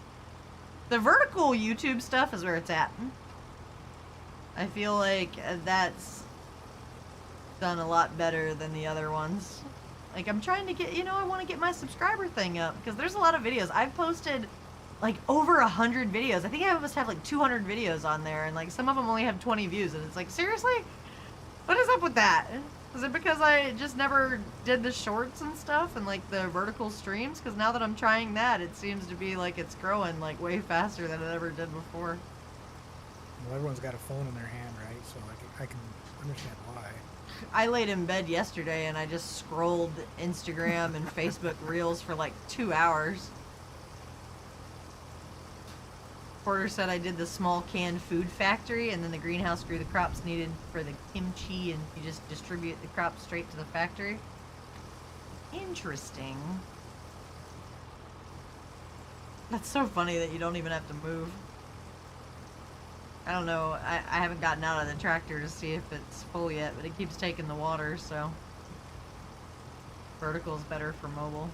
The vertical YouTube stuff is where it's at. I feel like that's done a lot better than the other ones. Like, I'm trying to get, I want to get my subscriber thing up, because there's a lot of videos. I've posted, like, over 100 videos. I think I must have, like, 200 videos on there, and, like, some of them only have 20 views, and it's like, seriously? What is up with that? Is it because I just never did the shorts and stuff and like the vertical streams? Because now that I'm trying that, it seems to be like it's growing like way faster than it ever did before. Well, everyone's got a phone in their hand, right? So I can understand why. I laid in bed yesterday and I just scrolled Instagram and Facebook Reels for like 2 hours. Porter said I did the small canned food factory, and then the greenhouse grew the crops needed for the kimchi, and you just distribute the crops straight to the factory. Interesting. That's so funny that you don't even have to move. I don't know. I haven't gotten out of the tractor to see if it's full yet, but it keeps taking the water, so vertical is better for mobile.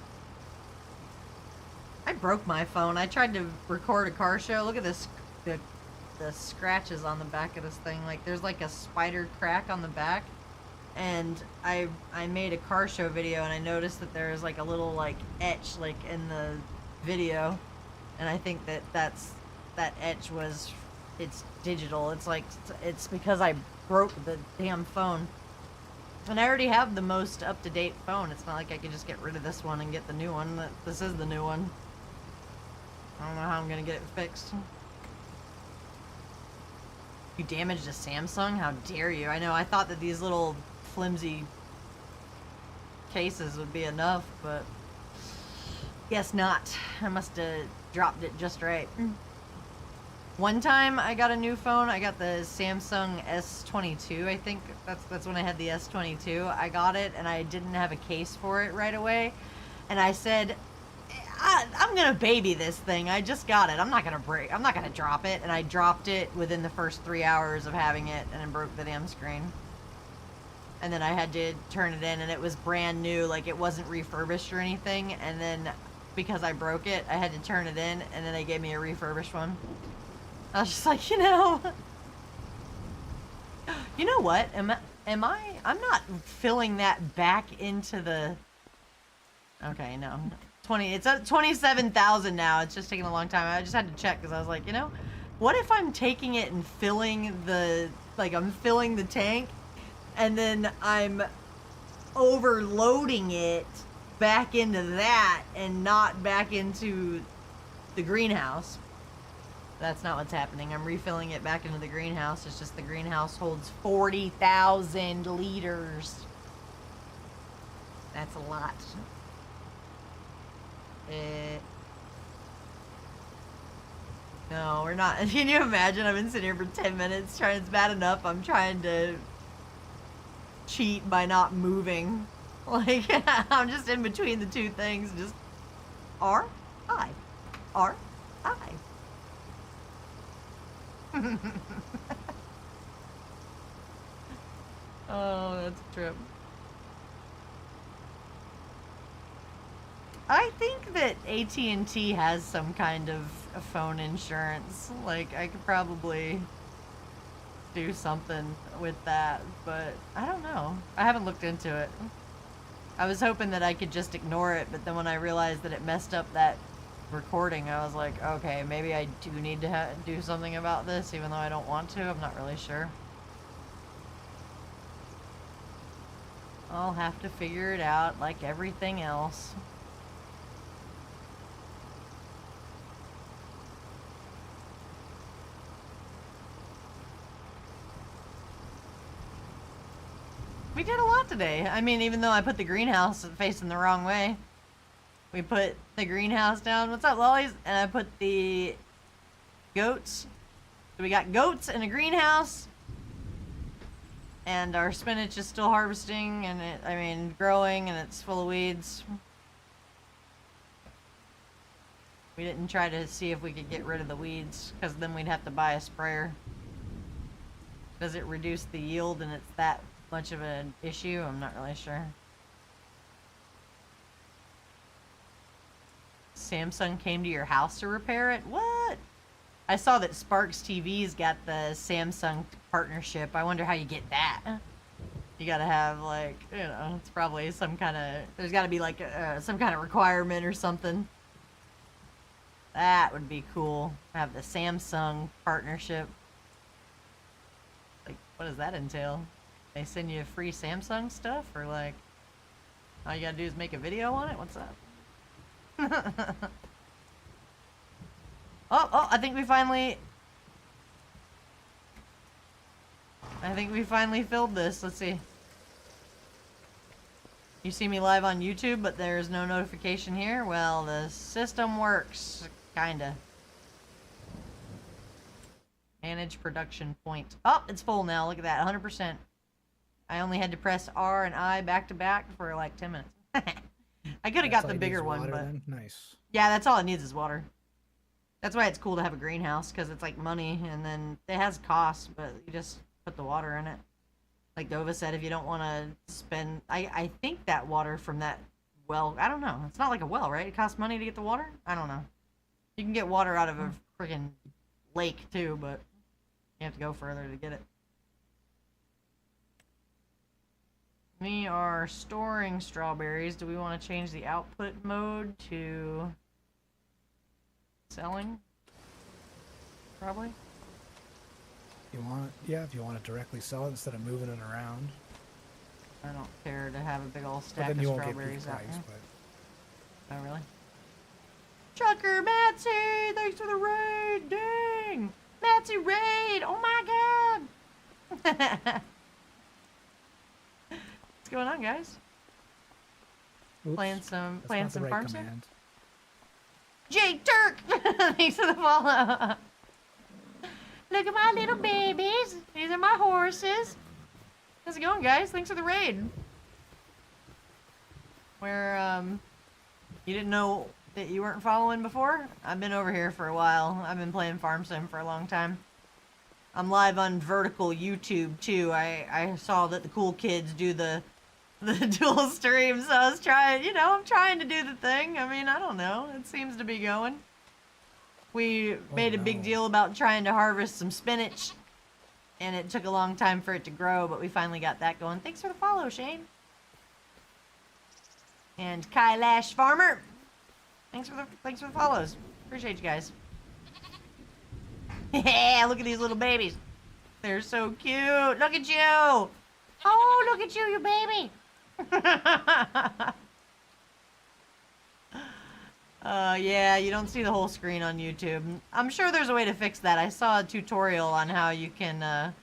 I broke my phone. I tried to record a car show. Look at this, the scratches on the back of this thing. Like, there's like a spider crack on the back. And I made a car show video, and I noticed that there's like a little like etch like in the video. And I think that etch was, it's digital. It's like, it's because I broke the damn phone. And I already have the most up-to-date phone. It's not like I could just get rid of this one and get the new one. This is the new one. I don't know how I'm gonna get it fixed. You damaged a Samsung? How dare you? I know, I thought that these little flimsy cases would be enough, but guess not. I must have dropped it just right. One time I got a new phone. I got the Samsung S22. I think that's when I had the S22. I got it and I didn't have a case for it right away. And I said, I'm gonna baby this thing. I just got it. I'm not gonna drop it. And I dropped it within the first 3 hours of having it, and it broke the damn screen. And then I had to turn it in, and it was brand new. Like, it wasn't refurbished or anything. And then because I broke it, I had to turn it in, and then they gave me a refurbished one. I was just like, you know what? I'm not filling that back into the. Okay, no. It's at 27,000 now. It's just taking a long time. I just had to check because I was like, what if I'm taking it and filling I'm filling the tank, and then I'm overloading it back into that and not back into the greenhouse. That's not what's happening. I'm refilling it back into the greenhouse. It's just the greenhouse holds 40,000 liters. That's a lot. No, we're not. Can you imagine? I've been sitting here for 10 minutes trying. It's bad enough I'm trying to cheat by not moving. Like, I'm just in between the two things. Just R, I. R, I. Oh, that's a trip. I think that AT&T has some kind of a phone insurance. Like, I could probably do something with that, but I don't know. I haven't looked into it. I was hoping that I could just ignore it, but then when I realized that it messed up that recording, I was like, okay, maybe I do need to do something about this, even though I don't want to. I'm not really sure. I'll have to figure it out like everything else. We did a lot today. I mean, even though I put the greenhouse facing the wrong way. We put the greenhouse down. What's up, lollies? And I put the goats. So we got goats in a greenhouse. and our spinach is still harvesting, and growing, and it's full of weeds. We didn't try to see if we could get rid of the weeds, because then we'd have to buy a sprayer. Does it reduce the yield and it's that much of an issue? I'm not really sure. Samsung came to your house to repair it? What? I saw that Sparks TV's got the Samsung partnership. I wonder how you get that. You gotta have, like, you know, it's probably some kind of, there's gotta be like some kind of requirement or something. That would be cool. Have the Samsung partnership. Like, what does that entail? They send you free Samsung stuff, or like, all you gotta do is make a video on it? What's up? Oh, I think we finally filled this. Let's see. You see me live on YouTube, but there's no notification here? Well, the system works. Kinda. Manage production point. Oh, it's full now. Look at that. 100%. I only had to press R and I back to back for like 10 minutes. I could have got the bigger one, but... Then? Nice. Yeah, that's all it needs is water. That's why it's cool to have a greenhouse, because it's like money, and then it has costs, but you just put the water in it. Like Dova said, if you don't want to spend... I think that water from that well... I don't know. It's not like a well, right? It costs money to get the water? I don't know. You can get water out of a freaking lake, too, but you have to go further to get it. We are storing strawberries. Do we want to change the output mode to selling? Probably. You want, yeah, if you want to directly sell it instead of moving it around. I don't care to have a big old But stack then of you won't get strawberries peak out price, there. but Oh, really? Trucker Matsy, thanks for the raid. Dang, Matsy raid. Oh my god. What's going on, guys? oops, Playing some that's not the right farm sim? command. Jake Turk! Thanks for the follow. Look at my little babies. These are my horses. How's it going, guys? Thanks for the raid. Where, you didn't know that you weren't following before? I've been over here for a while. I've been playing Farm Sim for a long time. I'm live on Vertical YouTube, too. I saw that the cool kids do the dual stream, so I was trying, you know, I'm trying to do the thing. I mean, I don't know. It seems to be going. We made a big deal about trying to harvest some spinach, and it took a long time for it to grow, but we finally got that going. Thanks for the follow, Shane. And Kailash Farmer. Thanks for the follows. Appreciate you guys. Yeah, look at these little babies. They're so cute. Look at you. Oh, look at you, you baby. Yeah, you don't see the whole screen on YouTube. I'm sure there's a way to fix that. I saw a tutorial on how you can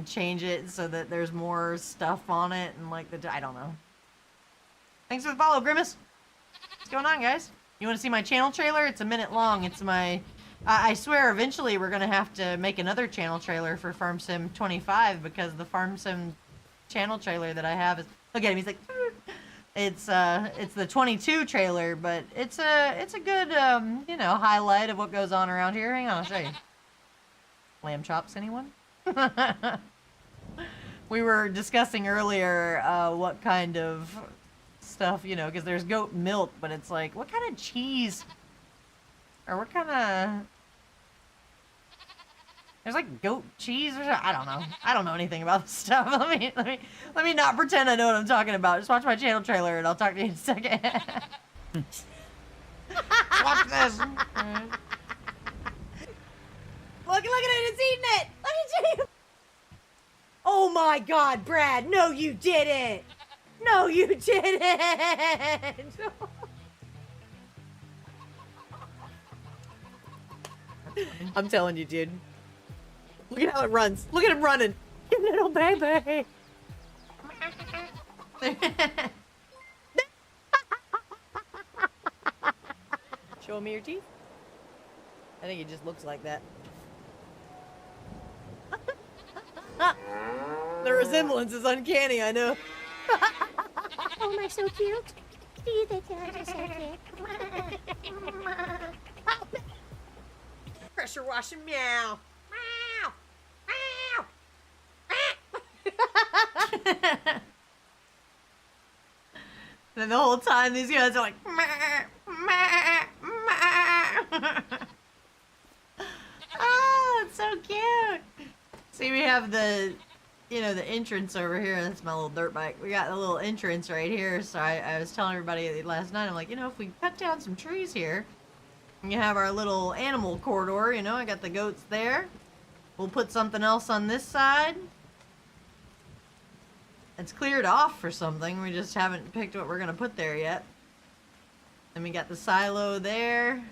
change it so that there's more stuff on it and like I don't know. Thanks for the follow, Grimace. What's going on, guys? You want to see my channel trailer? It's a minute long. It's my... I swear eventually we're going to have to make another channel trailer for Farm Sim 25 because the Farm Sim channel trailer that I have is... Look at him, he's like... It's the 22 trailer, but it's a good, you know, highlight of what goes on around here. Hang on, I'll show you. Lamb chops, anyone? We were discussing earlier what kind of stuff, you know, because there's goat milk, but it's like, what kind of cheese? Or what kind of... There's like goat cheese or something. I don't know. I don't know anything about this stuff. Let me not pretend I know what I'm talking about. Just watch my channel trailer and I'll talk to you in a second. Watch this. Look at it. It's eating it. Look at you. Oh my God, Brad. No, you didn't. No, you didn't. I'm telling you, dude. Look at how it runs. Look at him running. You little baby. Show me your teeth. I think it just looks like that. The resemblance is uncanny, I know. Oh, am I so cute? Do you think that I'm so cute? Pressure washing meow. Meow. Meow. Then the whole time these guys are like, oh, it's so cute. See, we have the, you know, the entrance over here. That's my little dirt bike. We got the little entrance right here. So I was telling everybody last night, I'm like, you know, if we cut down some trees here, and you have our little animal corridor, you know, I got the goats there. We'll put something else on this side. It's cleared off for something. We just haven't picked what we're going to put there yet. Then we got the silo there.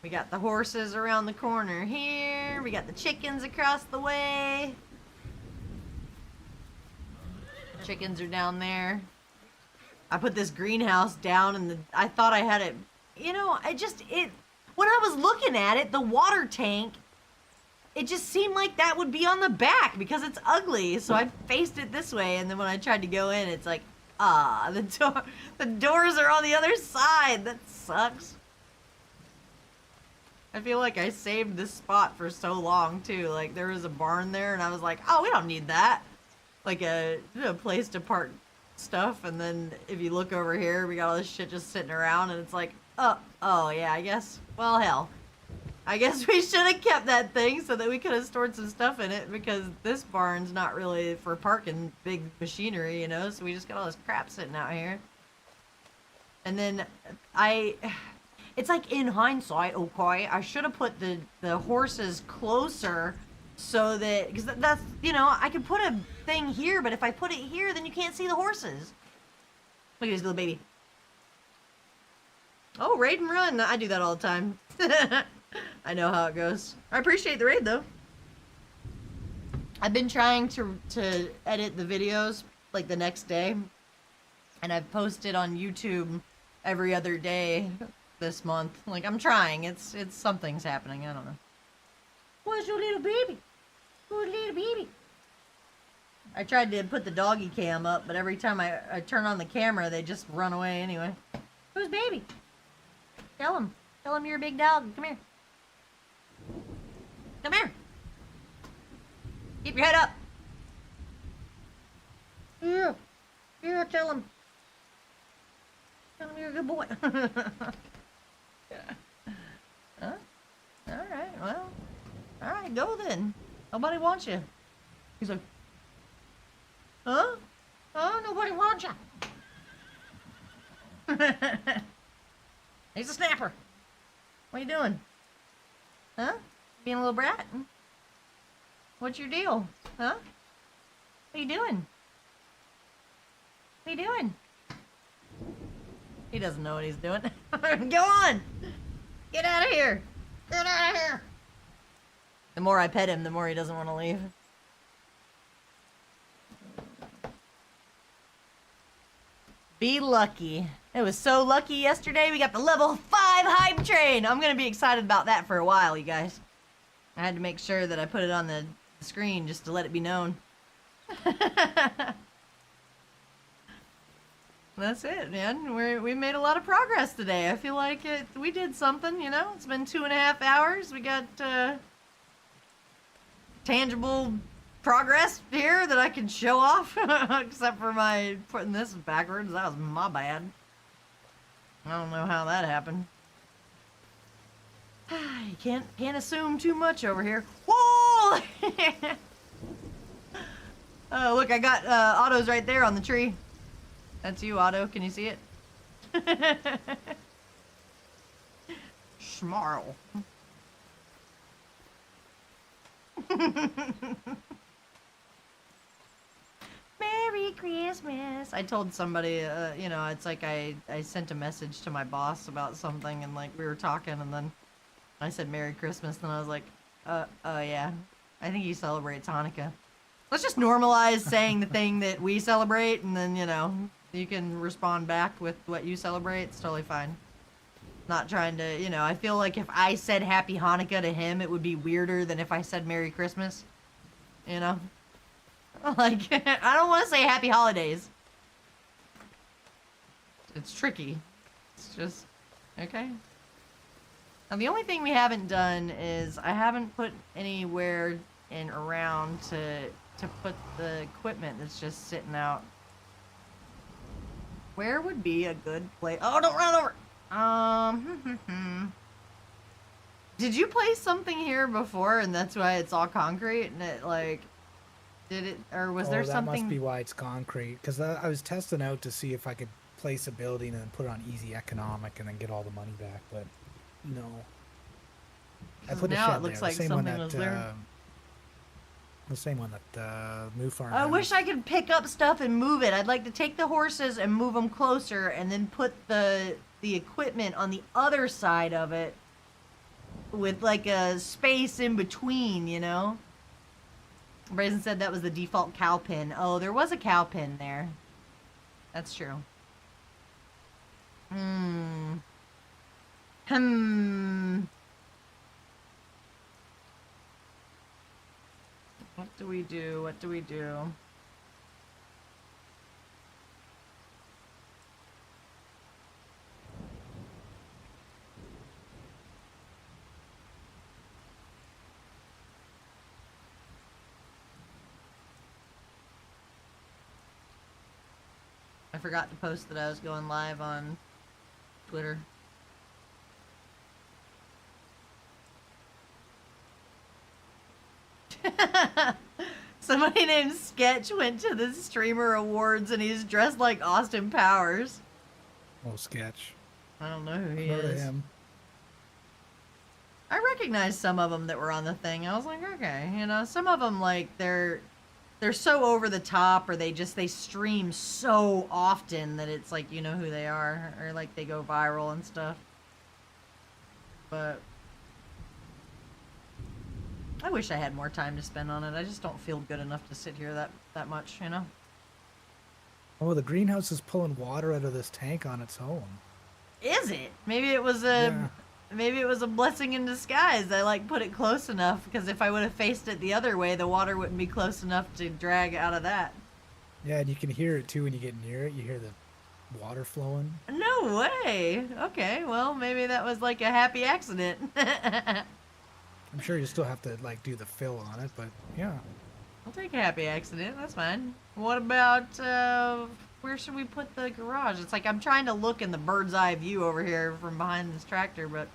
We got the horses around the corner here. We got the chickens across the way. Chickens are down there. I put this greenhouse down and I thought I had it, you know, when I was looking at it, the water tank, it just seemed like that would be on the back because it's ugly. So I faced it this way, and then when I tried to go in, it's like, the doors are on the other side. That sucks. I feel like I saved this spot for so long too. Like there was a barn there, and I was like, oh, we don't need that. Like a place to park stuff, and then if you look over here, we got all this shit just sitting around, and it's like, oh yeah, I guess. Well, hell. I guess we should have kept that thing so that we could have stored some stuff in it, because this barn's not really for parking big machinery, you know, so we just got all this crap sitting out here. And then it's like in hindsight, okay, I should have put the horses closer so that, because that's, you know, I could put a thing here, but if I put it here, then you can't see the horses. Look at this little baby. Oh, raid and run. I do that all the time. I know how it goes. I appreciate the raid, though. I've been trying to edit the videos, like, the next day. And I've posted on YouTube every other day this month. Like, I'm trying. It's something's happening. I don't know. Where's your little baby? Where's little baby? I tried to put the doggy cam up, but every time I turn on the camera, they just run away anyway. Who's baby? Tell him. Tell him you're a big dog. Come here. Come here. Keep your head up. Yeah. Yeah, tell him. Tell him you're a good boy. Huh? Alright, well. Alright, go then. Nobody wants you. He's like, huh? Oh, nobody wants you. He's a snapper. What are you doing? Huh? Being a little brat? What's your deal? Huh? What are you doing? What are you doing? He doesn't know what he's doing. Go on! Get out of here! Get out of here! The more I pet him, the more he doesn't want to leave. Be lucky. It was so lucky yesterday we got the level 5 hype train. I'm going to be excited about that for a while, you guys. I had to make sure that I put it on the screen just to let it be known. That's it, man. We made a lot of progress today. I feel like we did something, you know? It's been 2.5 hours. We got tangible progress here that I can show off. Except for my putting this backwards. That was my bad. I don't know how that happened. You can't assume too much over here. Whoa! Oh, look, I got Otto's right there on the tree. That's you, Otto. Can you see it? Schmarl. Merry Christmas. I told somebody, you know, it's like I sent a message to my boss about something, and like we were talking, and then I said Merry Christmas, and I was like, oh yeah, I think he celebrates Hanukkah. Let's just normalize saying the thing that we celebrate, and then, you know, you can respond back with what you celebrate. It's totally fine. Not trying to, you know, I feel like if I said Happy Hanukkah to him, it would be weirder than if I said Merry Christmas. You know? Like, I don't want to say happy holidays. It's tricky. It's just, okay. Now, the only thing we haven't done is I haven't put anywhere in around to put the equipment that's just sitting out. Where would be a good place? Oh, don't run over! Did you place something here before and that's why it's all concrete and it like, did it, or was there that something? must be why it's concrete. Because I was testing out to see if I could place a building and then put it on easy economic and then get all the money back, but no. I put now a shed it looks there, like the same one something that, was there. the same one that Moo Farm I has. wish I could pick up stuff and move it. I'd like to take the horses and move them closer and then put the equipment on the other side of it with like a space in between, you know? Brazen said that was the default cow pin. Oh, there was a cow pin there. That's true. Hmm. What do we do? What do we do? I forgot to post that I was going live on Twitter. Somebody named Sketch went to the Streamer Awards and he's dressed like Austin Powers. Oh, Sketch. I don't know who he Heard of is. him. I recognized some of them that were on the thing. I was like, okay, you know, some of them like they're so over the top, or they stream so often that it's like you know who they are, or like they go viral and stuff. But I wish I had more time to spend on it. I just don't feel good enough to sit here that much, you know. Oh, the greenhouse is pulling water out of this tank on its own. Is it? Maybe it was a maybe it was a blessing in disguise. I like put it close enough because if I would have faced it the other way, the water wouldn't be close enough to drag out of that. Yeah, and you can hear it too when you get near it. You hear the water flowing. No way. Okay, well maybe that was like a happy accident. I'm sure you still have to like do the fill on it, but yeah. I'll take a happy accident. That's fine. What about where should we put the garage? It's like I'm trying to look in the bird's eye view over here from behind this tractor, but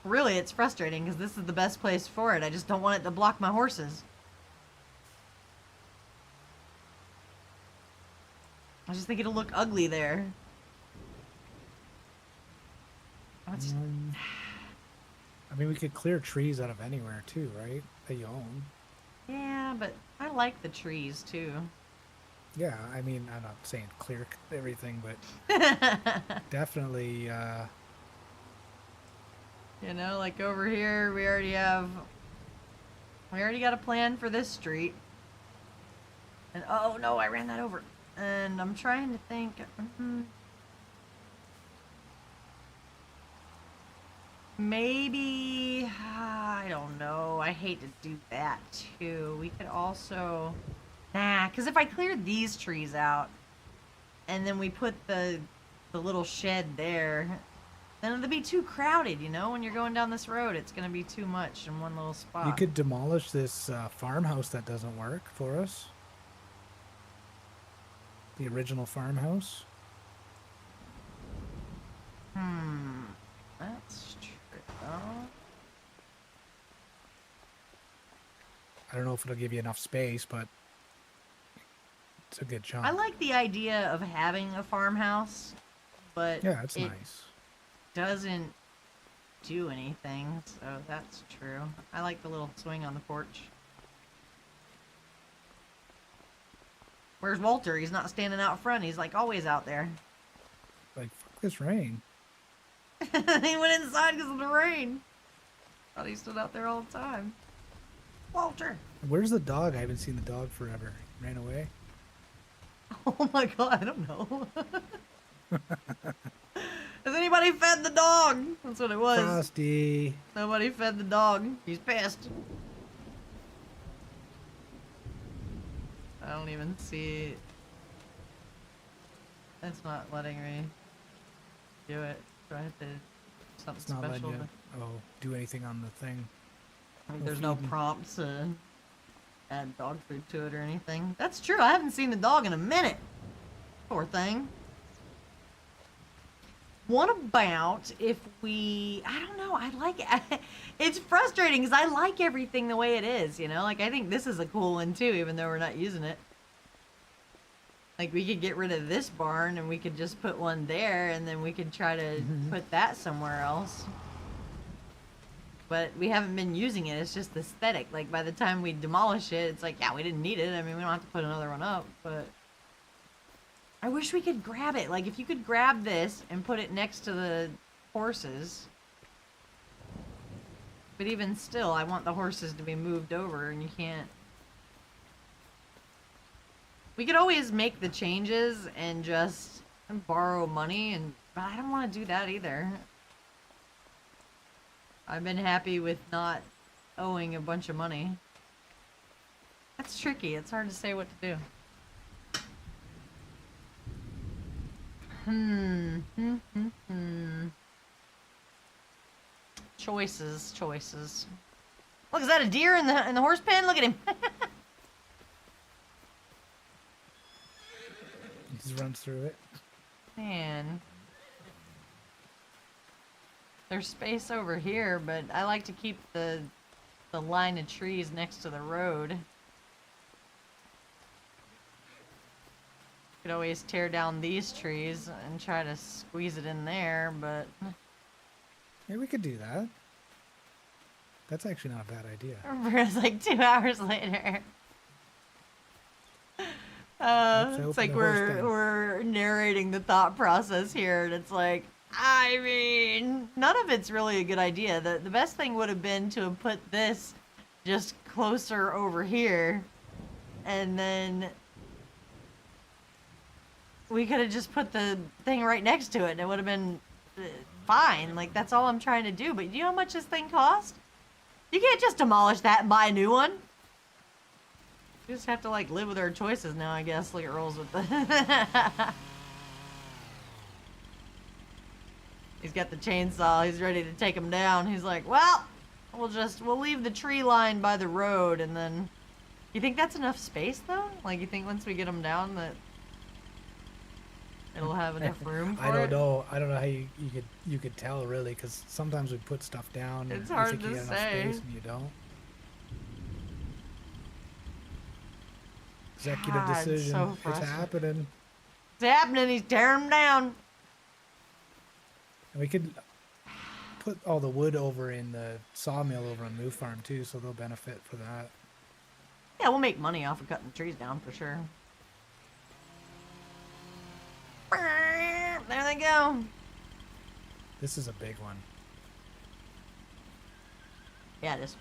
really it's frustrating because this is the best place for it. I just don't want it to block my horses. I just think it'll look ugly there. I mean, we could clear trees out of anywhere too, right? That you own. Yeah, but I like the trees too. Yeah, I mean, I'm not saying clear everything, but definitely. You know, like over here, we already got a plan for this street. And oh no, I ran that over. And I'm trying to think. Maybe, I don't know. I hate to do that too. We could also, because if I clear these trees out and then we put the little shed there, then it'll be too crowded, you know? When you're going down this road, it's going to be too much in one little spot. You could demolish this farmhouse that doesn't work for us. The original farmhouse. That's true. I don't know if it'll give you enough space, but it's a good chunk. I like the idea of having a farmhouse, but Yeah, it's it nice. doesn't do anything, so that's true. I like the little swing on the porch. Where's Walter? He's not standing out front. He's like always out there. Like, fuck this rain. He went inside because of the rain. Thought he stood out there all the time. Walter. Where's the dog? I haven't seen the dog forever. Ran away. Oh my god, I don't know. Has anybody fed the dog? That's what it was. Frosty. Nobody fed the dog. He's pissed. I don't even see. It's not letting me do it. Do I have to something It's not letting special? you do anything on the thing. There's no feeding. prompts to add dog food to it or anything. That's true. I haven't seen the dog in a minute. Poor thing. What about if we, I don't know, I like it. It's frustrating because I like everything the way it is, you know? Like, I think this is a cool one too, even though we're not using it. Like, we could get rid of this barn and we could just put one there and then we could try to put that somewhere else. But we haven't been using it. It's just aesthetic. Like, by the time we demolish it, it's like, yeah, we didn't need it. I mean, we don't have to put another one up, but I wish we could grab it. Like, if you could grab this and put it next to the horses. But even still, I want the horses to be moved over, and you can't. We could always make the changes and just borrow money, but I don't want to do that either. I've been happy with not owing a bunch of money. That's tricky. It's hard to say what to do. Choices. Look, is that a deer in the horse pen? Look at him. He just runs through it. Man. There's space over here, but I like to keep the line of trees next to the road. Could always tear down these trees and try to squeeze it in there, but Yeah, we could do that. That's actually not a bad idea. it's like 2 hours later. Let's It's open like the horse pen. we're narrating the thought process here, and it's like, I mean, none of it's really a good idea. The best thing would have been to have put this just closer over here, and then we could have just put the thing right next to it, and it would have been fine. Like, that's all I'm trying to do. But do you know how much this thing cost? You can't just demolish that and buy a new one. We just have to, like, live with our choices now, I guess. Look at Rolls with the... He's got the chainsaw. He's ready to take him down. He's like, well, we'll leave the tree line by the road, and then... You think that's enough space, though? Like, you think once we get him down that it'll have enough room for it? I don't know. I don't know how you could tell really, because sometimes we put stuff down. It's and hard you think to you got enough say. space and you don't. Executive God, decision. so It's frustrating. happening. It's happening. He's tearing them down. And we could put all the wood over in the sawmill over on Moo Farm too, so they'll benefit for that. Yeah, we'll make money off of cutting the trees down for sure. There they go. This is a big one. Yeah, it is.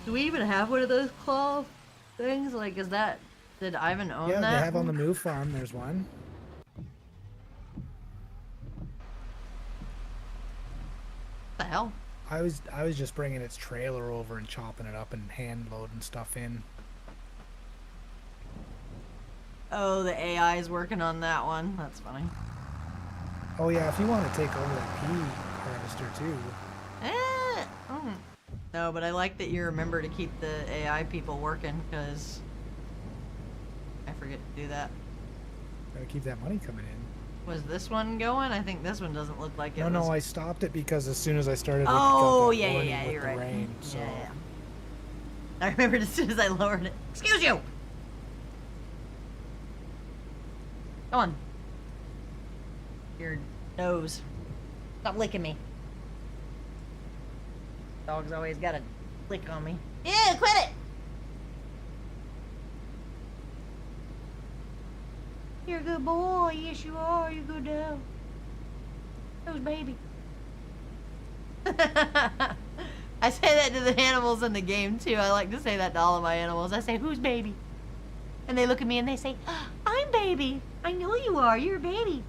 Do we even have one of those claw things? Like, did Ivan own Yeah, that? they have on the Moo Farm. There's one. What the hell? I was just bringing its trailer over and chopping it up and hand loading stuff in. Oh, the AI is working on that one. That's funny. Oh yeah, if you want to take over that pea harvester too. No, but I like that you remember to keep the AI people working, because I forget to do that. Gotta keep that money coming in. Was this one going? I think this one doesn't look like it No, was. I stopped it because as soon as I started looking Oh, at that yeah, warning yeah, with you're the right. rain, so Yeah. I remembered as soon as I lowered it. Excuse you! Come on. Your nose. Stop licking me. Dog's always got a lick on me. Yeah, quit it! You're a good boy. Yes, you are. You're a good dog. Who's baby? I say that to the animals in the game, too. I like to say that to all of my animals. I say, who's baby? And they look at me and they say, I'm am baby. I know you are. You're a baby.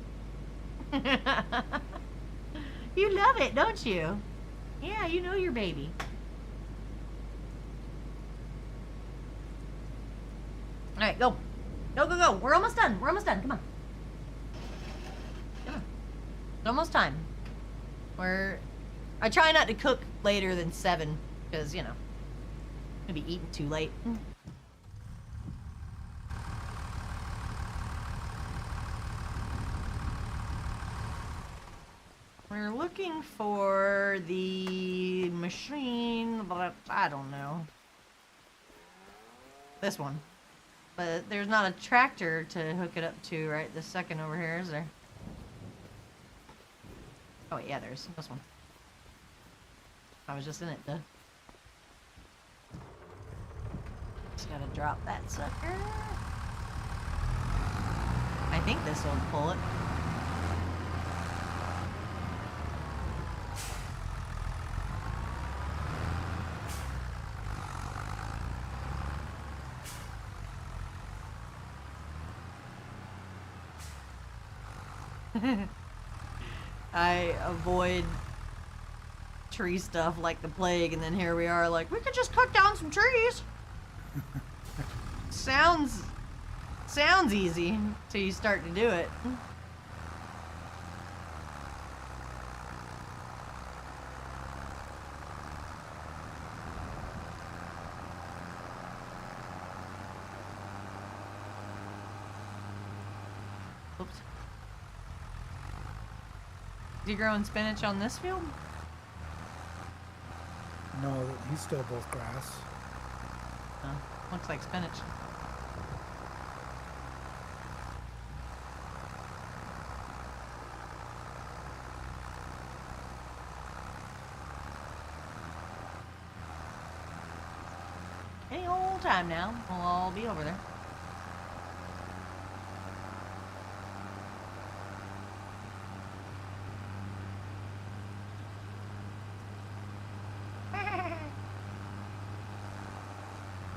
You love it, don't you? Yeah, you know you're baby. All right, go. Go, go, go. We're almost done. We're almost done. Come on. Come on. It's almost time. I try not to cook later than 7 because, you know, I'm going to be eating too late. We're looking for the machine, but I don't know. This one. But there's not a tractor to hook it up to right this second over here, is there? Oh, yeah, there's this one. I was just in it, duh. Just gotta drop that sucker. I think this will pull it. I avoid tree stuff like the plague, and then here we are like, we could just cut down some trees. Sounds easy till you start to do it. Oops. You growing spinach on this field? No, he's still both grass. Oh, looks like spinach. Any old time now, we'll all be over there.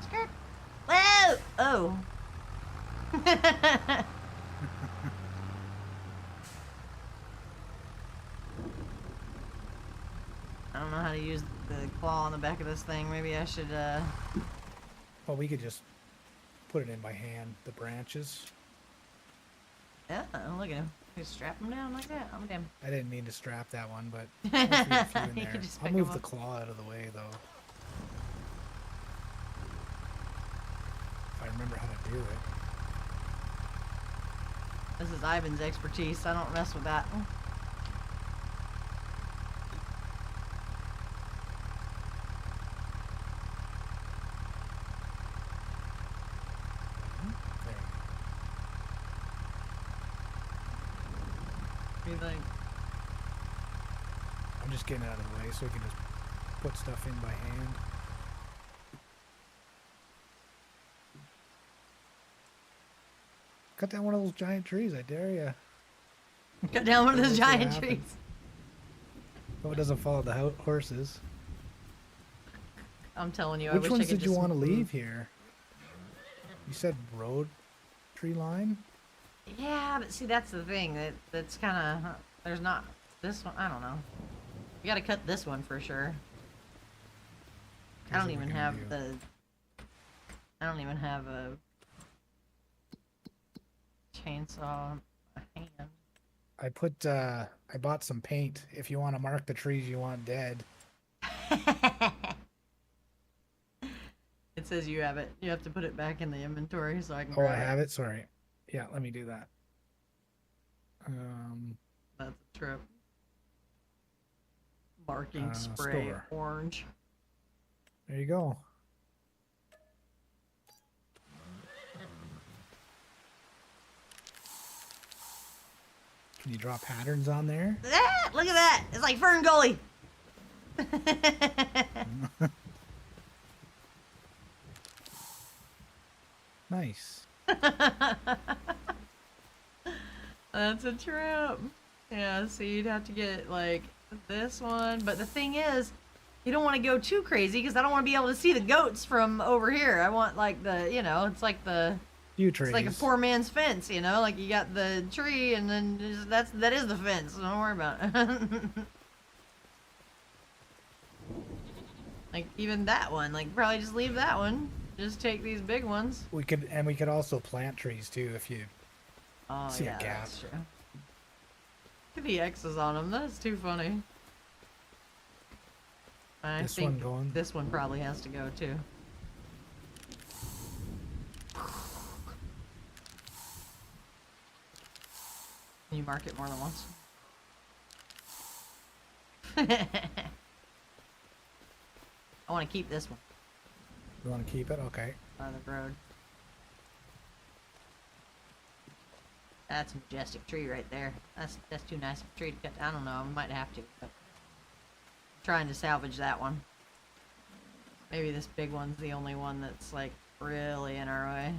Skirt. Whoa! Oh. I don't know how to use the claw on the back of this thing. Maybe I should, Well, we could just put it in by hand, the branches. Yeah, look at him. Just strap him down like that. I'm damn. I didn't mean to strap that one, but there's a few in You there. could just I'll pick move 'em the up. claw out of the way, though. If I remember how to do it. This is Ivan's expertise. I don't mess with that. There. What do you think? I'm just getting it out of the way so we can just put stuff in by hand. Cut down one of those giant trees, I dare ya. Cut down one of those Let's see what giant happens. trees. Hope it doesn't follow the horses. I'm telling you, I Which wish I ones could did you just want to move. leave here? You said road tree line? Yeah, but see, that's the thing. That's kind of there's not this one. I don't know. You got to cut this one for sure. I Here's don't what we're even gonna have do. the. I don't even have a chainsaw in my hand. I bought some paint if you want to mark the trees you want dead. It says you have it. You have to put it back in the inventory so I can. Oh, I grab it. have it? Sorry. Yeah, let me do that. That's a trip. Barking spray store. orange. There you go. Can you draw patterns on there? Ah, look at that! It's like Fern Gully. Nice. That's a trip. Yeah, so you'd have to get like this one, but the thing is, you don't want to go too crazy because I don't want to be able to see the goats from over here. I want like the, you know, it's like the. You Few trees. It's like a poor man's fence, you know? Like you got the tree and then that is the fence. Don't worry about it. Like even that one, like probably just leave that one. Just take these big ones. We could also plant trees too if you Oh see yeah, a gap. that's true. Look at the X's on them. That's too funny. I This think one going? this one probably has to go too. Can you mark it more than once? I want to keep this one You want to keep it? Okay. by the road. That's a majestic tree right there. That's too nice of a tree to cut. I don't know. I might have to. But I'm trying to salvage that one. Maybe this big one's the only one that's like really in our way.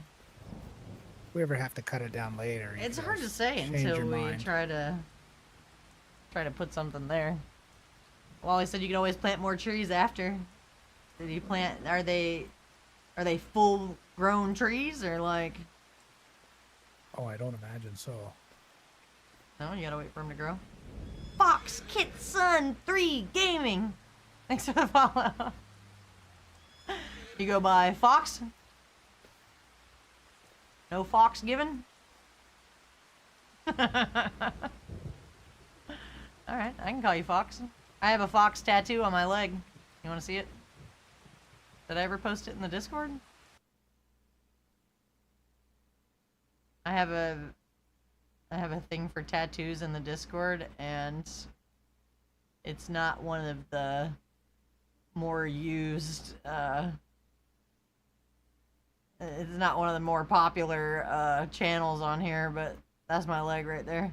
If we ever have to cut it down later. you It's can hard to always say change until your we mind. try to put something there. Wally said you can always plant more trees after. Did you plant? Are they full grown trees or like? Oh, I don't imagine so. No, you gotta wait for them to grow. Fox Kit Sun 3 Gaming. Thanks for the follow. You go by Fox? No Fox given? Alright, I can call you Fox. I have a fox tattoo on my leg. You wanna see it? Did I ever post it in the Discord? I have a thing for tattoos in the Discord, and it's not one of the more used, it's not one of the more popular, channels on here, but that's my leg right there.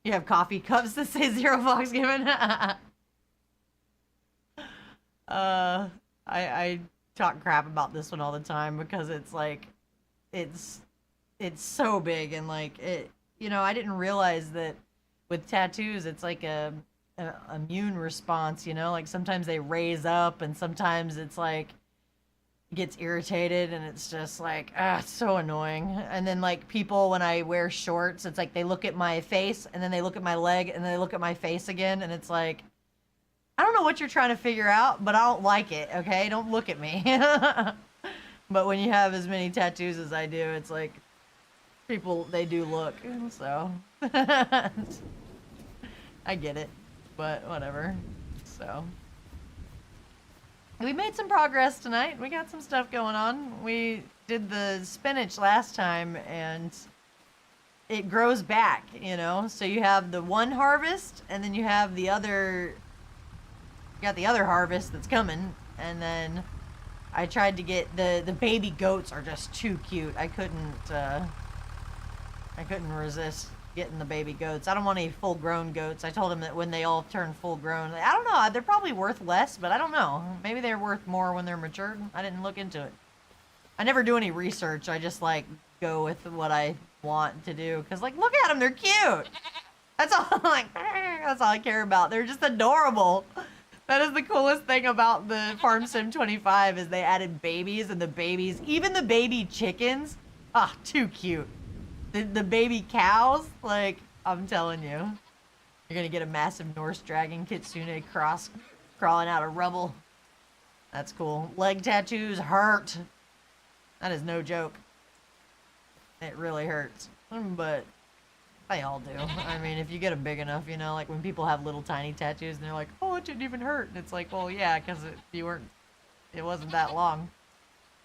You have coffee cups that say 0 Fox given? I talk crap about this one all the time because it's like, it's so big and like it, you know, I didn't realize that with tattoos it's like a immune response, you know, like sometimes they raise up and sometimes it's like gets irritated and it's just like it's so annoying. And then like people, when I wear shorts, it's like they look at my face and then they look at my leg and then they look at my face again, and it's like, I don't know what you're trying to figure out, but I don't like it, okay? Don't look at me. But when you have as many tattoos as I do, it's like people, they do look, so I get it, but whatever. So we made some progress tonight. We got some stuff going on. We did the spinach last time and it grows back, you know? So you have the one harvest and then you have the other, you got the other harvest that's coming, and then I tried to get the baby goats are just too cute. I couldn't resist getting the baby goats. I don't want any full grown goats. I told him that when they all turn full grown, I don't know, they're probably worth less, but I don't know. Maybe they're worth more when they're matured. I didn't look into it. I never do any research. I just like go with what I want to do. Cause like, look at them, they're cute. That's all that's all I care about. They're just adorable. That is the coolest thing about the Farm Sim 25 is they added babies, and the babies, even the baby chickens, too cute. The baby cows, like, I'm telling you, you're gonna get a massive Norse dragon kitsune cross crawling out of rubble. That's cool. Leg tattoos hurt. That is no joke. It really hurts, but they all do. I mean, if you get them big enough, you know, like when people have little tiny tattoos and they're like, oh, it didn't even hurt. And it's like, well, yeah, because it wasn't that long.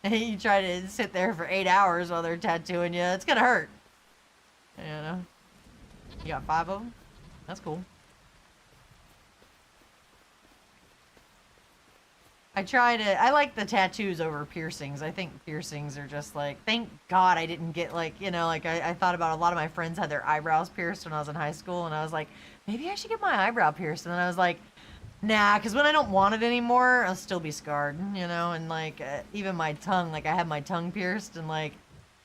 And you try to sit there for 8 hours while they're tattooing you, it's gonna hurt. You know? You got 5 of them? That's cool. I like the tattoos over piercings. I think piercings are just like, thank God I didn't get like, you know, like I thought about a lot of my friends had their eyebrows pierced when I was in high school, and I was like, maybe I should get my eyebrow pierced. And then I was like, nah, because when I don't want it anymore, I'll still be scarred, you know? And like, even my tongue, like I have my tongue pierced, and like,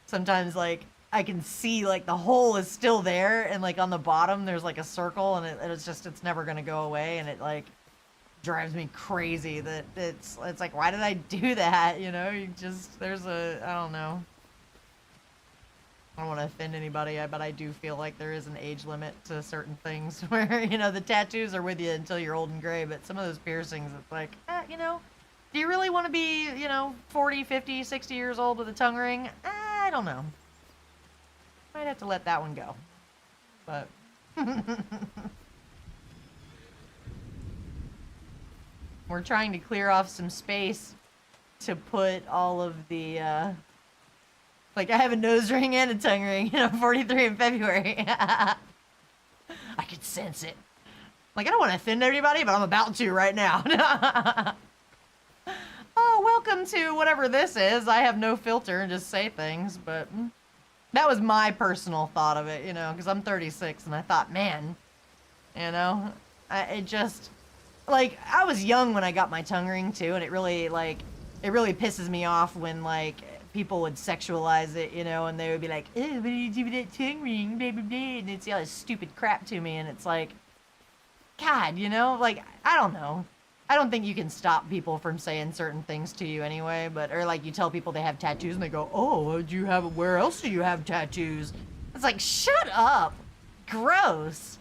sometimes like, I can see like the hole is still there, and like on the bottom there's like a circle, and it's never gonna go away, and it like drives me crazy that it's like, why did I do that? You know, I don't know. I don't want to offend anybody, but I do feel like there is an age limit to certain things where, you know, the tattoos are with you until you're old and gray, but some of those piercings, it's like, you know, do you really want to be, you know, 40, 50, 60 years old with a tongue ring? I don't know. Might have to let that one go. But... We're trying to clear off some space to put all of the, like, I have a nose ring and a tongue ring, and I'm 43 in February. I could sense it. Like, I don't want to offend everybody, but I'm about to right now. Oh, welcome to whatever this is. I have no filter and just say things, but that was my personal thought of it, you know, because I'm 36, and I thought, man, you know, it just... Like, I was young when I got my tongue ring, too, and it really pisses me off when, like, people would sexualize it, you know, and they would be like, oh, what do you do with that tongue ring, blah, blah, blah, and it's all this stupid crap to me, and it's like, God, you know, like, I don't know. I don't think you can stop people from saying certain things to you anyway, but, or, like, you tell people they have tattoos, and they go, oh, where else do you have tattoos? It's like, shut up. Gross.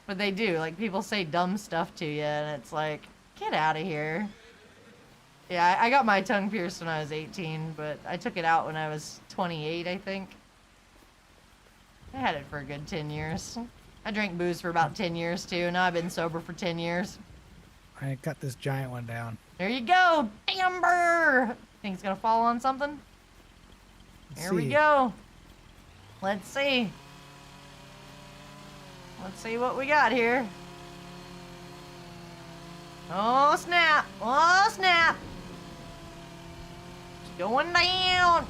But they do, like, people say dumb stuff to you, and it's like, get out of here. Yeah, I got my tongue pierced when I was 18, but I took it out when I was 28, I think. I had it for a good 10 years. I drank booze for about 10 years, too. Now I've been sober for 10 years. I cut this giant one down. There you go, Amber! Think it's gonna fall on something? Here we go. Let's see. Let's see what we got here. Oh, snap. Oh, snap. It's going down.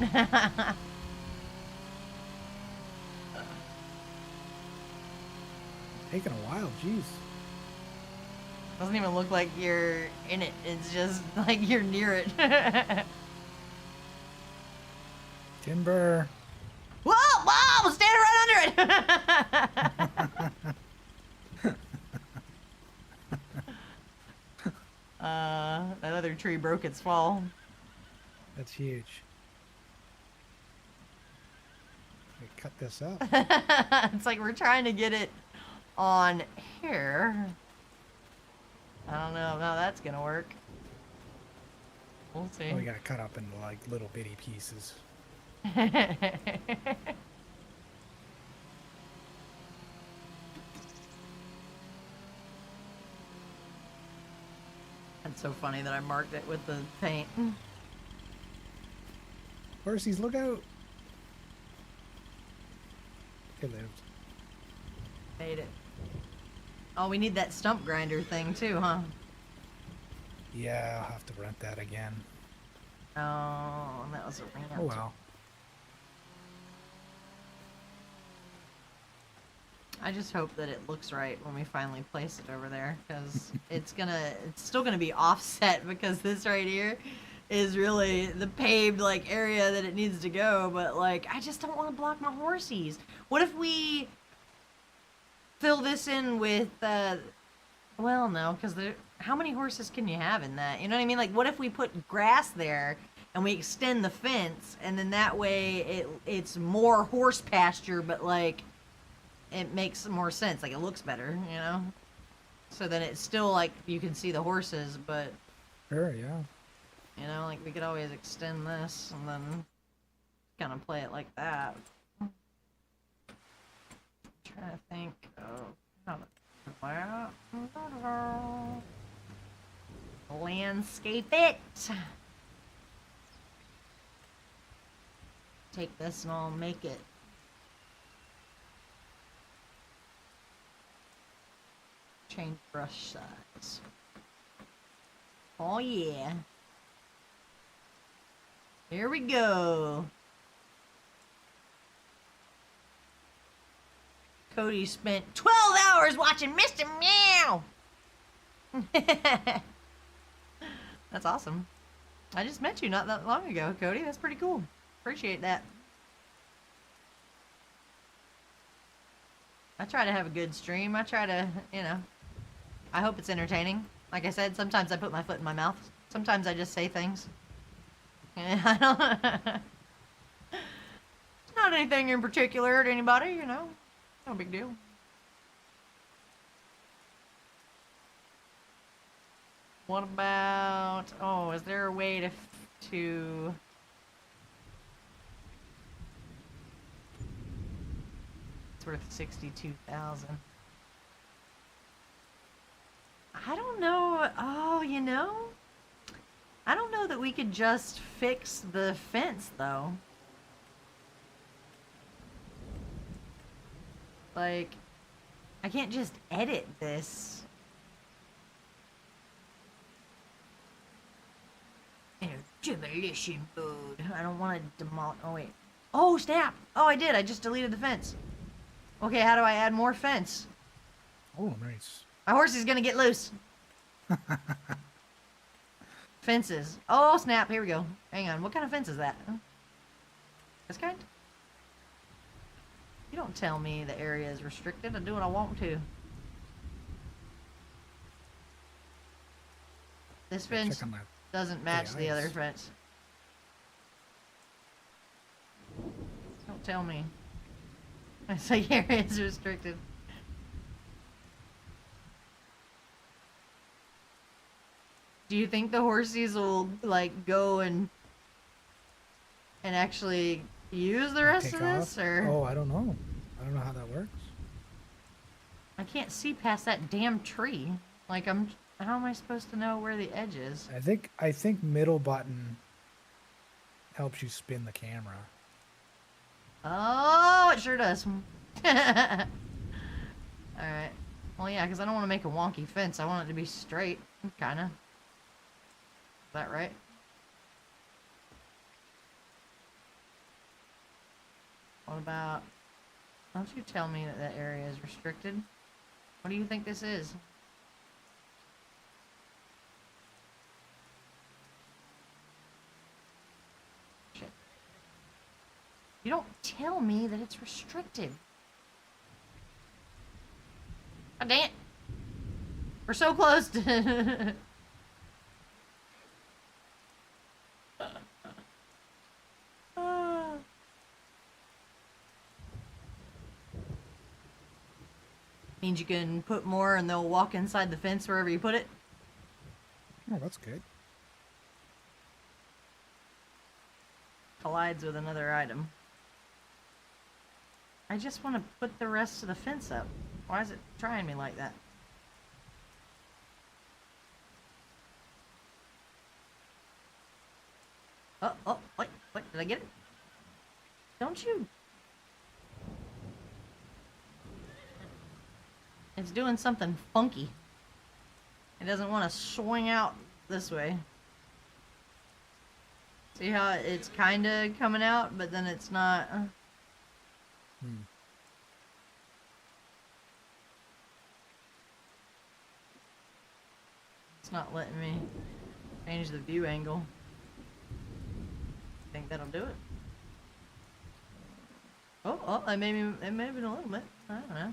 Taking a while, jeez. Doesn't even look like you're in it. It's just like you're near it. Timber. Whoa, whoa, standing right under it. That other tree broke its fall. That's huge. We cut this up. It's like we're trying to get it on here. I don't know how that's gonna work. We'll see. Oh, we gotta cut up into like little bitty pieces. That's so funny that I marked it with the paint. Horsies, look out! They lived. Made it. Oh, we need that stump grinder thing too, huh? Yeah, I'll have to rent that again. Oh, that was a rant. Oh well. I just hope that it looks right when we finally place it over there, because it's still gonna be offset, because this right here is really the paved like area that it needs to go, but like I just don't want to block my horsies. What if we fill this in with well, no, because how many horses can you have in that? You know what I mean? Like, what if we put grass there and we extend the fence, and then that way it's more horse pasture, but like it makes more sense. Like, it looks better, you know? So then it's still like you can see the horses, but Sure, yeah. you know, like we could always extend this and then kind of play it like that. I'm trying to think of how to landscape it. Take this and I'll make it. Change brush size. Oh yeah. Here we go. Cody spent 12 hours watching Mr. Meow. That's awesome. I just met you not that long ago, Cody. That's pretty cool. Appreciate that. I try to have a good stream. I try to, you know, I hope it's entertaining. Like I said, sometimes I put my foot in my mouth. Sometimes I just say things. I don't... It's not anything in particular to anybody, you know. No big deal. What about... Oh, is there a way to... It's worth 62,000. I don't know. Oh, you know? I don't know that we could just fix the fence, though. Like, I can't just edit this. In demolition mode. I don't want to demolish. Oh, wait. Oh, snap. Oh, I did. I just deleted the fence. Okay, how do I add more fence? Oh, nice. My horse is gonna get loose. Fences. Oh, snap. Here we go. Hang on. What kind of fence is that? This kind? You don't tell me the area is restricted. I do what I want to. This fence Check on that. doesn't match the ice. other fence. Don't tell me. I say area is restricted. Do you think the horsies will like go and actually use the rest Take of this, off? or Oh, I don't know. I don't know how that works. I can't see past that damn tree. Like how am I supposed to know where the edge is? I think middle button helps you spin the camera. Oh, it sure does. Alright. Well, yeah, because I don't want to make a wonky fence. I want it to be straight, kind of. Is that right? What about... Don't you tell me that that area is restricted? What do you think this is? Shit. You don't tell me that it's restricted. God dang it. We're so close to... Means you can put more and they'll walk inside the fence wherever you put it. Oh, that's good. Collides with another item. I just want to put the rest of the fence up. Why is it trying me like that? Oh, wait, did I get it? Don't you... It's doing something funky. It doesn't want to swing out this way. See how it's kind of coming out, but then it's not. It's not letting me change the view angle. Think that'll do it? Oh, it may be a little bit. I don't know.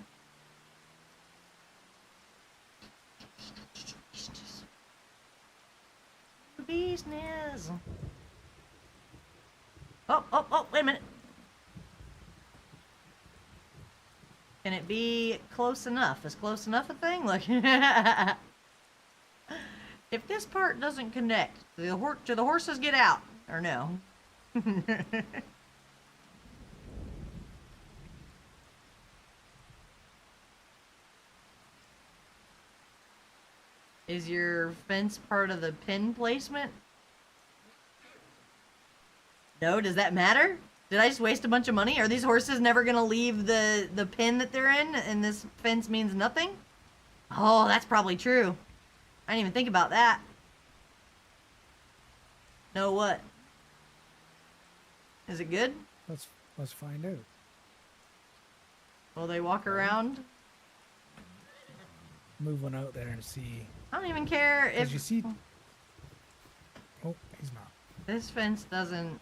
Business. Oh, wait a minute. Can it be close enough? Is close enough a thing? Look. If this part doesn't connect, do the horses get out? Or no? Is your fence part of the pin placement? No, does that matter? Did I just waste a bunch of money? Are these horses never gonna leave the pin that they're in and this fence means nothing? Oh, that's probably true. I didn't even think about that. No, what? Is it good? Let's find out. Will they walk around? Move one out there and see. I don't even care if... Did you see? Oh, he's not. This fence doesn't...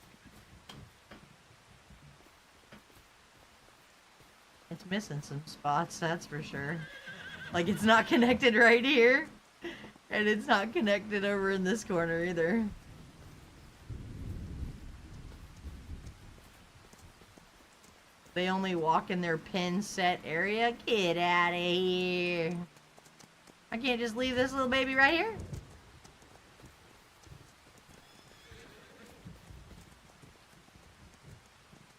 It's missing some spots, that's for sure. Like, it's not connected right here. And it's not connected over in this corner either. They only walk in their pin set area. Get out of here. I can't just leave this little baby right here.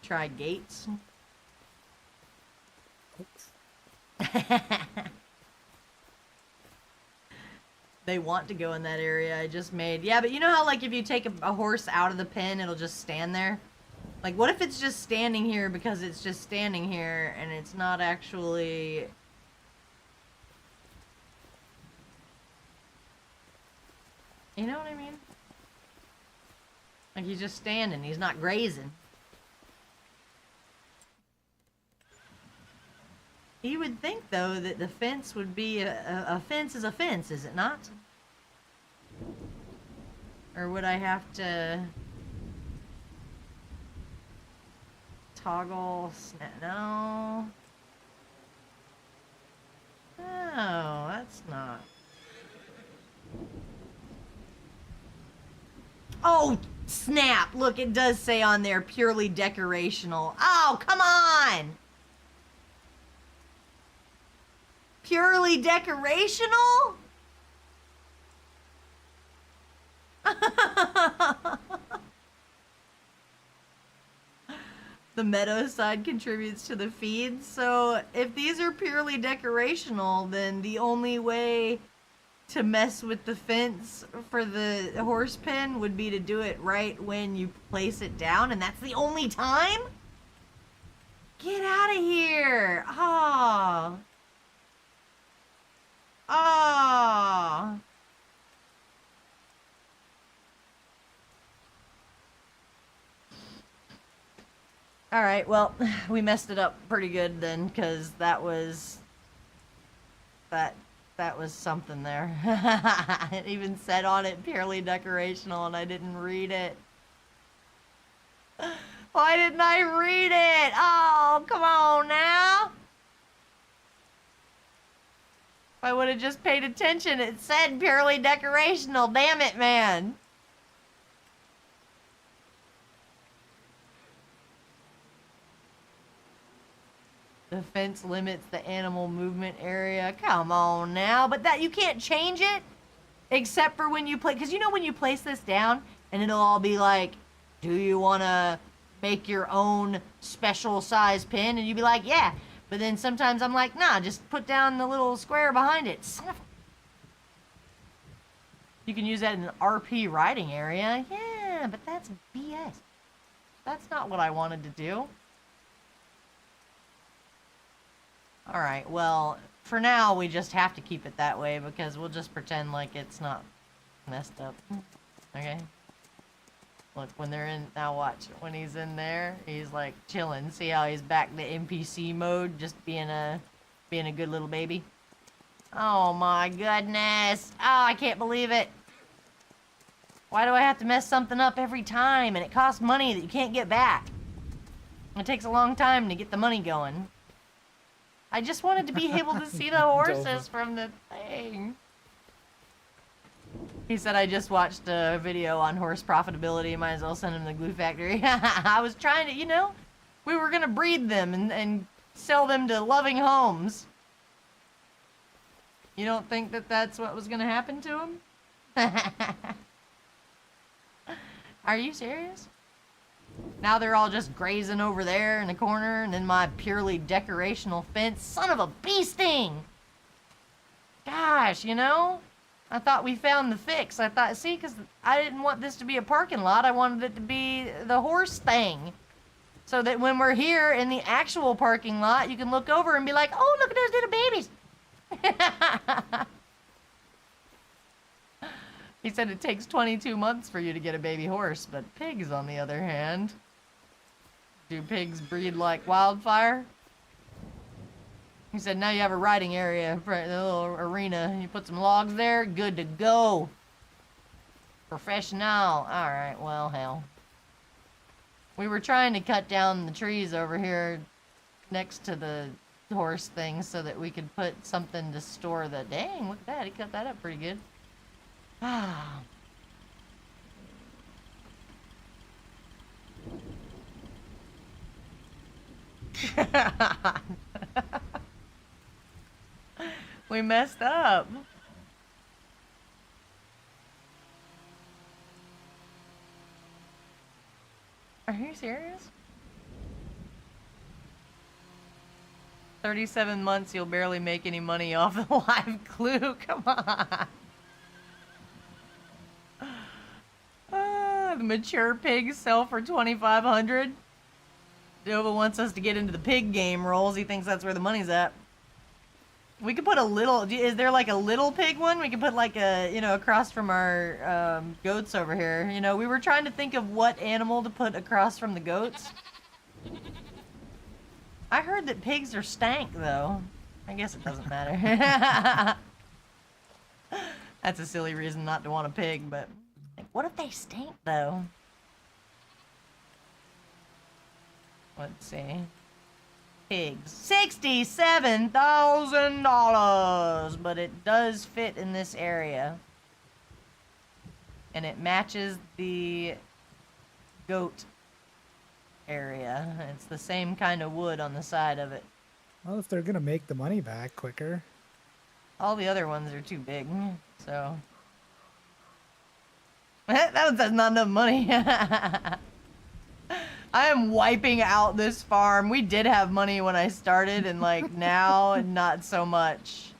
Try gates. They want to go in that area I just made. Yeah, but you know how, like, if you take a horse out of the pen, it'll just stand there? Like, what if it's just standing here because it's just standing here and it's not actually... You know what I mean? Like, he's just standing. He's not grazing. You would think, though, that the fence would be a fence is a fence, is it not? Or would I have to toggle no? No, that's not. Oh, snap! Look, it does say on there purely decorational. Oh, come on! Purely decorational? The meadow side contributes to the feed. So if these are purely decorational, then the only way to mess with the fence for the horse pen would be to do it right when you place it down, and that's the only time? Get out of here! Oh. Oh. All right, well, we messed it up pretty good then, because that was something there. It even said on it purely decorational, and I didn't read it. Why didn't I read it? Oh, come on now. If I would have just paid attention, it said purely decorational. Damn it, man. The fence limits the animal movement area. Come on now. But that you can't change it except for when you play. Because you know when you place this down and it'll all be like, do you want to make your own special size pin? And you'd be like, yeah. But then sometimes I'm like, nah, just put down the little square behind it. Son of a... You can use that in an RP riding area. Yeah, but that's BS. That's not what I wanted to do. Alright, well, for now we just have to keep it that way because we'll just pretend like it's not messed up. Okay? Look, when they're in, now watch, when he's in there, he's like chilling. See how he's back to NPC mode, just being a good little baby? Oh my goodness! Oh, I can't believe it! Why do I have to mess something up every time? And it costs money that you can't get back. It takes a long time to get the money going. I just wanted to be able to see the horses from the thing. He said I just watched a video on horse profitability. Might as well send him to the glue factory. I was trying to, you know, we were going to breed them and sell them to loving homes. You don't think that that's what was going to happen to him? Are you serious? Now they're all just grazing over there in the corner, and then my purely decorational fence. Son of a bee sting! Gosh, you know? I thought we found the fix. I thought, see, because I didn't want this to be a parking lot. I wanted it to be the horse thing. So that when we're here in the actual parking lot, you can look over and be like, oh, look at those little babies. He said it takes 22 months for you to get a baby horse, but pigs, on the other hand, do pigs breed like wildfire? He said now you have a riding area, for the little arena. You put some logs there, good to go. Professional. Alright, well, hell. We were trying to cut down the trees over here next to the horse thing so that we could put something to store the... Dang, look at that. He cut that up pretty good. Ah. We messed up. Are you serious? 37 months, you'll barely make any money off the live clue. Come on. The mature pigs sell for 2,500. Dova wants us to get into the pig game, Rolls. He thinks that's where the money's at. We could put a little. Is there like a little pig one? We could put like a, across from our goats over here. We were trying to think of what animal to put across from the goats. I heard that pigs are stank, though. I guess it doesn't matter. That's a silly reason not to want a pig, but like, what if they stink, though? Let's see. Pigs. $67,000, but it does fit in this area. And it matches the goat area. It's the same kind of wood on the side of it. Well, if they're gonna make the money back quicker. All the other ones are too big, so. That one says not enough money. I am wiping out this farm. We did have money when I started, and like now, not so much.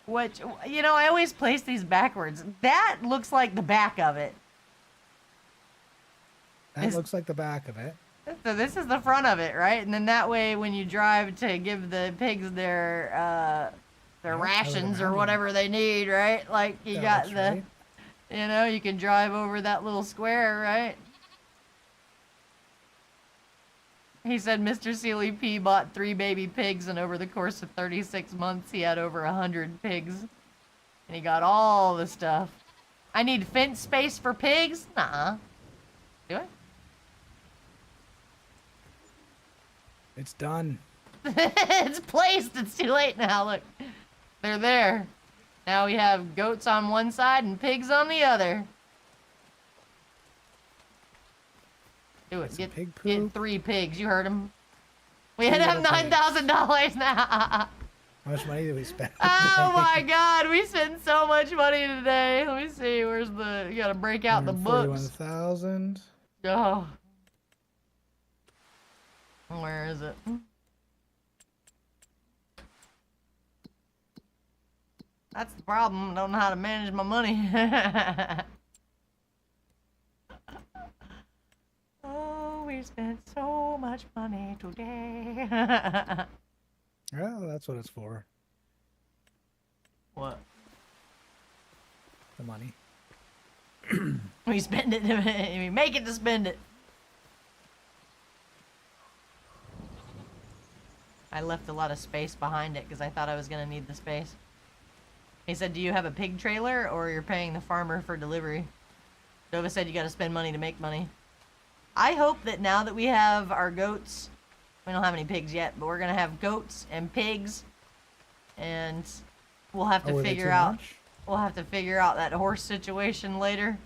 Which, I always place these backwards. That looks like the back of it. That looks like the back of it. So this is the front of it, right? And then that way, when you drive to give the pigs their rations or whatever they need, right? Like you got the, right. You can drive over that little square, right? He said Mr. Sealy P bought 3 baby pigs, and over the course of 36 months, he had over 100 pigs. And he got all the stuff. I need fence space for pigs? Nuh-uh. Do I? It's done. It's placed. It's too late now. Look. They're there. Now we have goats on one side and pigs on the other. Do it. Get 3 pigs. You heard him. We have $9,000 now. How much money did we spend? Oh my God, we spent so much money today. Let me see. Where's the? You gotta break out the books. 41,000. Oh. Where is it? That's the problem. I don't know how to manage my money. Oh, we spent so much money today. Well, that's what it's for. What? The money. We spend it. We make it to spend it. I left a lot of space behind it because I thought I was going to need the space. He said, do you have a pig trailer or you're paying the farmer for delivery? Dova said you got to spend money to make money. I hope that now that we have our goats, we don't have any pigs yet, but we're going to have goats and pigs, and we'll have to figure out, we'll have to figure out that horse situation later.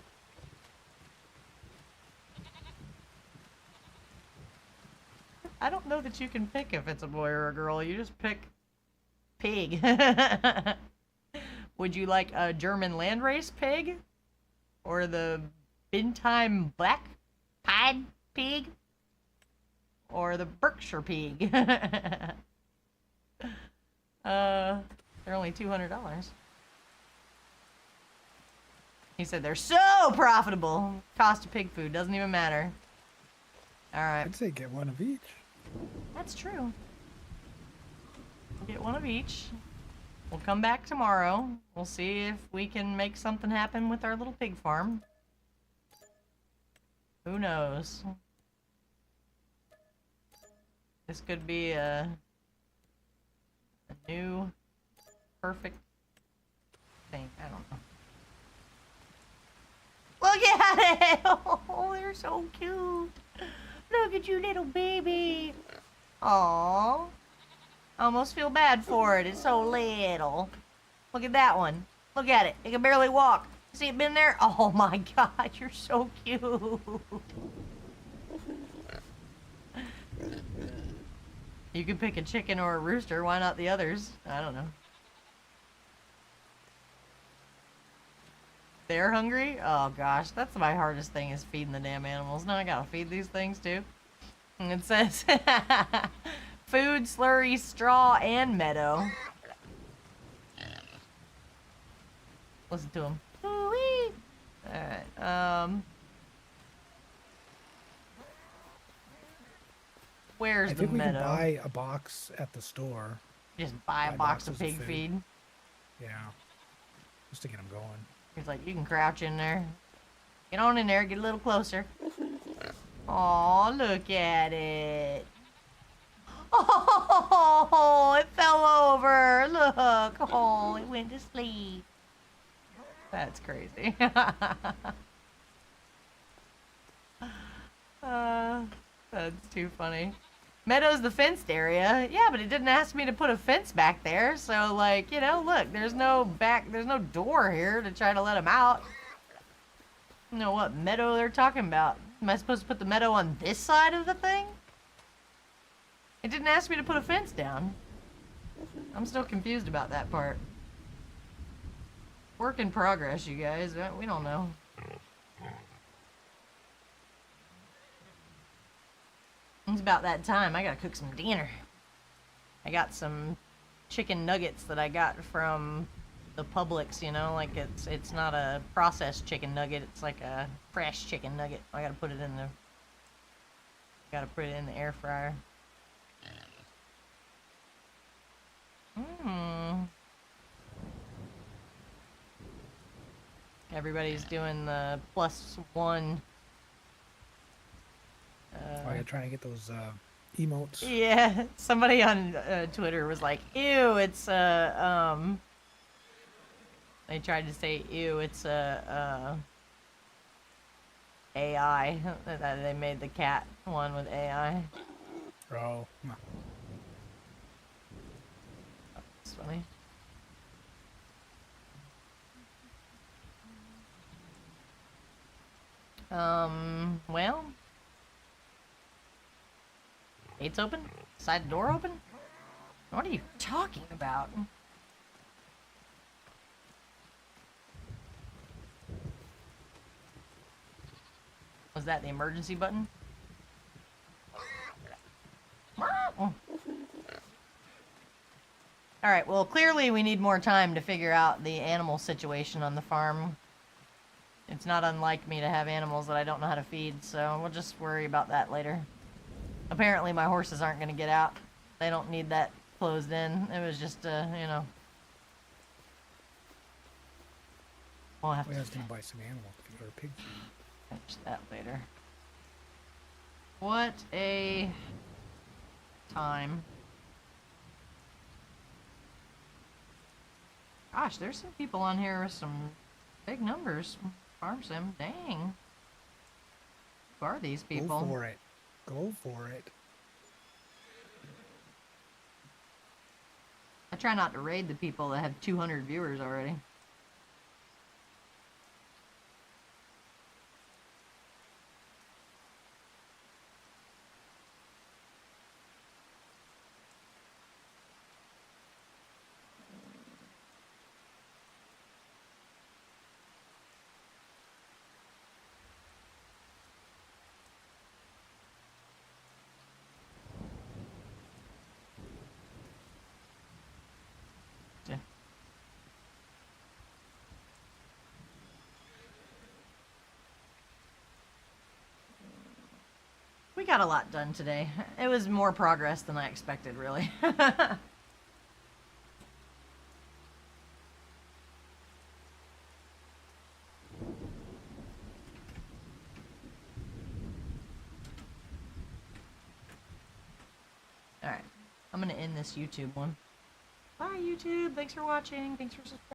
I don't know that you can pick if it's a boy or a girl. You just pick pig. Would you like a German landrace pig? Or the Bentheim black pied pig? Or the Berkshire pig? They're only $200. He said they're so profitable. Cost of pig food doesn't even matter. All right. I'd say get one of each. That's true. We'll get one of each. We'll come back tomorrow. We'll see if we can make something happen with our little pig farm. Who knows? This could be a new perfect thing. I don't know. Look at it! Oh, they're so cute. Look at you, little baby. Aww. I almost feel bad for it. It's so little. Look at that one. Look at it. It can barely walk. See it been there? Oh my God, you're so cute. You could pick a chicken or a rooster. Why not the others? I don't know. They're hungry? Oh gosh, that's my hardest thing is feeding the damn animals. Now I gotta feed these things too. And it says food, slurry, straw, and meadow. Listen to him. Ooh-wee. Alright, where's I the think we can meadow? buy a box at the store. Just buy a buy box of boxes of pig food. feed. Yeah. Just to get them going. He's like, you can crouch in there. Get on in there, get a little closer. Aw, look at it. Oh, it fell over. Look. Oh, it went to sleep. That's crazy. That's too funny. Meadow's the fenced area. Yeah, but it didn't ask me to put a fence back there. So, like, you know, look, there's no door here to try to let him out. You know what meadow they're talking about? Am I supposed to put the meadow on this side of the thing? It didn't ask me to put a fence down. I'm still confused about that part. Work in progress, you guys. We don't know. It's about that time. I gotta cook some dinner. I got some chicken nuggets that I got from the Publix, you know, like it's not a processed chicken nugget, it's like a fresh chicken nugget. I gotta put it in the air fryer. Everybody's doing the +1. Oh, you're trying to get those emotes. Yeah, somebody on Twitter was like, "Ew, it's They tried to say, "Ew, it's AI." That they made the cat one with AI. Oh. It's funny. Well, gates open? Side door open? What are you talking about? Was that the emergency button? Alright, well, clearly we need more time to figure out the animal situation on the farm. It's not unlike me to have animals that I don't know how to feed, so we'll just worry about that later. Apparently my horses aren't going to get out. They don't need that closed in. It was just, you know. We'll have I was to going to buy some animal or pig feed. finish that later. What a time. Gosh, there's some people on here with some big numbers. Farm sim, dang. Who are these people? Go for it. Go for it. I try not to raid the people that have 200 viewers already. We got a lot done today. It was more progress than I expected, really. Alright, I'm gonna end this YouTube one. Bye, YouTube. Thanks for watching. Thanks for subscribing.